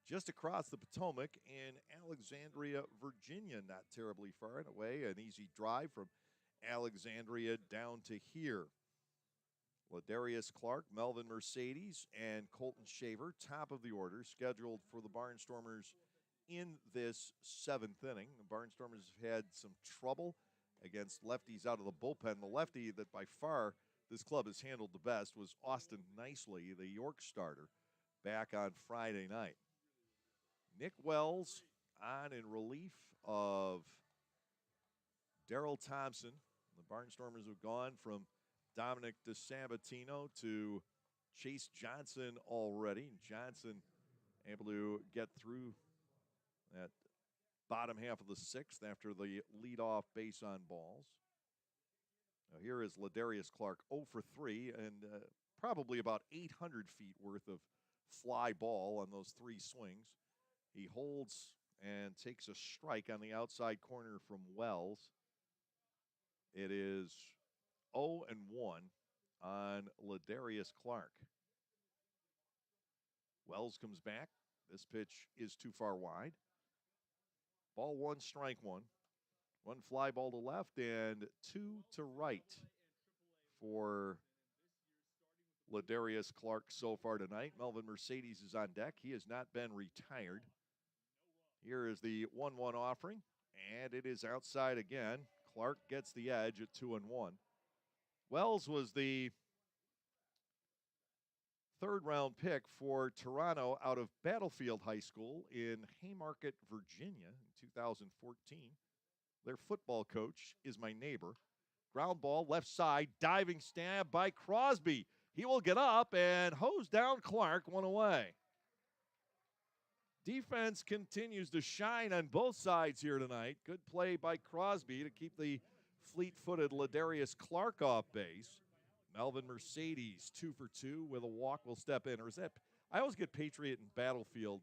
just across the Potomac in Alexandria, Virginia, not terribly far away. An easy drive from Alexandria down to here. Ladarius Clark, Melvin Mercedes, and Colton Shaver, top of the order, scheduled for the Barnstormers in this 7th inning. The Barnstormers have had some trouble against lefties out of the bullpen. The lefty that by far this club has handled the best was Austin Nicely, the York starter, back on Friday night. Nick Wells on in relief of Daryl Thompson. The Barnstormers have gone from Dominic DeSabatino to Chase Johnson already. Johnson able to get through that bottom half of the 6th after the leadoff base on balls. Now here is Ladarius Clark 0 for 3 and probably about 800 feet worth of fly ball on those 3 swings. He holds and takes a strike on the outside corner from Wells. It is 0-1 on Ladarius Clark. Wells comes back. This pitch is too far wide. Ball 1, strike 1. 1 fly ball to left and 2 to right for Ladarius Clark so far tonight. Melvin Mercedes is on deck. He has not been retired. Here is the 1-1 offering, and it is outside again. Clark gets the edge at 2-1. Wells was the 3rd-round pick for Toronto out of Battlefield High School in Haymarket, Virginia in 2014. Their football coach is my neighbor. Ground ball, left side, diving stab by Crosby. He will get up and hose down Clark, one away. Defense continues to shine on both sides here tonight. Good play by Crosby to keep the fleet-footed Ladarius Clark off base. Melvin Mercedes, 2 for 2 with a walk, will step in. Or is that, I always get Patriot and Battlefield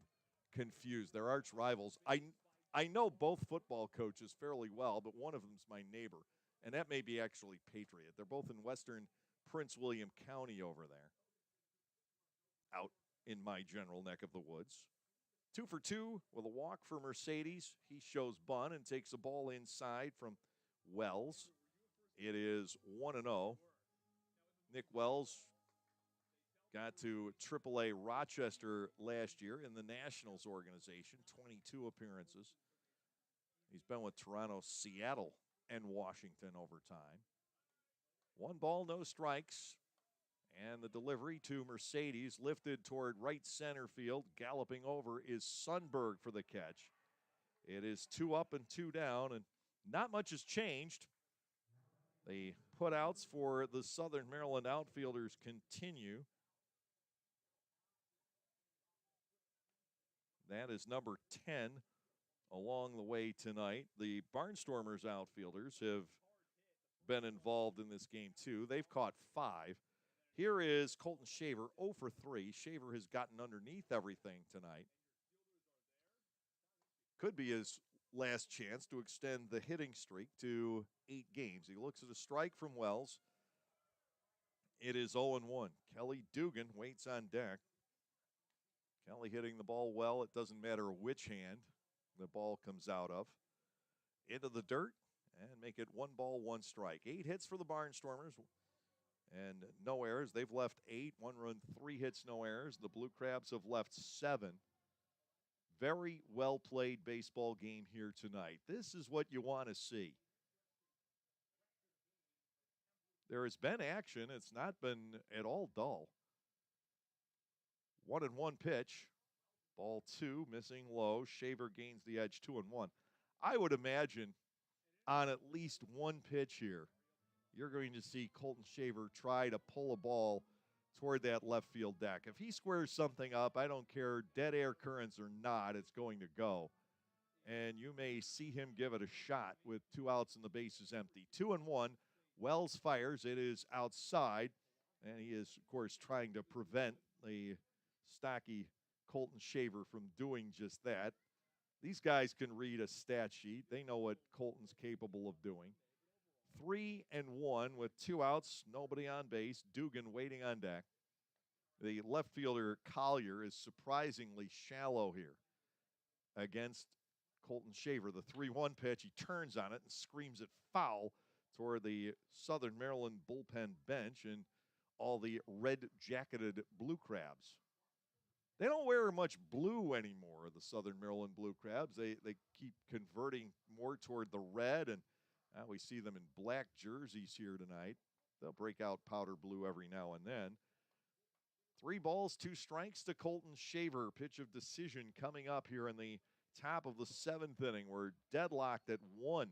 confused. They're arch rivals. I know both football coaches fairly well, but one of them's my neighbor, and that may be actually Patriot. They're both in western Prince William County over there, out in my general neck of the woods. 2 for 2 with a walk for Mercedes. He shows bunt and takes the ball inside from Wells. It is 1-0. Nick Wells got to AAA Rochester last year in the Nationals organization, 22 appearances. He's been with Toronto, Seattle, and Washington over time. 1 ball, no strikes. And the delivery to Mercedes, lifted toward right center field. Galloping over is Sundberg for the catch. It is 2 up and 2 down, and not much has changed. The putouts for the Southern Maryland outfielders continue. That is number 10 along the way tonight. The Barnstormers outfielders have been involved in this game too. They've caught 5. Here is Colton Shaver, 0 for 3. Shaver has gotten underneath everything tonight. Could be his last chance to extend the hitting streak to 8 games. He looks at a strike from Wells. It is 0-1. Kelly Dugan waits on deck. Kelly hitting the ball well. It doesn't matter which hand the ball comes out of. Into the dirt and make it 1 ball, 1 strike. 8 hits for the Barnstormers. And no errors. They've left 8, 1 run, 3 hits, no errors. The Blue Crabs have left 7. Very well played baseball game here tonight. This is what you want to see. There has been action. It's not been at all dull. 1-1 pitch. Ball 2, missing low. Shaver gains the edge, 2-1. I would imagine on at least 1 pitch here, you're going to see Colton Shaver try to pull a ball toward that left field deck. If he squares something up, I don't care, dead air currents or not, it's going to go. And you may see him give it a shot with 2 outs and the bases empty. 2-1, Wells fires. It is outside, and he is, of course, trying to prevent the stocky Colton Shaver from doing just that. These guys can read a stat sheet. They know what Colton's capable of doing. 3-1 with 2 outs, nobody on base. Dugan waiting on deck. The left fielder Collier is surprisingly shallow here against Colton Shaver. The 3-1 pitch, he turns on it and screams it foul toward the Southern Maryland bullpen bench and all the red-jacketed Blue Crabs. They don't wear much blue anymore, the Southern Maryland Blue Crabs. They keep converting more toward the red, and we see them in black jerseys here tonight. They'll break out powder blue every now and then. 3 balls, 2 strikes to Colton Shaver. Pitch of decision coming up here in the top of the 7th inning. We're deadlocked at 1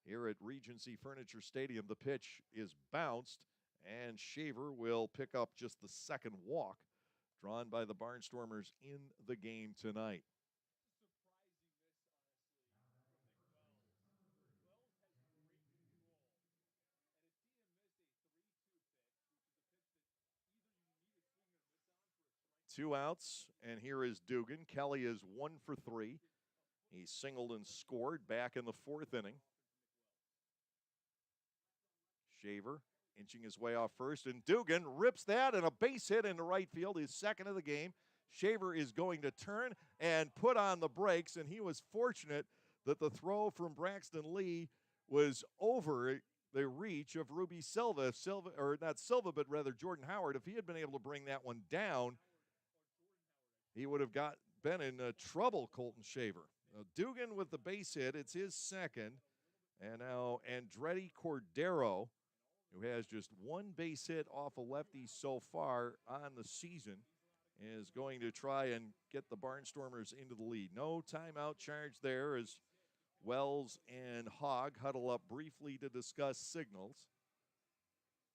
here at Regency Furniture Stadium. The pitch is bounced, and Shaver will pick up just the 2nd walk drawn by the Barnstormers in the game tonight. Two outs, and here is Dugan. Kelly is 1 for 3. He singled and scored back in the 4th inning. Shaver inching his way off first, and Dugan rips that, and a base hit into right field, his 2nd of the game. Shaver is going to turn and put on the brakes, and he was fortunate that the throw from Braxton Lee was over the reach of Ruby Silva. Not Silva, but rather Jordan Howard. If he had been able to bring that one down, he would have been in trouble, Colton Shaver. Dugan with the base hit. It's his 2nd. And now Andretti Cordero, who has just 1 base hit off a lefty so far on the season, is going to try and get the Barnstormers into the lead. No timeout charge there as Wells and Hogg huddle up briefly to discuss signals.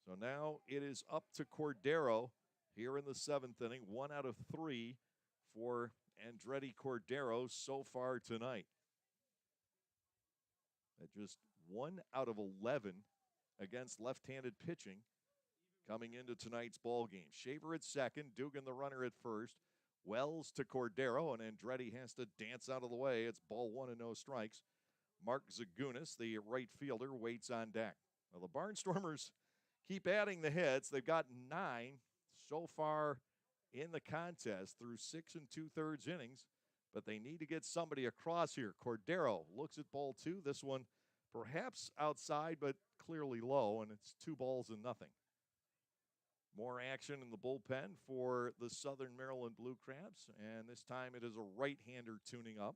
So now it is up to Cordero here in the 7th inning. 1 out of 3 for Andretti Cordero so far tonight. At just 1 out of 11 against left-handed pitching coming into tonight's ball game. Shaver at second, Dugan the runner at first. Wells to Cordero, and Andretti has to dance out of the way. It's ball 1 and no strikes. Mark Zagunis, the right fielder, waits on deck. Well, the Barnstormers keep adding the hits. They've got 9 so far in the contest through 6 2/3 innings, but they need to get somebody across here. Cordero looks at ball 2. This one perhaps outside, but clearly low, and it's 2 balls and nothing. More action in the bullpen for the Southern Maryland Blue Crabs, and this time it is a right-hander tuning up.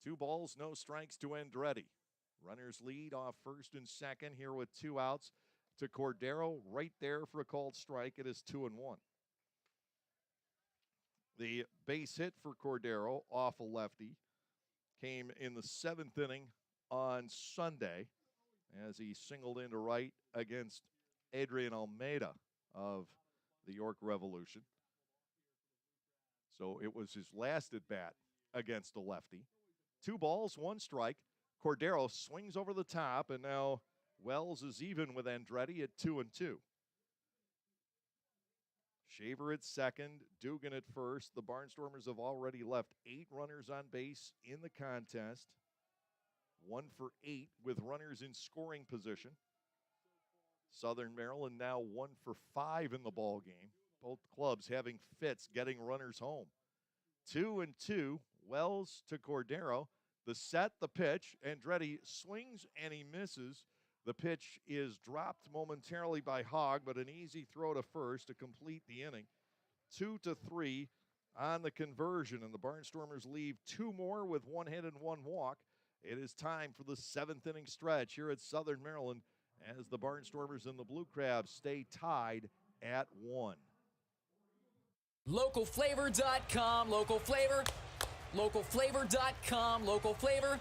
2 balls, no strikes to Andretti. Runners lead off first and second here with 2 outs to Cordero right there for a called strike. It is 2-1. The base hit for Cordero off a lefty came in the 7th inning on Sunday as he singled into right against Adrian Almeida of the York Revolution. So it was his last at bat against a lefty. 2 balls, 1 strike. Cordero swings over the top, and now Wells is even with Andretti at 2-2. Shaver at second, Dugan at first. The Barnstormers have already left 8 runners on base in the contest. 1 for 8 with runners in scoring position. Southern Maryland now 1 for 5 in the ball game. Both clubs having fits getting runners home. 2-2, Wells to Cordero. The set, the pitch. Andretti swings and he misses. The pitch is dropped momentarily by Hogg, but an easy throw to first to complete the inning. 2-3 on the conversion, and the Barnstormers leave 2 more with 1 hit and 1 walk. It is time for the 7th inning stretch here at Southern Maryland as the Barnstormers and the Blue Crabs stay tied at 1. Localflavor.com, local flavor. Localflavor.com, local flavor.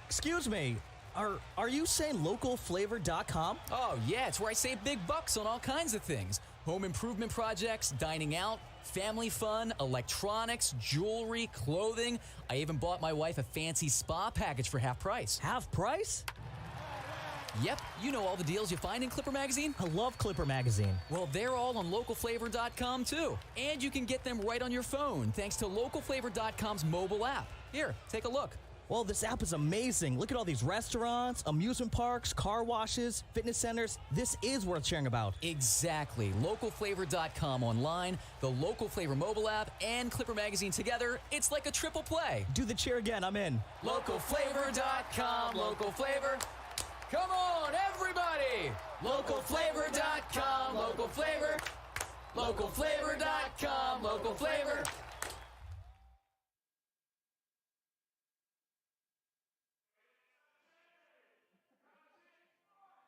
Excuse me, are you saying localflavor.com? Oh, yeah, it's where I save big bucks on all kinds of things. Home improvement projects, dining out, family fun, electronics, jewelry, clothing. I even bought my wife a fancy spa package for half price. Half price? Yep, you know all the deals you find in Clipper Magazine. I love Clipper Magazine. Well, they're all on localflavor.com too. And you can get them right on your phone thanks to localflavor.com's mobile app. Here, take a look. Well, this app is amazing. Look at all these restaurants, amusement parks, car washes, fitness centers. This is worth sharing about. Exactly. Localflavor.com online, the Local Flavor mobile app, and Clipper Magazine together. It's like a triple play. Do the cheer again. I'm in. Localflavor.com, local flavor. Come on, everybody! Localflavor.com, local flavor. Localflavor.com, local flavor.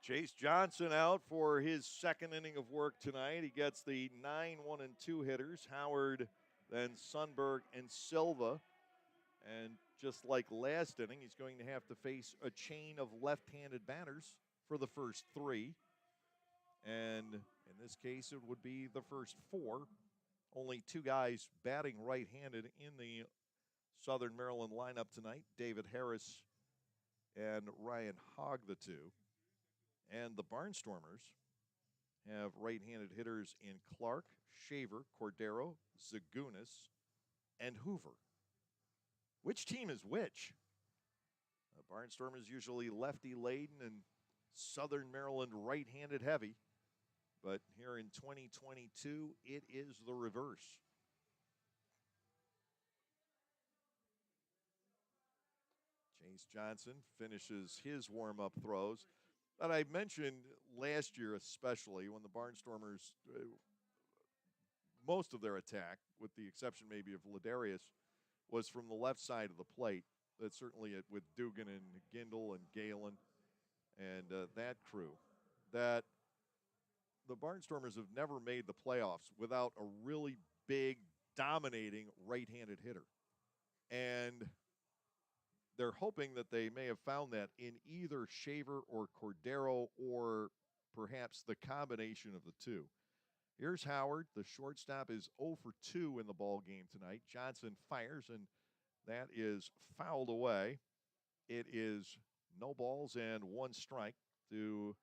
Chase Johnson out for his 2nd inning of work tonight. He gets the 9 1-2 hitters, Howard, then Sundberg and Silva. And just like last inning, he's going to have to face a chain of left-handed batters for the first 3. And in this case, it would be the first 4. Only 2 guys batting right-handed in the Southern Maryland lineup tonight, David Harris and Ryan Hogg, the 2. And the Barnstormers have right-handed hitters in Clark, Shaver, Cordero, Zagunis, and Hoover. Which team is which? Barnstormers usually lefty-laden and Southern Maryland right-handed heavy. But here in 2022, it is the reverse. Chase Johnson finishes his warm-up throws. That I mentioned last year especially when the Barnstormers, most of their attack, with the exception maybe of Ladarius, was from the left side of the plate. That's certainly with Dugan and Gindel and Galen and that crew. That the Barnstormers have never made the playoffs without a really big, dominating right-handed hitter. And they're hoping that they may have found that in either Shaver or Cordero or perhaps the combination of the two. Here's Howard. The shortstop is 0 for 2 in the ball game tonight. Johnson fires, and that is fouled away. It is no balls and 1 strike to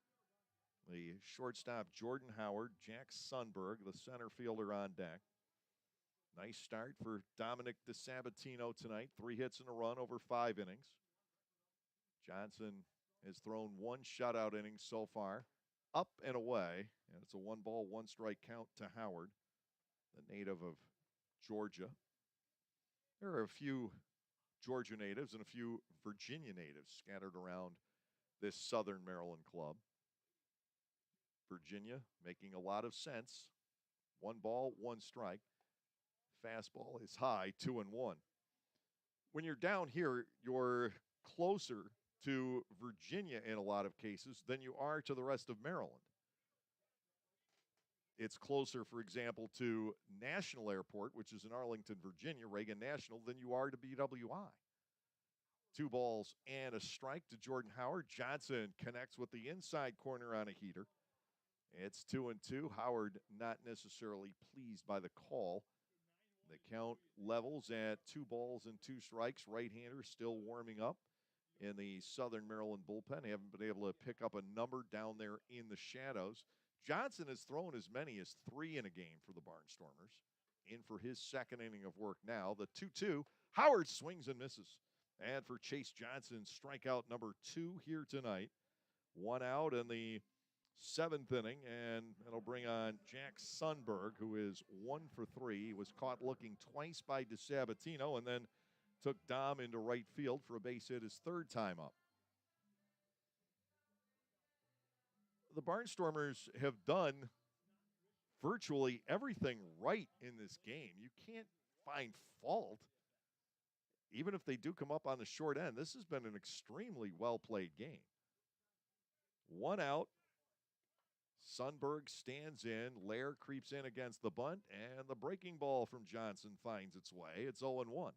the shortstop, Jordan Howard. Jack Sundberg, the center fielder, on deck. Nice start for Dominic DeSabatino tonight. 3 hits in a run over 5 innings. Johnson has thrown 1 shutout inning so far. Up and away, and it's a 1-ball, 1-strike count to Howard, the native of Georgia. There are a few Georgia natives and a few Virginia natives scattered around this Southern Maryland club. Virginia making a lot of sense. 1 ball, 1 strike. Fastball is high, 2-1. When you're down here, you're closer to Virginia in a lot of cases than you are to the rest of Maryland. It's closer, for example, to National Airport, which is in Arlington, Virginia, Reagan National, than you are to BWI. 2 balls and a strike to Jordan Howard. Johnson connects with the inside corner on a heater. It's 2-2. Howard not necessarily pleased by the call. The count levels at 2 balls and 2 strikes. Right-hander still warming up in the Southern Maryland bullpen. They haven't been able to pick up a number down there in the shadows. Johnson has thrown as many as 3 in a game for the Barnstormers. In for his 2nd inning of work now. The 2-2. Howard swings and misses. And for Chase Johnson, strikeout number 2 here tonight. 1 out in the 7th inning, and it'll bring on Jack Sundberg, who is 1 for 3. He was caught looking twice by DeSabatino and then took Dom into right field for a base hit his 3rd time up. The Barnstormers have done virtually everything right in this game. You can't find fault. Even if they do come up on the short end, this has been an extremely well-played game. 1 out. Sundberg stands in. Lair creeps in against the bunt, and the breaking ball from Johnson finds its way. It's 0-1.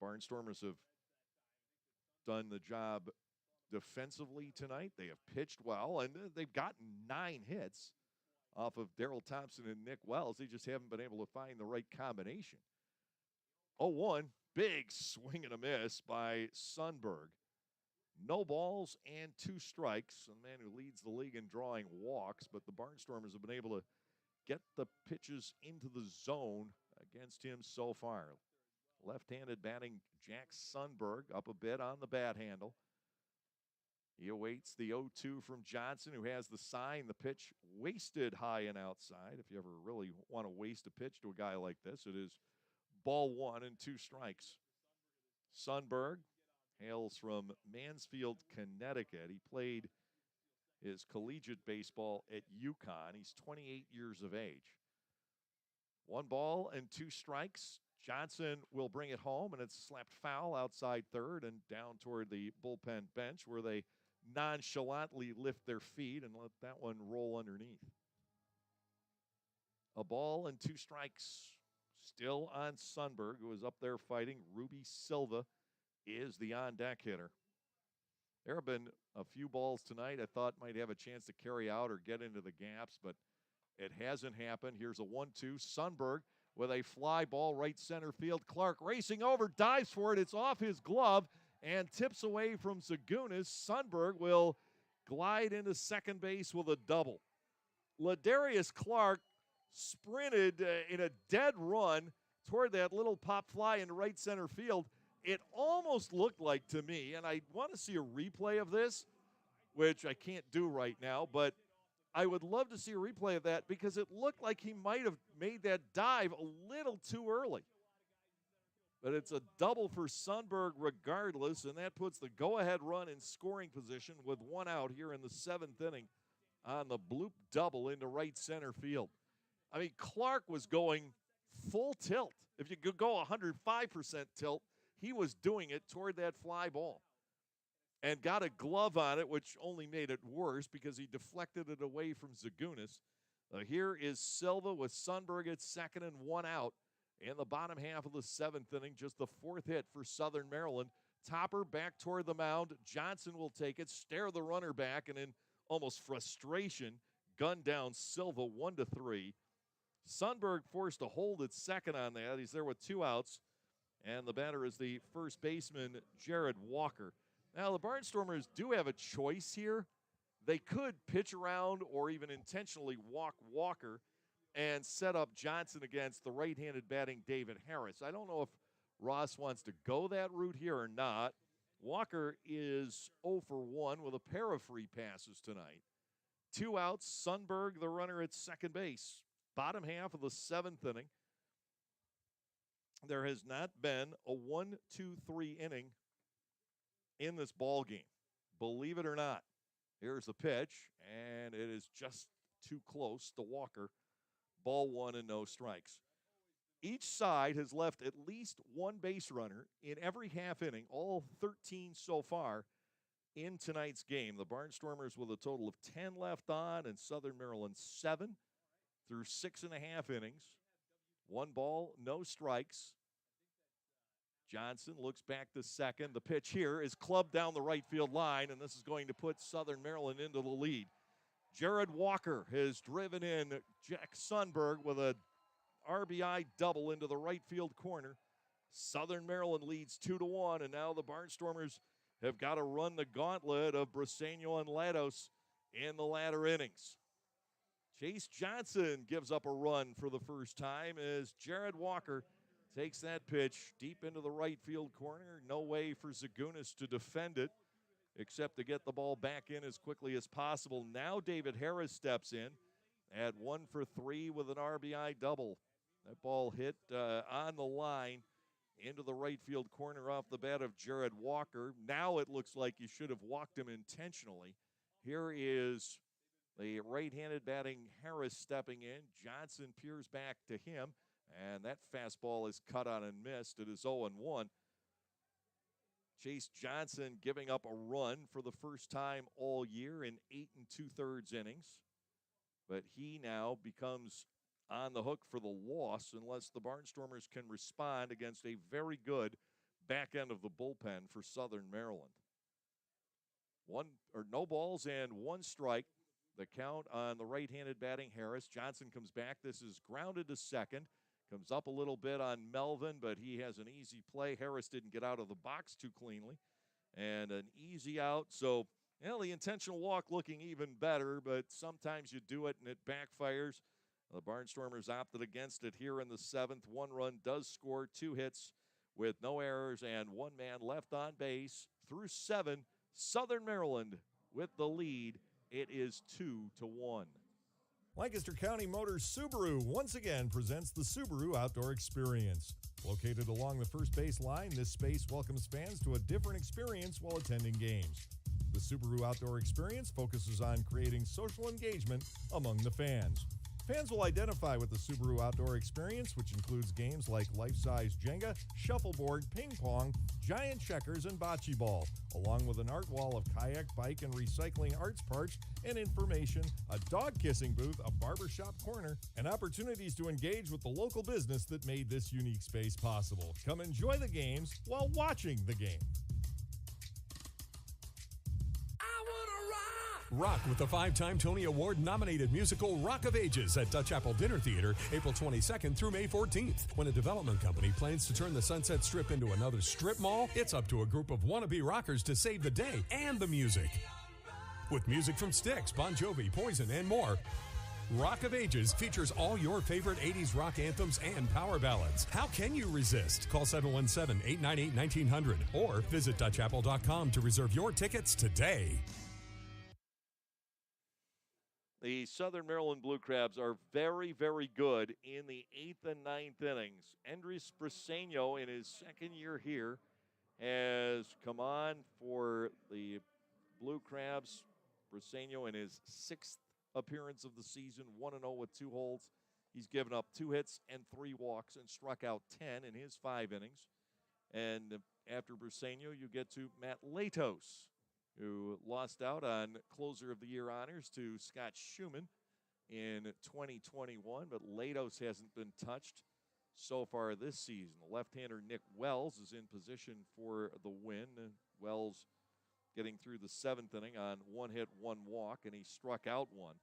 Barnstormers have done the job defensively tonight. They have pitched well, and they've gotten 9 hits off of Daryl Thompson and Nick Wells. They just haven't been able to find the right combination. 0-1, big swing and a miss by Sundberg. No balls and 2 strikes. A man who leads the league in drawing walks, but the Barnstormers have been able to get the pitches into the zone against him so far. Left-handed batting Jack Sundberg up a bit on the bat handle. He awaits the 0-2 from Johnson, who has the sign. The pitch wasted high and outside. If you ever really want to waste a pitch to a guy like this, it is ball 1 and 2 strikes. Sundberg hails from Mansfield, Connecticut. He played his collegiate baseball at UConn. He's 28 years of age. 1 ball and 2 strikes. Johnson will bring it home, and it's slapped foul outside third and down toward the bullpen bench, where they nonchalantly lift their feet and let that one roll underneath. A ball and 2 strikes still on Sundberg, who is up there fighting. Ruby Silva is the on-deck hitter. There have been a few balls tonight I thought might have a chance to carry out or get into the gaps, but it hasn't happened. Here's a 1-2. Sundberg with a fly ball right center field. Clark racing over, dives for it. It's off his glove and tips away from Zagunis. Sundberg will glide into second base with a double. Ladarius Clark sprinted in a dead run toward that little pop fly in right center field. It almost looked like to me, and I want to see a replay of this, which I can't do right now, but I would love to see a replay of that because it looked like he might have made that dive a little too early. But it's a double for Sundberg regardless, and that puts the go-ahead run in scoring position with 1 out here in the 7th inning on the bloop double into right center field. I mean, Clark was going full tilt. If you could go 105% tilt, he was doing it toward that fly ball and got a glove on it, which only made it worse because he deflected it away from Zagunis. Here is Silva with Sundberg at second and 1 out. in the bottom half of the 7th inning. Just the 4th hit for Southern Maryland. Topper back toward the mound. Johnson will take it, stare the runner back, and in almost frustration, gun down Silva 1-3. Sundberg forced to hold at second on that. He's there with 2 outs. And the batter is the first baseman, Jared Walker. Now, the Barnstormers do have a choice here. They could pitch around or even intentionally walk Walker and set up Johnson against the right-handed batting David Harris. I don't know if Ross wants to go that route here or not. Walker is 0 for 1 with a pair of free passes tonight. 2 outs, Sundberg, the runner at second base. Bottom half of the 7th inning. There has not been a 1-2-3 inning in this ball game. Believe it or not. Here's the pitch, and it is just too close to Walker. Ball 1 and no strikes. Each side has left at least one base runner in every half inning, all 13 so far in tonight's game. The Barnstormers with a total of 10 left on, and Southern Maryland 7 through 6.5 innings. 1 ball, no strikes. Johnson looks back to second. The pitch here is clubbed down the right field line, and this is going to put Southern Maryland into the lead. Jared Walker has driven in Jack Sundberg with a RBI double into the right field corner. Southern Maryland leads 2-1, and now the Barnstormers have got to run the gauntlet of Briseño and Lados in the latter innings. Chase Johnson gives up a run for the first time as Jared Walker takes that pitch deep into the right field corner. No way for Zagunis to defend it except to get the ball back in as quickly as possible. Now David Harris steps in at 1 for 3 with an RBI double. That ball hit on the line into the right field corner off the bat of Jared Walker. Now it looks like you should have walked him intentionally. Here is the right-handed batting Harris stepping in. Johnson peers back to him, and that fastball is cut on and missed. It is 0-1. Chase Johnson giving up a run for the first time all year in 8 2/3 innings. But he now becomes on the hook for the loss unless the Barnstormers can respond against a very good back end of the bullpen for Southern Maryland. No balls and 1 strike. The count on the right-handed batting Harris. Johnson comes back. This is grounded to second. Comes up a little bit on Melvin, but he has an easy play. Harris didn't get out of the box too cleanly. And an easy out. So, the intentional walk looking even better, but sometimes you do it and it backfires. The Barnstormers opted against it here in the 7th. 1 run does score, 2 hits with no errors and 1 man left on base. Through 7, Southern Maryland with the lead. It is 2-1. Lancaster County Motors Subaru once again presents the Subaru Outdoor Experience. Located along the first base line, this space welcomes fans to a different experience while attending games. The Subaru Outdoor Experience focuses on creating social engagement among the fans. Fans will identify with the Subaru Outdoor Experience, which includes games like life-size Jenga, shuffleboard, ping pong, giant checkers, and bocce ball, along with an art wall of kayak, bike, and recycling arts parts and information, a dog-kissing booth, a barbershop corner, and opportunities to engage with the local business that made this unique space possible. Come enjoy the games while watching the game. Rock with the 5-time Tony Award-nominated musical Rock of Ages at Dutch Apple Dinner Theater, April 22nd through May 14th. When a development company plans to turn the Sunset Strip into another strip mall, it's up to a group of wannabe rockers to save the day and the music. With music from Styx, Bon Jovi, Poison, and more, Rock of Ages features all your favorite 80s rock anthems and power ballads. How can you resist? Call 717-898-1900 or visit DutchApple.com to reserve your tickets today. The Southern Maryland Blue Crabs are very, very good in the 8th and 9th innings. Andres Briseño, in his second year here, has come on for the Blue Crabs. Briseño in his 6th appearance of the season, 1-0 with 2 holds. He's given up 2 hits and 3 walks and struck out 10 in his 5 innings. And after Briseño, you get to Matt Latos, who lost out on Closer of the Year honors to Scott Schumann in 2021, but Latos hasn't been touched so far this season. The left-hander Nick Wells is in position for the win. Wells getting through the 7th inning on 1 hit, 1 walk, and he struck out 1.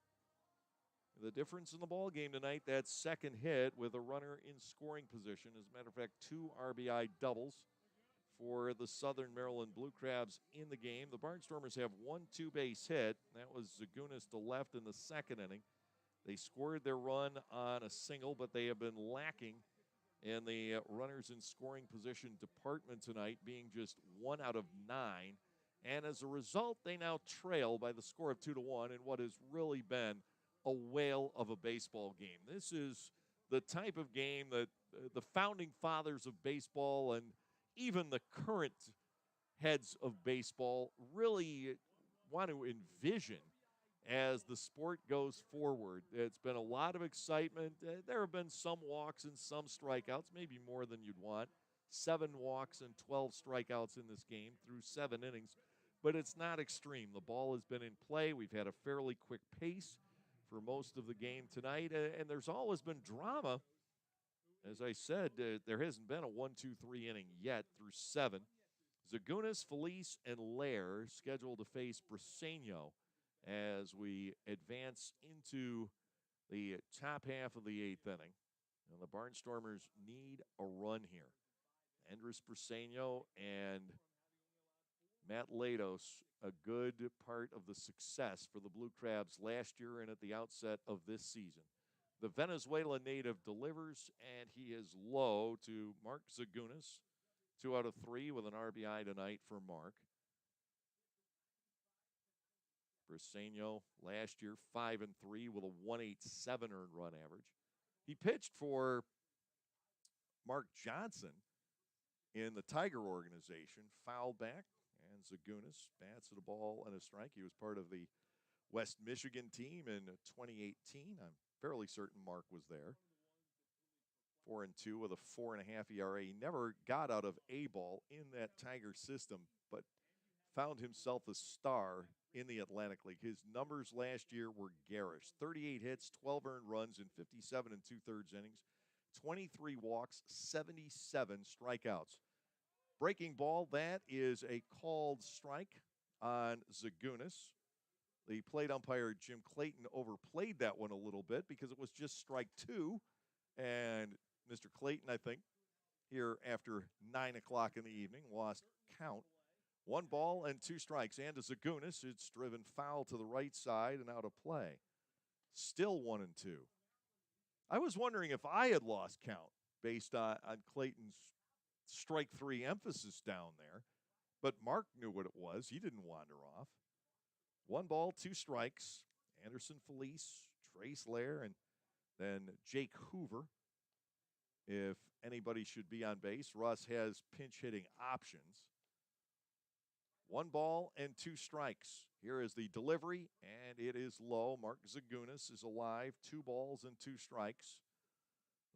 The difference in the ball game tonight, that second hit with a runner in scoring position. As a matter of fact, 2 RBI doubles for the Southern Maryland Blue Crabs in the game. The Barnstormers have 1 two-base hit. That was Zagunis to left in the 2nd inning. They scored their run on a single, but they have been lacking in the runners in scoring position department tonight, being just 1 out of 9. And as a result, they now trail by the score of 2-1 in what has really been a whale of a baseball game. This is the type of game that the founding fathers of baseball and even the current heads of baseball really want to envision as the sport goes forward. It's been a lot of excitement. There have been some walks and some strikeouts, maybe more than you'd want. 7 walks and 12 strikeouts in this game through 7 innings. But it's not extreme. The ball has been in play. We've had a fairly quick pace for most of the game tonight, and there's always been drama. As I said, there hasn't been a 1-2-3 inning yet through 7. Zagunis, Felice, and Lair scheduled to face Briseño as we advance into the top half of the 8th inning. And the Barnstormers need a run here. Andres Briseño and Matt Latos, a good part of the success for the Blue Crabs last year and at the outset of this season. The Venezuela native delivers, and he is low to Mark Zagunis. 2 out of 3 with an RBI tonight for Mark. Briseño last year 5-3 with a 1.87 earned run average. He pitched for Mark Johnson in the Tiger organization, fouled back, and Zagunis bats at a ball and a strike. He was part of the West Michigan team in 2018. I'm fairly certain Mark was there. 4-2 with a 4.5 ERA. He never got out of A ball in that Tiger system, but found himself a star in the Atlantic League. His numbers last year were garish. 38 hits, 12 earned runs in 57 2/3 innings, 23 walks, 77 strikeouts. Breaking ball, that is a called strike on Zagunis. The plate umpire, Jim Clayton, overplayed that one a little bit because it was just strike 2. And Mr. Clayton, I think, here after 9 o'clock in the evening, lost count. 1 ball and 2 strikes. And to Zagunis, it's driven foul to the right side and out of play. Still 1-2. I was wondering if I had lost count based on Clayton's strike 3 emphasis down there. But Mark knew what it was. He didn't wander off. 1 ball, 2 strikes. Anderson Felice, Trace Lair, and then Jake Hoover. If anybody should be on base, Russ has pinch hitting options. 1 ball and 2 strikes. Here is the delivery, and it is low. Mark Zagunis is alive. 2 balls and 2 strikes.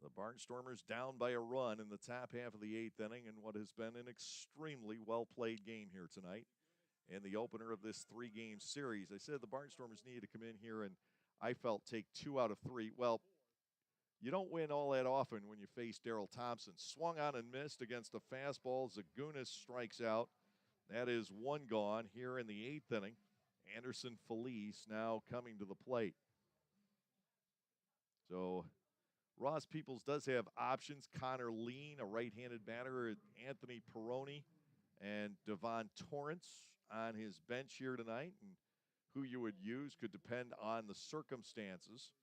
The Barnstormers down by a run in the top half of the 8th inning in what has been an extremely well-played game here tonight. In the opener of this 3-game series, I said the Barnstormers needed to come in here and I felt take 2 out of 3. Well, you don't win all that often when you face Daryl Thompson. Swung on and missed against a fastball. Zagunis strikes out. That is 1 gone here in the 8th inning. Anderson Felice now coming to the plate. So Ross Peoples does have options. Connor Lean, a right-handed batter. Anthony Peroni and Devon Torrance on his bench here tonight. And who you would use could depend on the circumstances.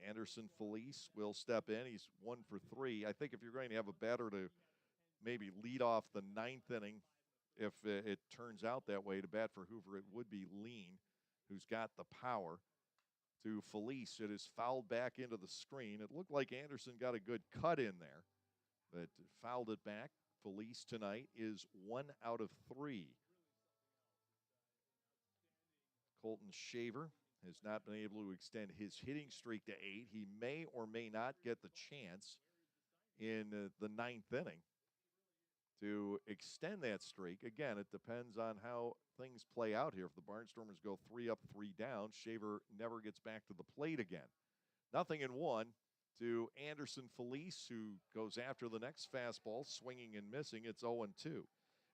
Anderson Felice will step in. He's 1 for 3. I think if you're going to have a batter to maybe lead off the 9th inning, if it turns out that way to bat for Hoover, it would be Lean, who's got the power. To Felice, it is fouled back into the screen. It looked like Anderson got a good cut in there, but fouled it back. Felice tonight is 1 out of 3. Colton Shaver has not been able to extend his hitting streak to 8. He may or may not get the chance in the 9th inning to extend that streak. Again, it depends on how things play out here. If the Barnstormers go 3 up, 3 down, Shaver never gets back to the plate again. 0-1 to Anderson Felice, who goes after the next fastball, swinging and missing. It's 0-2.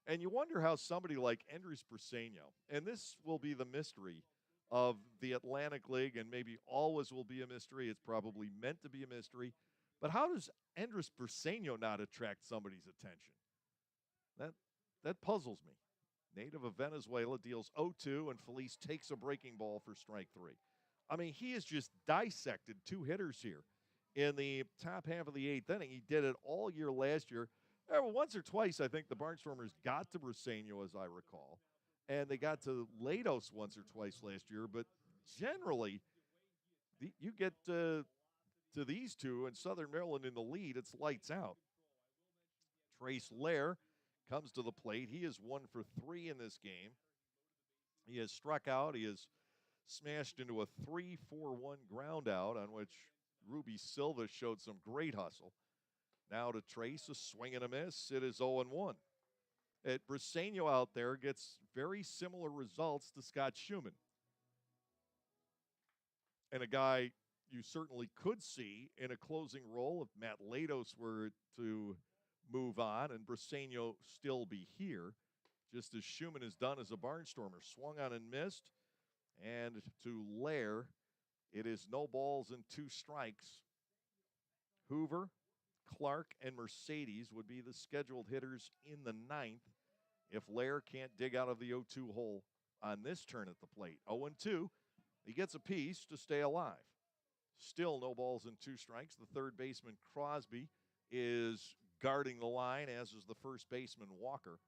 And you wonder how somebody like Endrys Briseño, and this will be the mystery of the Atlantic League, and maybe always will be a mystery. It's probably meant to be a mystery. But how does Endrys Briseño not attract somebody's attention? That puzzles me. Native of Venezuela deals 0-2, and Felice takes a breaking ball for strike 3. I mean, he has just dissected two hitters here in the top half of the eighth inning. He did it all year last year. Once or twice, I think the Barnstormers got to Briseño, as I recall, and they got to Lados once or twice last year. But generally, you get to these two and Southern Maryland in the lead, it's lights out. Trace Lair comes to the plate. He is 1 for 3 in this game. He has struck out. He has smashed into a 3-4-1 ground out on which Ruby Silva showed some great hustle. Now to Trace, a swing and a miss. It is 0-1. Briseño out there gets very similar results to Scott Schumann. And a guy you certainly could see in a closing role if Matt Lados were to move on and Briseño still be here, just as Schumann has done as a Barnstormer. Swung on and missed. And to Lair, it is no balls and 2 strikes. Hoover, Clark, and Mercedes would be the scheduled hitters in the 9th if Lair can't dig out of the 0-2 hole on this turn at the plate. 0-2, he gets a piece to stay alive. Still no balls and 2 strikes. The third baseman, Crosby, is guarding the line, as is the first baseman, Walker.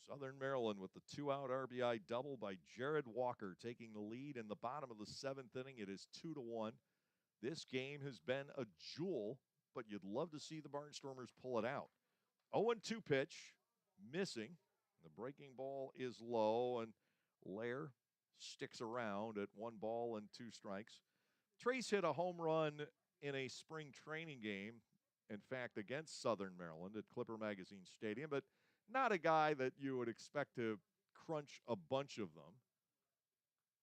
Southern Maryland with the 2-out RBI double by Jared Walker, taking the lead in the bottom of the 7th inning. It is 2-1. This game has been a jewel, but you'd love to see the Barnstormers pull it out. 0-2 pitch, missing. The breaking ball is low, and Lair sticks around at 1 ball and 2 strikes. Trace hit a home run in a spring training game, in fact, against Southern Maryland at Clipper Magazine Stadium, but not a guy that you would expect to crunch a bunch of them.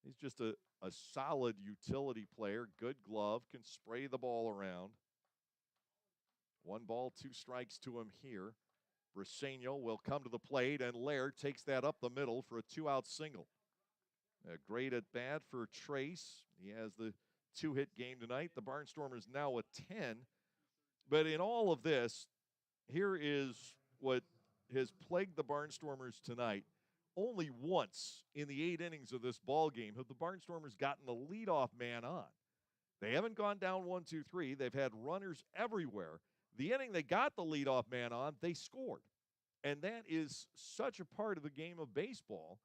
He's just a solid utility player, good glove, can spray the ball around. 1 ball, 2 strikes to him here. Briseño will come to the plate, and Lair takes that up the middle for a 2-out single. A great at bat for Trace. He has the 2-hit game tonight. The Barnstormers now a 10. But in all of this, here is what has plagued the Barnstormers tonight. Only once in the 8 innings of this ball game have the Barnstormers gotten the leadoff man on. They haven't gone down 1-2-3. They've had runners everywhere. The inning they got the leadoff man on, they scored. And that is such a part of the game of baseball,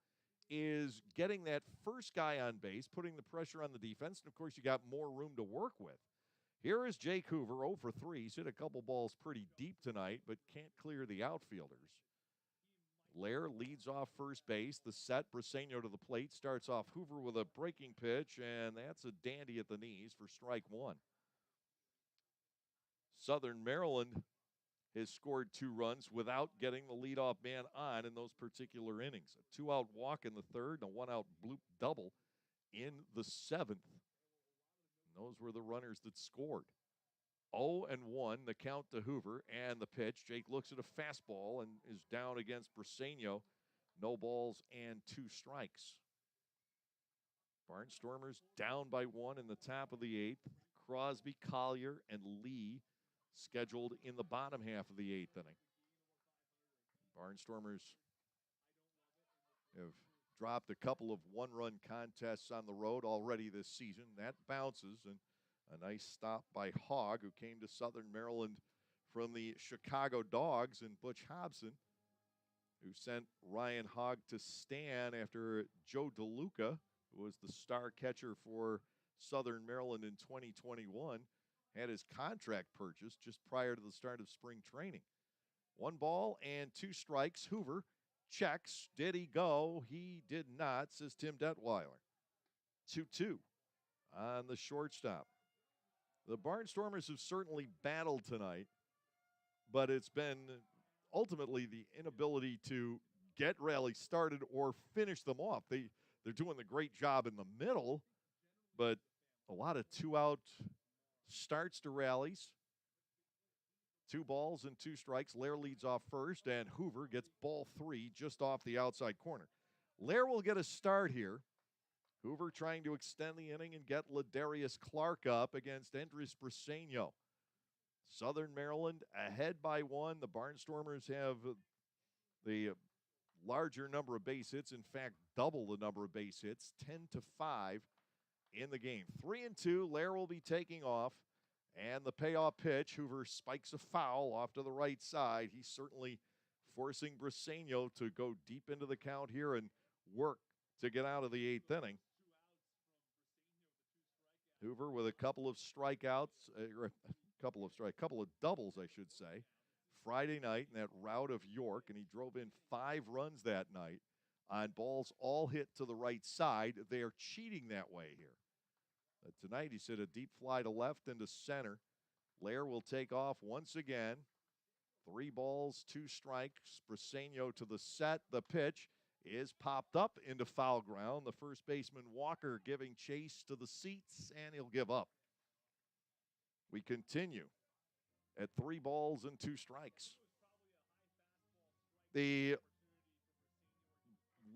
is getting that first guy on base, putting the pressure on the defense, and, of course, you got more room to work with. Here is Jake Hoover, 0 for 3. He's hit a couple balls pretty deep tonight, but can't clear the outfielders. Lair leads off first base. The set, Briseño to the plate, starts off Hoover with a breaking pitch, and that's a dandy at the knees for strike 1. Southern Maryland has scored 2 runs without getting the leadoff man on in those particular innings. A 2-out walk in the 3rd and a 1-out bloop double in the 7th. And those were the runners that scored. 0-1, the count to Hoover, and the pitch. Jake looks at a fastball and is down against Briseño. No balls and 2 strikes. Barnstormers down by 1 in the top of the 8th. Crosby, Collier, and Lee scheduled in the bottom half of the 8th inning. Barnstormers have dropped a couple of 1-run contests on the road already this season. That bounces, and a nice stop by Hogg, who came to Southern Maryland from the Chicago Dogs, and Butch Hobson, who sent Ryan Hogg to Stan after Joe DeLuca, who was the star catcher for Southern Maryland in 2021, had his contract purchased just prior to the start of spring training. 1 ball and 2 strikes. Hoover checks. Did he go? He did not, says Tim Detweiler. 2-2 on the shortstop. The Barnstormers have certainly battled tonight, but it's been ultimately the inability to get rallies started or finish them off. They're doing the great job in the middle, but a lot of two-out starts to rallies. 2 balls and 2 strikes. Lair leads off first, and Hoover gets ball 3 just off the outside corner. Lair will get a start here. Hoover trying to extend the inning and get Ladarius Clark up against Andres Briseño. Southern Maryland ahead by 1. The Barnstormers have the larger number of base hits. In fact, double the number of base hits, 10-5 in the game. 3-2. Lair will be taking off. And the payoff pitch, Hoover spikes a foul off to the right side. He's certainly forcing Briseño to go deep into the count here and work to get out of the 8th inning. Hoover with a couple of strikeouts, a couple of doubles, I should say, Friday night in that rout of York, and he drove in 5 runs that night on balls all hit to the right side. They are cheating that way here. Tonight, he hit a deep fly to left into center. Lair will take off once again. 3 balls, 2 strikes. Briseño to the set. The pitch is popped up into foul ground. The first baseman, Walker, giving chase to the seats, and he'll give up. We continue at 3 balls and 2 strikes. The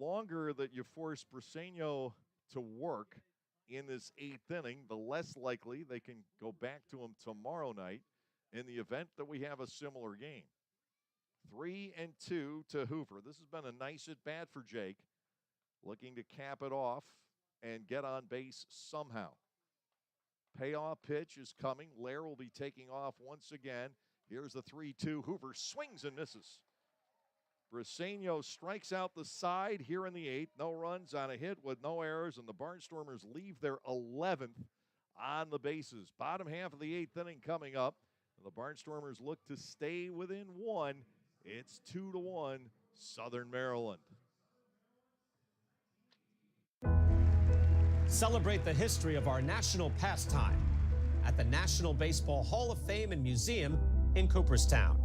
longer that you force Briseño to work in this 8th inning, the less likely they can go back to him tomorrow night in the event that we have a similar game. 3-2 to Hoover. This has been a nice at-bat for Jake, looking to cap it off and get on base somehow. Payoff pitch is coming. Lair will be taking off once again. Here's the 3-2. Hoover swings and misses. Briseño strikes out the side here in the 8th. No runs on a hit with no errors, and the Barnstormers leave their 11th on the bases. Bottom half of the 8th inning coming up. The Barnstormers look to stay within 1. It's 2-1, Southern Maryland. Celebrate the history of our national pastime at the National Baseball Hall of Fame and Museum in Cooperstown.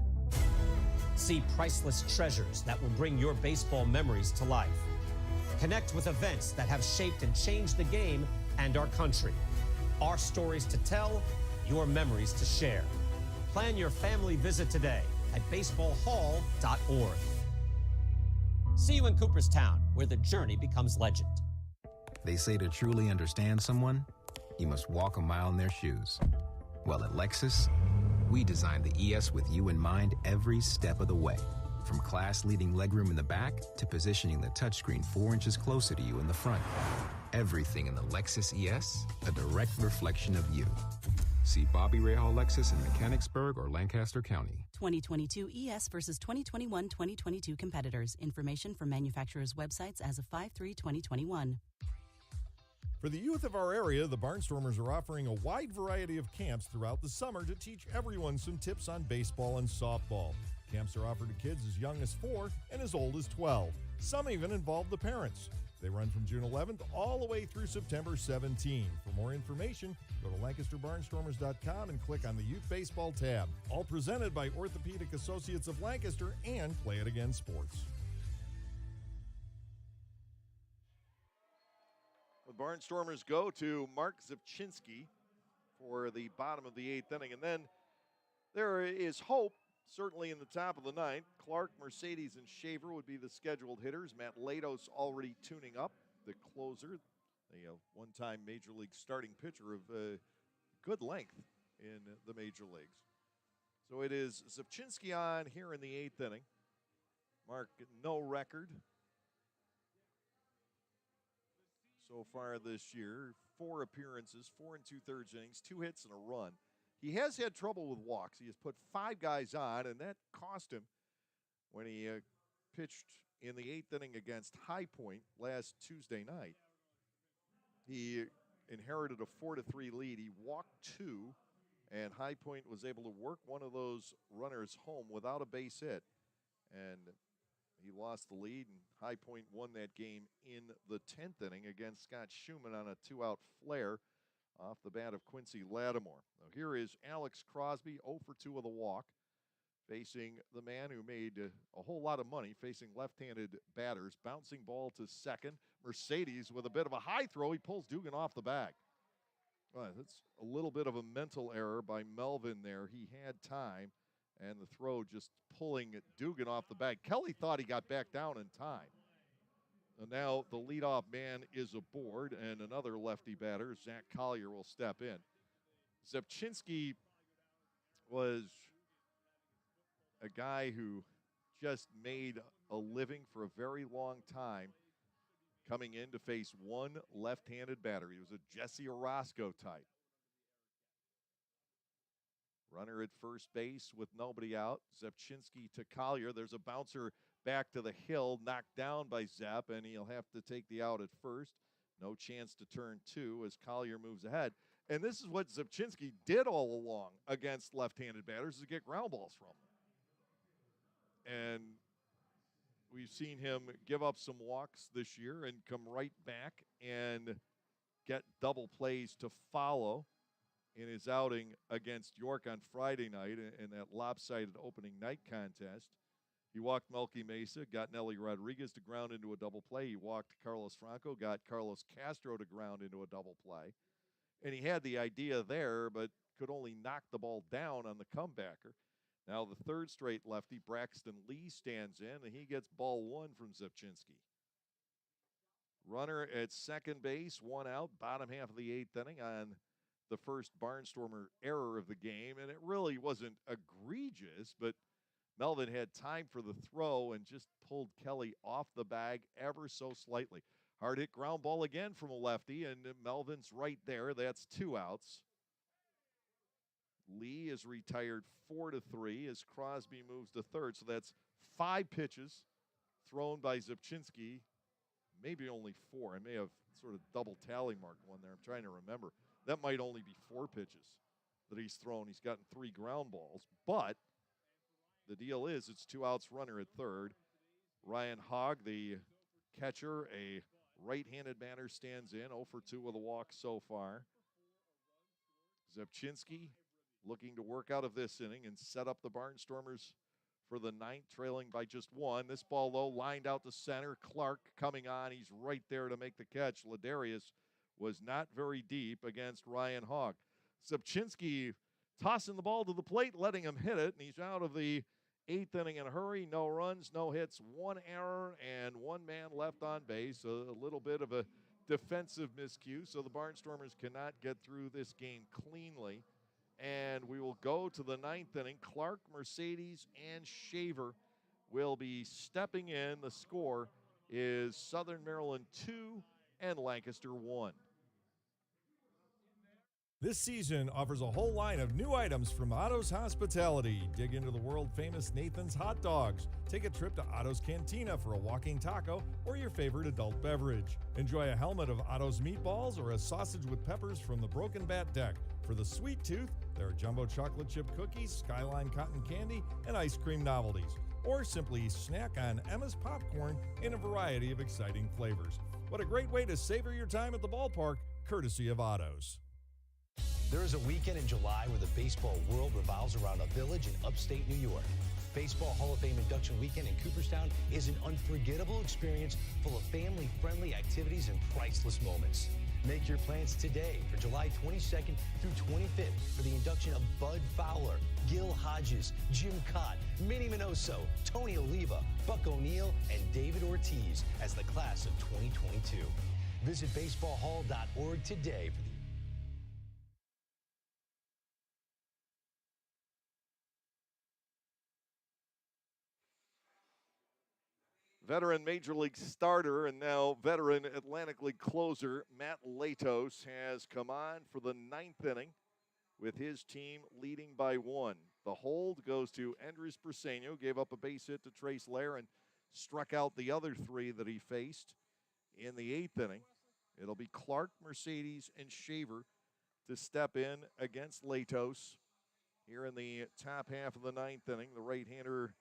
See priceless treasures that will bring your baseball memories to life. Connect with events that have shaped and changed the game and our country. Our stories to tell, your memories to share. Plan your family visit today at baseballhall.org. See you in Cooperstown, where the journey becomes legend. They say to truly understand someone, you must walk a mile in their shoes. Well, at Lexus, we designed the ES with you in mind every step of the way. From class-leading legroom in the back to positioning the touchscreen 4 inches closer to you in the front. Everything in the Lexus ES, a direct reflection of you. See Bobby Rahal Lexus in Mechanicsburg or Lancaster County. 2022 ES versus 2021-2022 competitors. Information from manufacturers' websites as of 5/3/2021. For the youth of our area, the Barnstormers are offering a wide variety of camps throughout the summer to teach everyone some tips on baseball and softball. Camps are offered to kids as young as 4 and as old as 12. Some even involve the parents. They run from June 11th all the way through September 17th. For more information, go to LancasterBarnstormers.com and click on the Youth Baseball tab. All presented by Orthopedic Associates of Lancaster and Play It Again Sports. The Barnstormers go to Mark Zipchinski for the bottom of the 8th inning. And then there is hope, certainly in the top of the 9th. Clark, Mercedes, and Shaver would be the scheduled hitters. Matt Latos already tuning up, the closer, the one-time Major League starting pitcher of good length in the Major Leagues. So it is Zipchinski on here in the 8th inning. Mark, no record so far this year. 4 appearances, 4 2/3 innings, 2 hits and a run. He has had trouble with walks. He has put 5 guys on, and that cost him when he pitched in the 8th inning against High Point last Tuesday night. He inherited a 4-3 lead. He walked 2, and High Point was able to work one of those runners home without a base hit. And he lost the lead, and High Point won that game in the 10th inning against Scott Schumann on a 2-out flare off the bat of Quincy Lattimore. Now here is Alex Crosby, 0 for 2 with a walk, facing the man who made a whole lot of money, facing left-handed batters. Bouncing ball to second. Mercedes with a bit of a high throw. He pulls Dugan off the bag. Well, that's a little bit of a mental error by Melvin there. He had time, and the throw just pulling Dugan off the bag. Kelly thought he got back down in time. And now the leadoff man is aboard, and another lefty batter, Zach Collier, will step in. Zepchinski was a guy who just made a living for a very long time coming in to face one left-handed batter. He was a Jesse Orozco type. Runner at first base with nobody out. Zepchinski to Collier. There's a bouncer back to the hill, knocked down by Zepp, and he'll have to take the out at first. No chance to turn two as Collier moves ahead. And this is what Zepchinski did all along against left-handed batters, is to get ground balls from them. And we've seen him give up some walks this year and come right back and get double plays to follow in his outing against York on Friday night in that lopsided opening night contest. He walked Melky Mesa, got Nelly Rodriguez to ground into a double play. He walked Carlos Franco, got Carlos Castro to ground into a double play. And he had the idea there, but could only knock the ball down on the comebacker. Now the third straight lefty, Braxton Lee, stands in, and he gets ball one from Zepchinski. Runner at second base, one out, bottom half of the eighth inning on the first Barnstormer error of the game. And it really wasn't egregious, but Melvin had time for the throw and just pulled Kelly off the bag ever so slightly. Hard hit ground ball again from a lefty, and Melvin's right there. That's two outs. Lee is retired 4-3 as Crosby moves to third. So that's 5 pitches thrown by Zepchinski. Maybe only 4. I may have sort of double tally marked one there. I'm trying to remember. That might only be 4 pitches that he's thrown. He's gotten 3 ground balls. But the deal is it's 2 outs, runner at third. Ryan Hogg, the catcher, a right-handed batter, stands in. 0 for 2 with a walk so far. Zepchinski looking to work out of this inning and set up the Barnstormers for the ninth, trailing by just 1. This ball, though, lined out to center. Clark coming on. He's right there to make the catch. Ladarius was not very deep against Ryan Hogg. Zepchinski tossing the ball to the plate, letting him hit it, and he's out of the 8th inning in a hurry. No runs, no hits, 1 error, and 1 man left on base. A little bit of a defensive miscue, so the Barnstormers cannot get through this game cleanly. And we will go to the 9th inning. Clark, Mercedes, and Shaver will be stepping in. The score is Southern Maryland 2 and Lancaster 1. This season offers a whole line of new items from Otto's Hospitality. Dig into the world-famous Nathan's Hot Dogs. Take a trip to Otto's Cantina for a walking taco or your favorite adult beverage. Enjoy a helmet of Otto's meatballs or a sausage with peppers from the Broken Bat Deck. For the sweet tooth, there are jumbo chocolate chip cookies, Skyline cotton candy, and ice cream novelties. Or simply snack on Emma's popcorn in a variety of exciting flavors. What a great way to savor your time at the ballpark, courtesy of Otto's. There is a weekend in July where the baseball world revolves around a village in upstate New York. Baseball Hall of Fame Induction Weekend in Cooperstown is an unforgettable experience full of family-friendly activities and priceless moments. Make your plans today for July 22nd through 25th for the induction of Bud Fowler, Gil Hodges, Jim Cott, Minnie Minoso, Tony Oliva, Buck O'Neill, and David Ortiz as the class of 2022. Visit baseballhall.org today for the Veteran Major League starter and now veteran Atlantic League closer Matt Latos has come on for the 9th inning with his team leading by 1. The hold goes to Andres Briseño, gave up a base hit to Trace Lair and struck out the other 3 that he faced in the 8th inning. It'll be Clark, Mercedes, and Shaver to step in against Latos here in the top half of the 9th inning. The right-hander,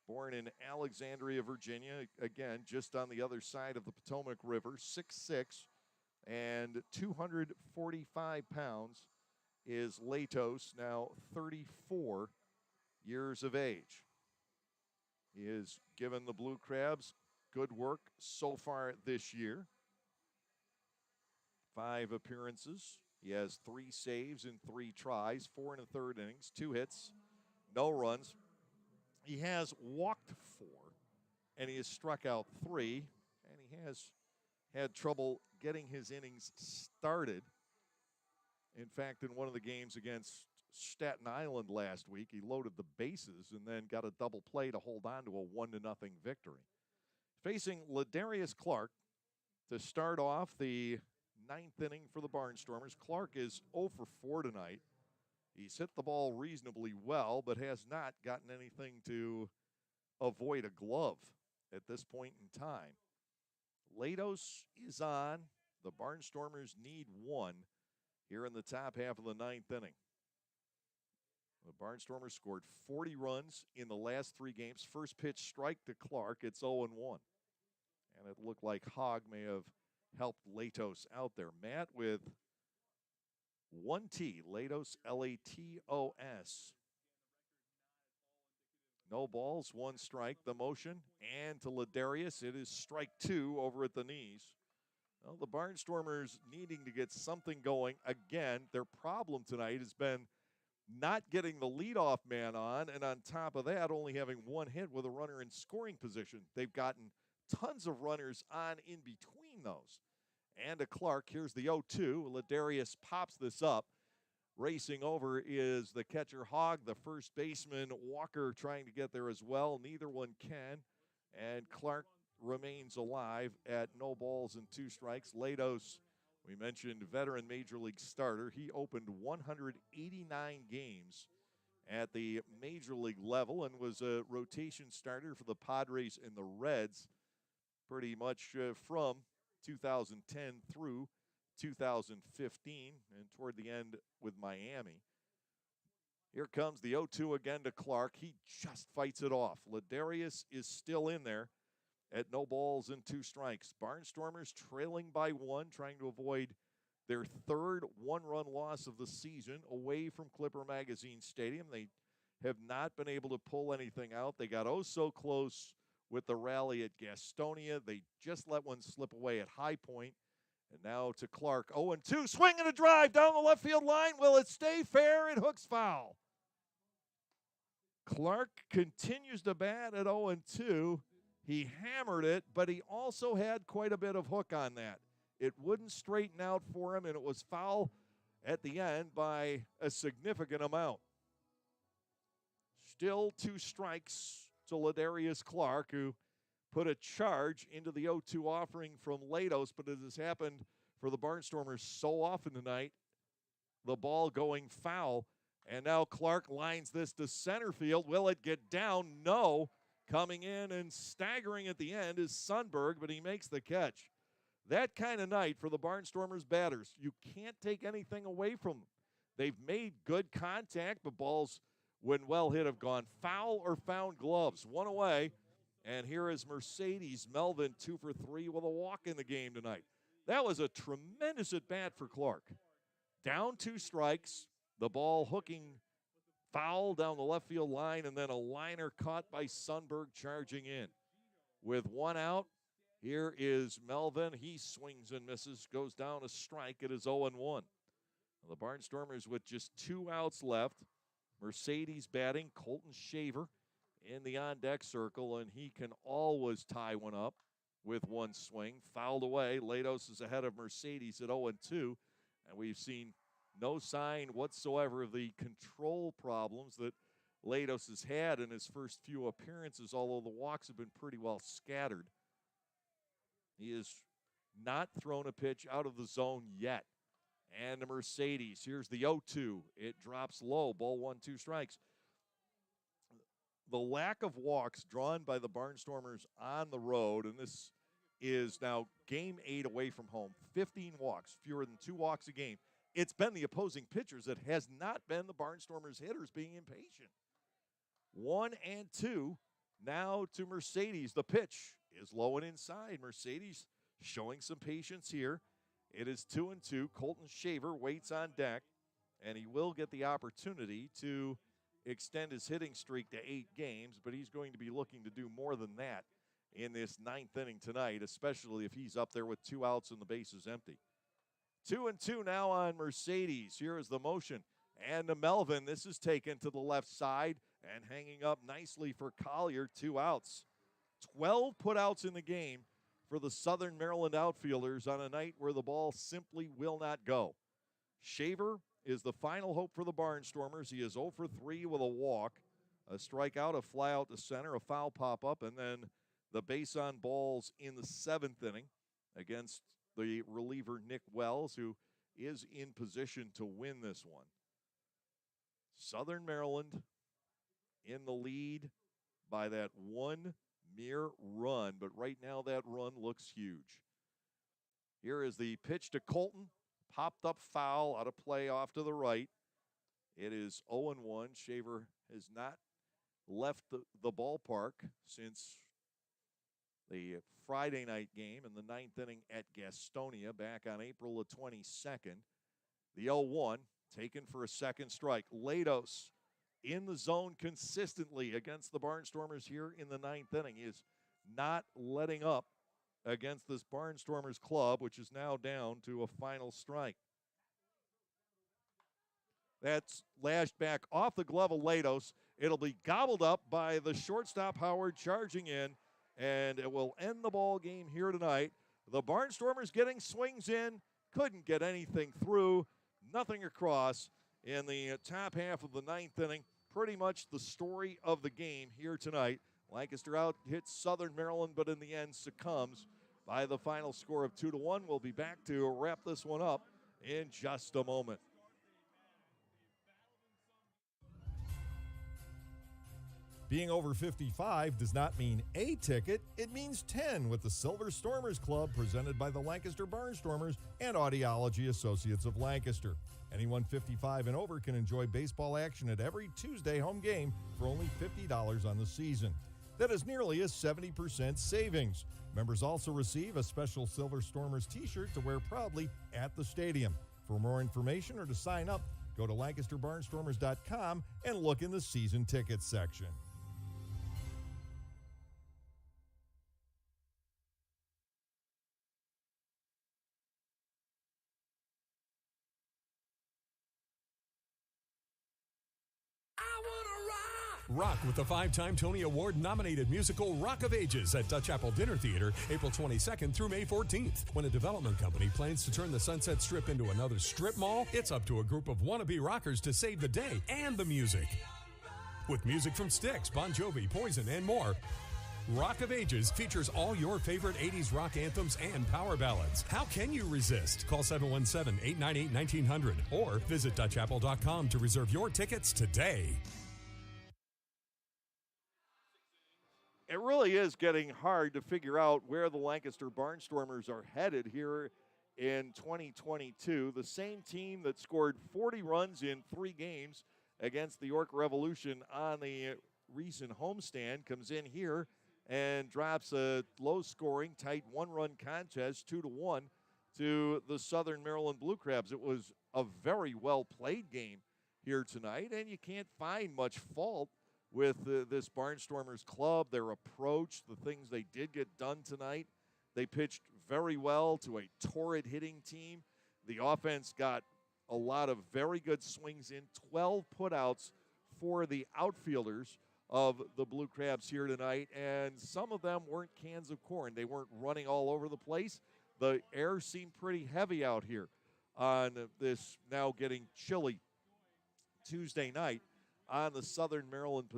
born in Alexandria, Virginia, again, just on the other side of the Potomac River, 6'6", and 245 pounds, is Latos, now 34 years of age. He has given the Blue Crabs good work so far this year. 5 appearances, He has 3 saves in 3 tries, 4 in the third innings, 2 hits, no runs. He has walked 4, and he has struck out 3, and he has had trouble getting his innings started. In fact, in one of the games against Staten Island last week, he loaded the bases and then got a double play to hold on to a 1-0 victory. Facing Ladarius Clark to start off the 9th inning for the Barnstormers. Clark is 0 for 4 tonight. He's hit the ball reasonably well, but has not gotten anything to avoid a glove at this point in time. Latos is on. The Barnstormers need 1 here in the top half of the 9th inning. The Barnstormers scored 40 runs in the last 3 games. First pitch strike to Clark. It's 0-1. And it looked like Hogg may have helped Latos out there. Matt with 1 T. Latos, Latos. No balls, 1 strike. The motion. And to Ladarius, it is strike 2 over at the knees. Well, the Barnstormers needing to get something going. Again, their problem tonight has been not getting the leadoff man on, and on top of that, only having 1 hit with a runner in scoring position. They've gotten tons of runners on in between those. And to Clark, here's the 0-2. Ladarius pops this up. Racing over is the catcher Hogg, the first baseman Walker trying to get there as well. Neither one can. And Clark remains alive at no balls and 2 strikes. Latos, we mentioned veteran Major League starter. He opened 189 games at the Major League level and was a rotation starter for the Padres and the Reds pretty much from 2010 through 2015 and toward the end with Miami. Here comes the 0-2 again to Clark. He just fights it off. Ladarius is still in there at no balls and 2 strikes. Barnstormers trailing by 1, trying to avoid their 3rd 1-run loss of the season away from Clipper Magazine Stadium. They have not been able to pull anything out. They got oh so close with the rally at Gastonia. They just let one slip away at High Point. And now to Clark, 0-2, swing and a drive down the left field line. Will it stay fair? It hooks foul. Clark continues to bat at 0-2. He hammered it, but he also had quite a bit of hook on that. It wouldn't straighten out for him, and it was foul at the end by a significant amount. Still 2 strikes to Ladarius Clark, who put a charge into the 0-2 offering from Latos, but it has happened for the Barnstormers so often tonight, the ball going foul. And now Clark lines this to center field. Will it get down? No. Coming in and staggering at the end is Sundberg, but he makes the catch. That kind of night for the Barnstormers batters, you can't take anything away from them. They've made good contact, but balls, when well hit, have gone foul or found gloves. 1 away. And here is Mercedes Melvin, 2 for 3 with a walk in the game tonight. That was a tremendous at-bat for Clark. Down 2 strikes, the ball hooking foul down the left field line, and then a liner caught by Sundberg charging in. With 1 out, here is Melvin. He swings and misses, goes down a strike. It is 0-1. The Barnstormers with just 2 outs left. Mercedes batting, Colton Shaver in the on-deck circle, and he can always tie one up with 1 swing. Fouled away. Latos is ahead of Mercedes at 0-2, and we've seen no sign whatsoever of the control problems that Latos has had in his first few appearances, although the walks have been pretty well scattered. He has not thrown a pitch out of the zone yet. And the Mercedes, here's the 0-2. It drops low, ball 1, 2 strikes. The lack of walks drawn by the Barnstormers on the road, and this is now game 8 away from home, 15 walks, fewer than 2 walks a game. It's been the opposing pitchers. It has not been the Barnstormers hitters being impatient. 1-2 now to Mercedes. The pitch is low and inside. Mercedes showing some patience here. It is 2-2. Colton Shaver waits on deck, and he will get the opportunity to extend his hitting streak to 8 games, but he's going to be looking to do more than that in this 9th inning tonight, especially if he's up there with 2 outs and the bases empty. 2-2 now on Mercedes. Here is the motion. And to Melvin, this is taken to the left side and hanging up nicely for Collier. 2 outs. 12 putouts in the game for the Southern Maryland outfielders on a night where the ball simply will not go. Shaver is the final hope for the Barnstormers. He is 0 for 3 with a walk, a strikeout, a fly out to center, a foul pop-up, and then the base on balls in the 7th inning against the reliever Nick Wells, who is in position to win this one. Southern Maryland in the lead by that one mere run, but right now that run looks huge. Here is the pitch to Colton. Popped up foul out of play off to the right. It is 0-1. Shaver has not left the ballpark since the Friday night game in the 9th inning at Gastonia back on April the 22nd. The 0-1 taken for a second strike. Lados in the zone consistently against the Barnstormers here in the 9th inning. He is not letting up against this Barnstormers club, which is now down to a final strike. That's lashed back off the glove of Lados. It'll be gobbled up by the shortstop Howard charging in, and it will end the ball game here tonight. The Barnstormers getting swings in, couldn't get anything through, nothing across in the top half of the 9th inning. Pretty much the story of the game here tonight. Lancaster out hits Southern Maryland, but in the end succumbs by the final score of 2-1. We'll be back to wrap this one up in just a moment. Being over 55 does not mean a ticket, it means 10 with the Silver Stormers Club presented by the Lancaster Barnstormers and Audiology Associates of Lancaster. Anyone 55 and over can enjoy baseball action at every Tuesday home game for only $50 on the season. That is nearly a 70% savings. Members also receive a special Silver Stormers t-shirt to wear proudly at the stadium. For more information or to sign up, go to LancasterBarnstormers.com and look in the season tickets section. Rock with the 5-time Tony Award-nominated musical Rock of Ages at Dutch Apple Dinner Theater, April 22nd through May 14th. When a development company plans to turn the Sunset Strip into another strip mall, it's up to a group of wannabe rockers to save the day and the music. With music from Styx, Bon Jovi, Poison, and more, Rock of Ages features all your favorite 80s rock anthems and power ballads. How can you resist? Call 717-898-1900 or visit DutchApple.com to reserve your tickets today. It really is getting hard to figure out where the Lancaster Barnstormers are headed here in 2022. The same team that scored 40 runs in 3 games against the York Revolution on the recent homestand comes in here and drops a low-scoring, tight 1-run contest, 2-1, to the Southern Maryland Blue Crabs. It was a very well-played game here tonight, and you can't find much fault with this Barnstormers club, their approach, the things they did get done tonight. They pitched very well to a torrid hitting team. The offense got a lot of very good swings in, 12 putouts for the outfielders of the Blue Crabs here tonight, and some of them weren't cans of corn. They weren't running all over the place. The air seemed pretty heavy out here on this now getting chilly Tuesday night on the Southern Maryland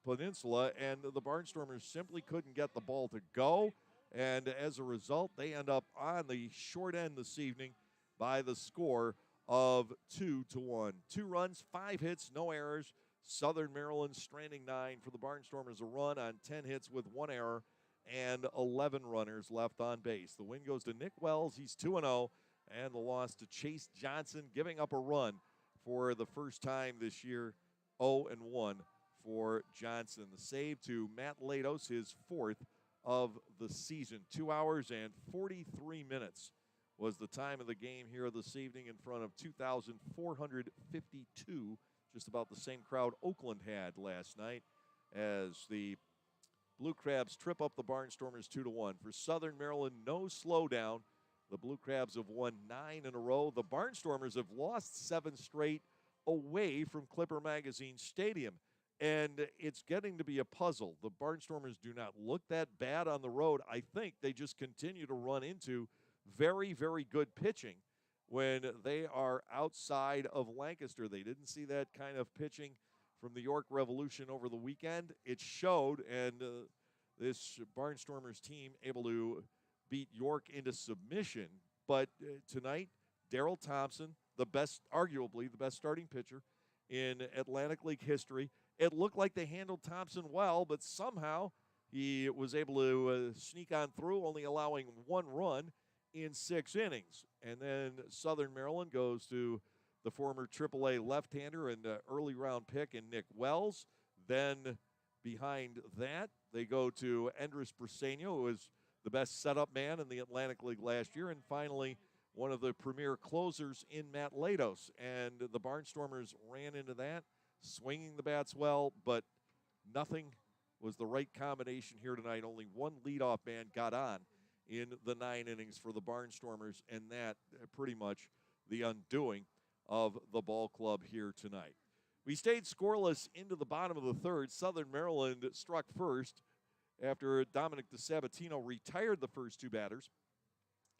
Peninsula, and the Barnstormers simply couldn't get the ball to go, and as a result, they end up on the short end this evening by the score of 2-1. 2 runs, 5 hits, no errors. Southern Maryland stranding 9 for the Barnstormers, a run on 10 hits with 1 error and 11 runners left on base. The win goes to Nick Wells. He's 2-0, and the loss to Chase Johnson, giving up a run for the first time this year. 0-1 for Johnson. The save to Matt Lados, his 4th of the season. 2 hours and 43 minutes was the time of the game here this evening in front of 2,452, just about the same crowd Oakland had last night, as the Blue Crabs trip up the Barnstormers 2-1. For Southern Maryland, no slowdown. The Blue Crabs have won 9 in a row. The Barnstormers have lost 7 straight away from Clipper Magazine Stadium. And it's getting to be a puzzle. The Barnstormers do not look that bad on the road. I think they just continue to run into very, very good pitching when they are outside of Lancaster. They didn't see that kind of pitching from the York Revolution over the weekend. It showed, and this Barnstormers team able to beat York into submission. But tonight, Daryl Thompson, arguably the best starting pitcher in Atlantic League history. It looked like they handled Thompson well, but somehow he was able to sneak on through, only allowing 1 run in 6 innings. And then Southern Maryland goes to the former AAA left-hander and early round pick in Nick Wells. Then behind that, they go to Endres Briseño, who was the best setup man in the Atlantic League last year. And finally, one of the premier closers in Matt Latos. And the Barnstormers ran into that, swinging the bats well, but nothing was the right combination here tonight. Only 1 leadoff man got on in the 9 innings for the Barnstormers, and that pretty much the undoing of the ball club here tonight. We stayed scoreless into the bottom of the 3rd. Southern Maryland struck first after Dominic DeSabatino retired the first 2 batters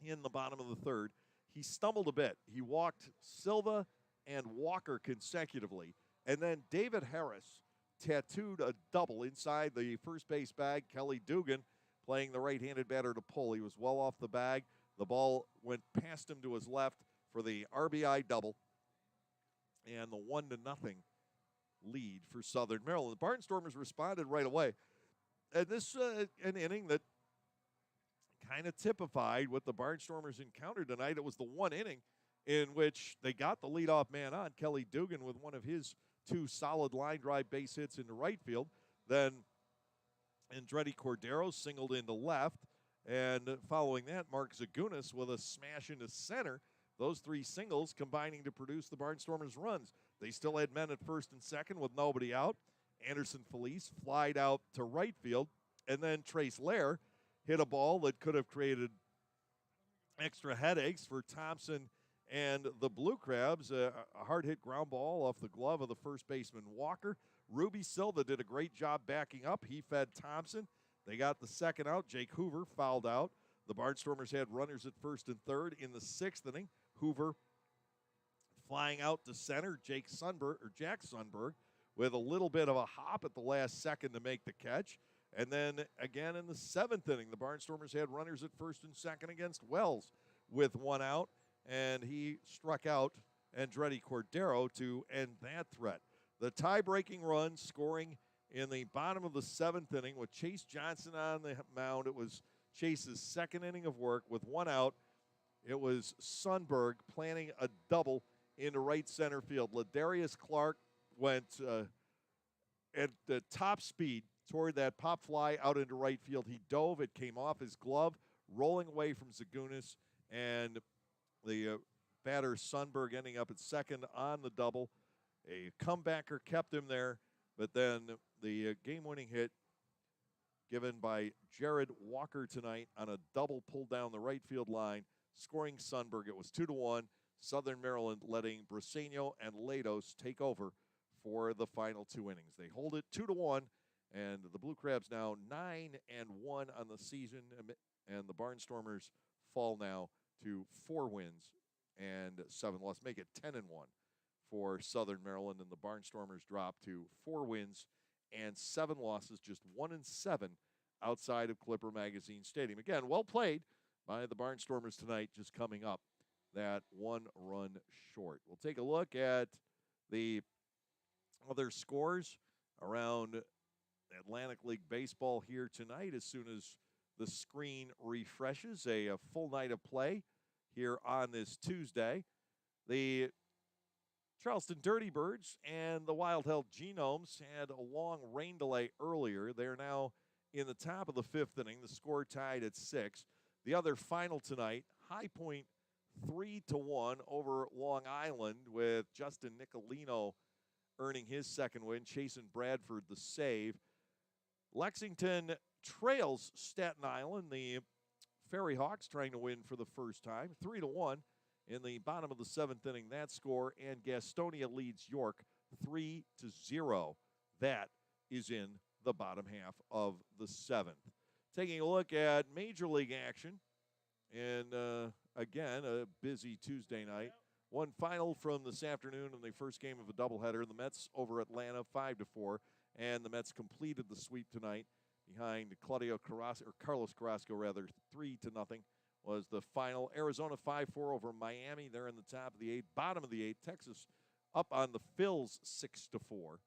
in the bottom of the 3rd. He stumbled a bit. He walked Silva and Walker consecutively. And then David Harris tattooed a double inside the first base bag. Kelly Dugan playing the right-handed batter to pull. He was well off the bag. The ball went past him to his left for the RBI double. And the 1-0 lead for Southern Maryland. The Barnstormers responded right away. And this an inning that kind of typified what the Barnstormers encountered tonight. It was the 1 inning in which they got the leadoff man on, Kelly Dugan, with one of his 2 solid line drive base hits into right field. Then Andretti Cordero singled into left. And following that, Mark Zagunis with a smash into center. Those 3 singles combining to produce the Barnstormers' runs. They still had men at first and second with nobody out. Anderson Felice flied out to right field. And then Trace Lair hit a ball that could have created extra headaches for Thompson and the Blue Crabs. A hard-hit ground ball off the glove of the first baseman Walker. Ruby Silva did a great job backing up. He fed Thompson. They got the second out. Jake Hoover fouled out. The Barnstormers had runners at first and third in the 6th inning. Hoover flying out to center. Jack Sundberg with a little bit of a hop at the last second to make the catch. And then again in the 7th inning, the Barnstormers had runners at first and second against Wells with 1 out. And he struck out Andretti Cordero to end that threat. The tie-breaking run scoring in the bottom of the 7th inning with Chase Johnson on the mound. It was Chase's 2nd inning of work with 1 out. It was Sundberg planting a double into right center field. Ladarius Clark went at the top speed toward that pop fly out into right field. He dove. It came off his glove, rolling away from Zagunis, and the batter Sundberg ending up at second on the double. A comebacker kept him there, but then the game-winning hit given by Jared Walker tonight on a double pulled down the right field line, scoring Sundberg. It was 2-1. Southern Maryland letting Briseño and Latos take over for the final 2 innings. They hold it 2-1, and the Blue Crabs now 9-1 on the season, and the Barnstormers fall now to 4 wins and 7 losses, make it 10-1 for Southern Maryland, and the Barnstormers drop to 4 wins and 7 losses, just 1-7 outside of Clipper Magazine Stadium. Again, well played by the Barnstormers tonight, just coming up that 1 run short. We'll take a look at the other scores around Atlantic League baseball here tonight as soon as the screen refreshes. A full night of play here on this Tuesday. The Charleston Dirty Birds and the Wild Health Genomes had a long rain delay earlier. They're now in the top of the 5th inning. The score tied at 6. The other final tonight, High Point 3-1 over Long Island, with Justin Nicolino earning his 2nd win, chasing Bradford the save. Lexington trails Staten Island. The Ferry Hawks trying to win for the first time, 3-1 in the bottom of the 7th inning. That score, and Gastonia leads York 3-0. That is in the bottom half of the 7th. Taking a look at Major League action, and again, a busy Tuesday night. One final from this afternoon in the first game of a doubleheader. The Mets over Atlanta 5-4, and the Mets completed the sweep tonight behind Carlos Carrasco, 3-0 was the final. Arizona 5-4 over Miami. They're in the top of the 8th, bottom of the 8th. Texas up on the Phils 6-4.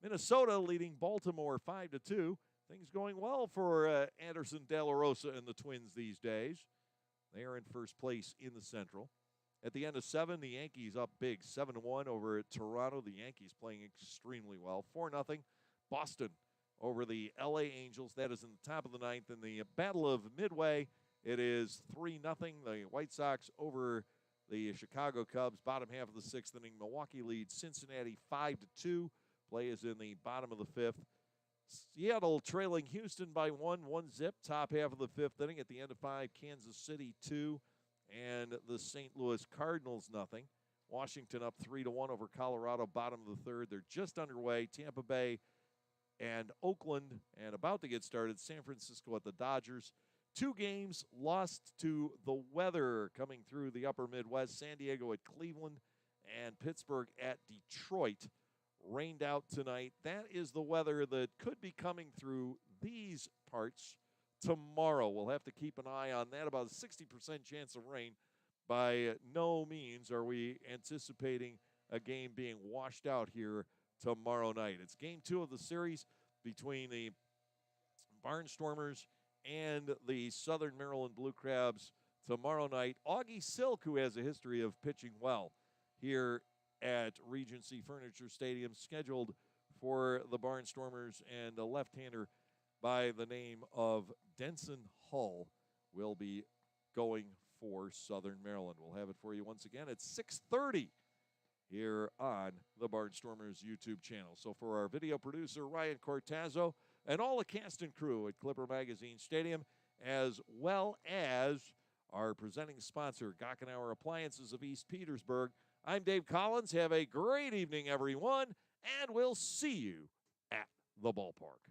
Minnesota leading Baltimore 5-2. Things going well for Anderson De La Rosa and the Twins these days. They are in first place in the Central. At the end of 7, the Yankees up big, 7-1 over Toronto. The Yankees playing extremely well. 4-0 Boston over the LA Angels. That is in the top of the 9th. In the Battle of Midway, it is 3-0. The White Sox over the Chicago Cubs. Bottom half of the 6th inning, Milwaukee leads Cincinnati 5-2. Play is in the bottom of the 5th. Seattle trailing Houston by 1-zip. Top half of the 5th inning. At the end of 5, Kansas City 2, and the St. Louis Cardinals 0. Washington up 3-1 over Colorado. Bottom of the 3rd. They're just underway. Tampa Bay and Oakland, and about to get started, San Francisco at the Dodgers. 2 games lost to the weather coming through the upper Midwest. San Diego at Cleveland, and Pittsburgh at Detroit. Rained out tonight. That is the weather that could be coming through these parts tomorrow. We'll have to keep an eye on that. About a 60% chance of rain. By no means are we anticipating a game being washed out here tomorrow night. It's game 2 of the series between the Barnstormers and the Southern Maryland Blue Crabs tomorrow night. Augie Silk, who has a history of pitching well here at Regency Furniture Stadium, scheduled for the Barnstormers, and a left-hander by the name of Denson Hull will be going for Southern Maryland. We'll have it for you once again at 6:30 here on the Barnstormers YouTube channel. So for our video producer, Ryan Cortazzo, and all the cast and crew at Clipper Magazine Stadium, as well as our presenting sponsor, Gockenauer Appliances of East Petersburg, I'm Dave Collins. Have a great evening, everyone, and we'll see you at the ballpark.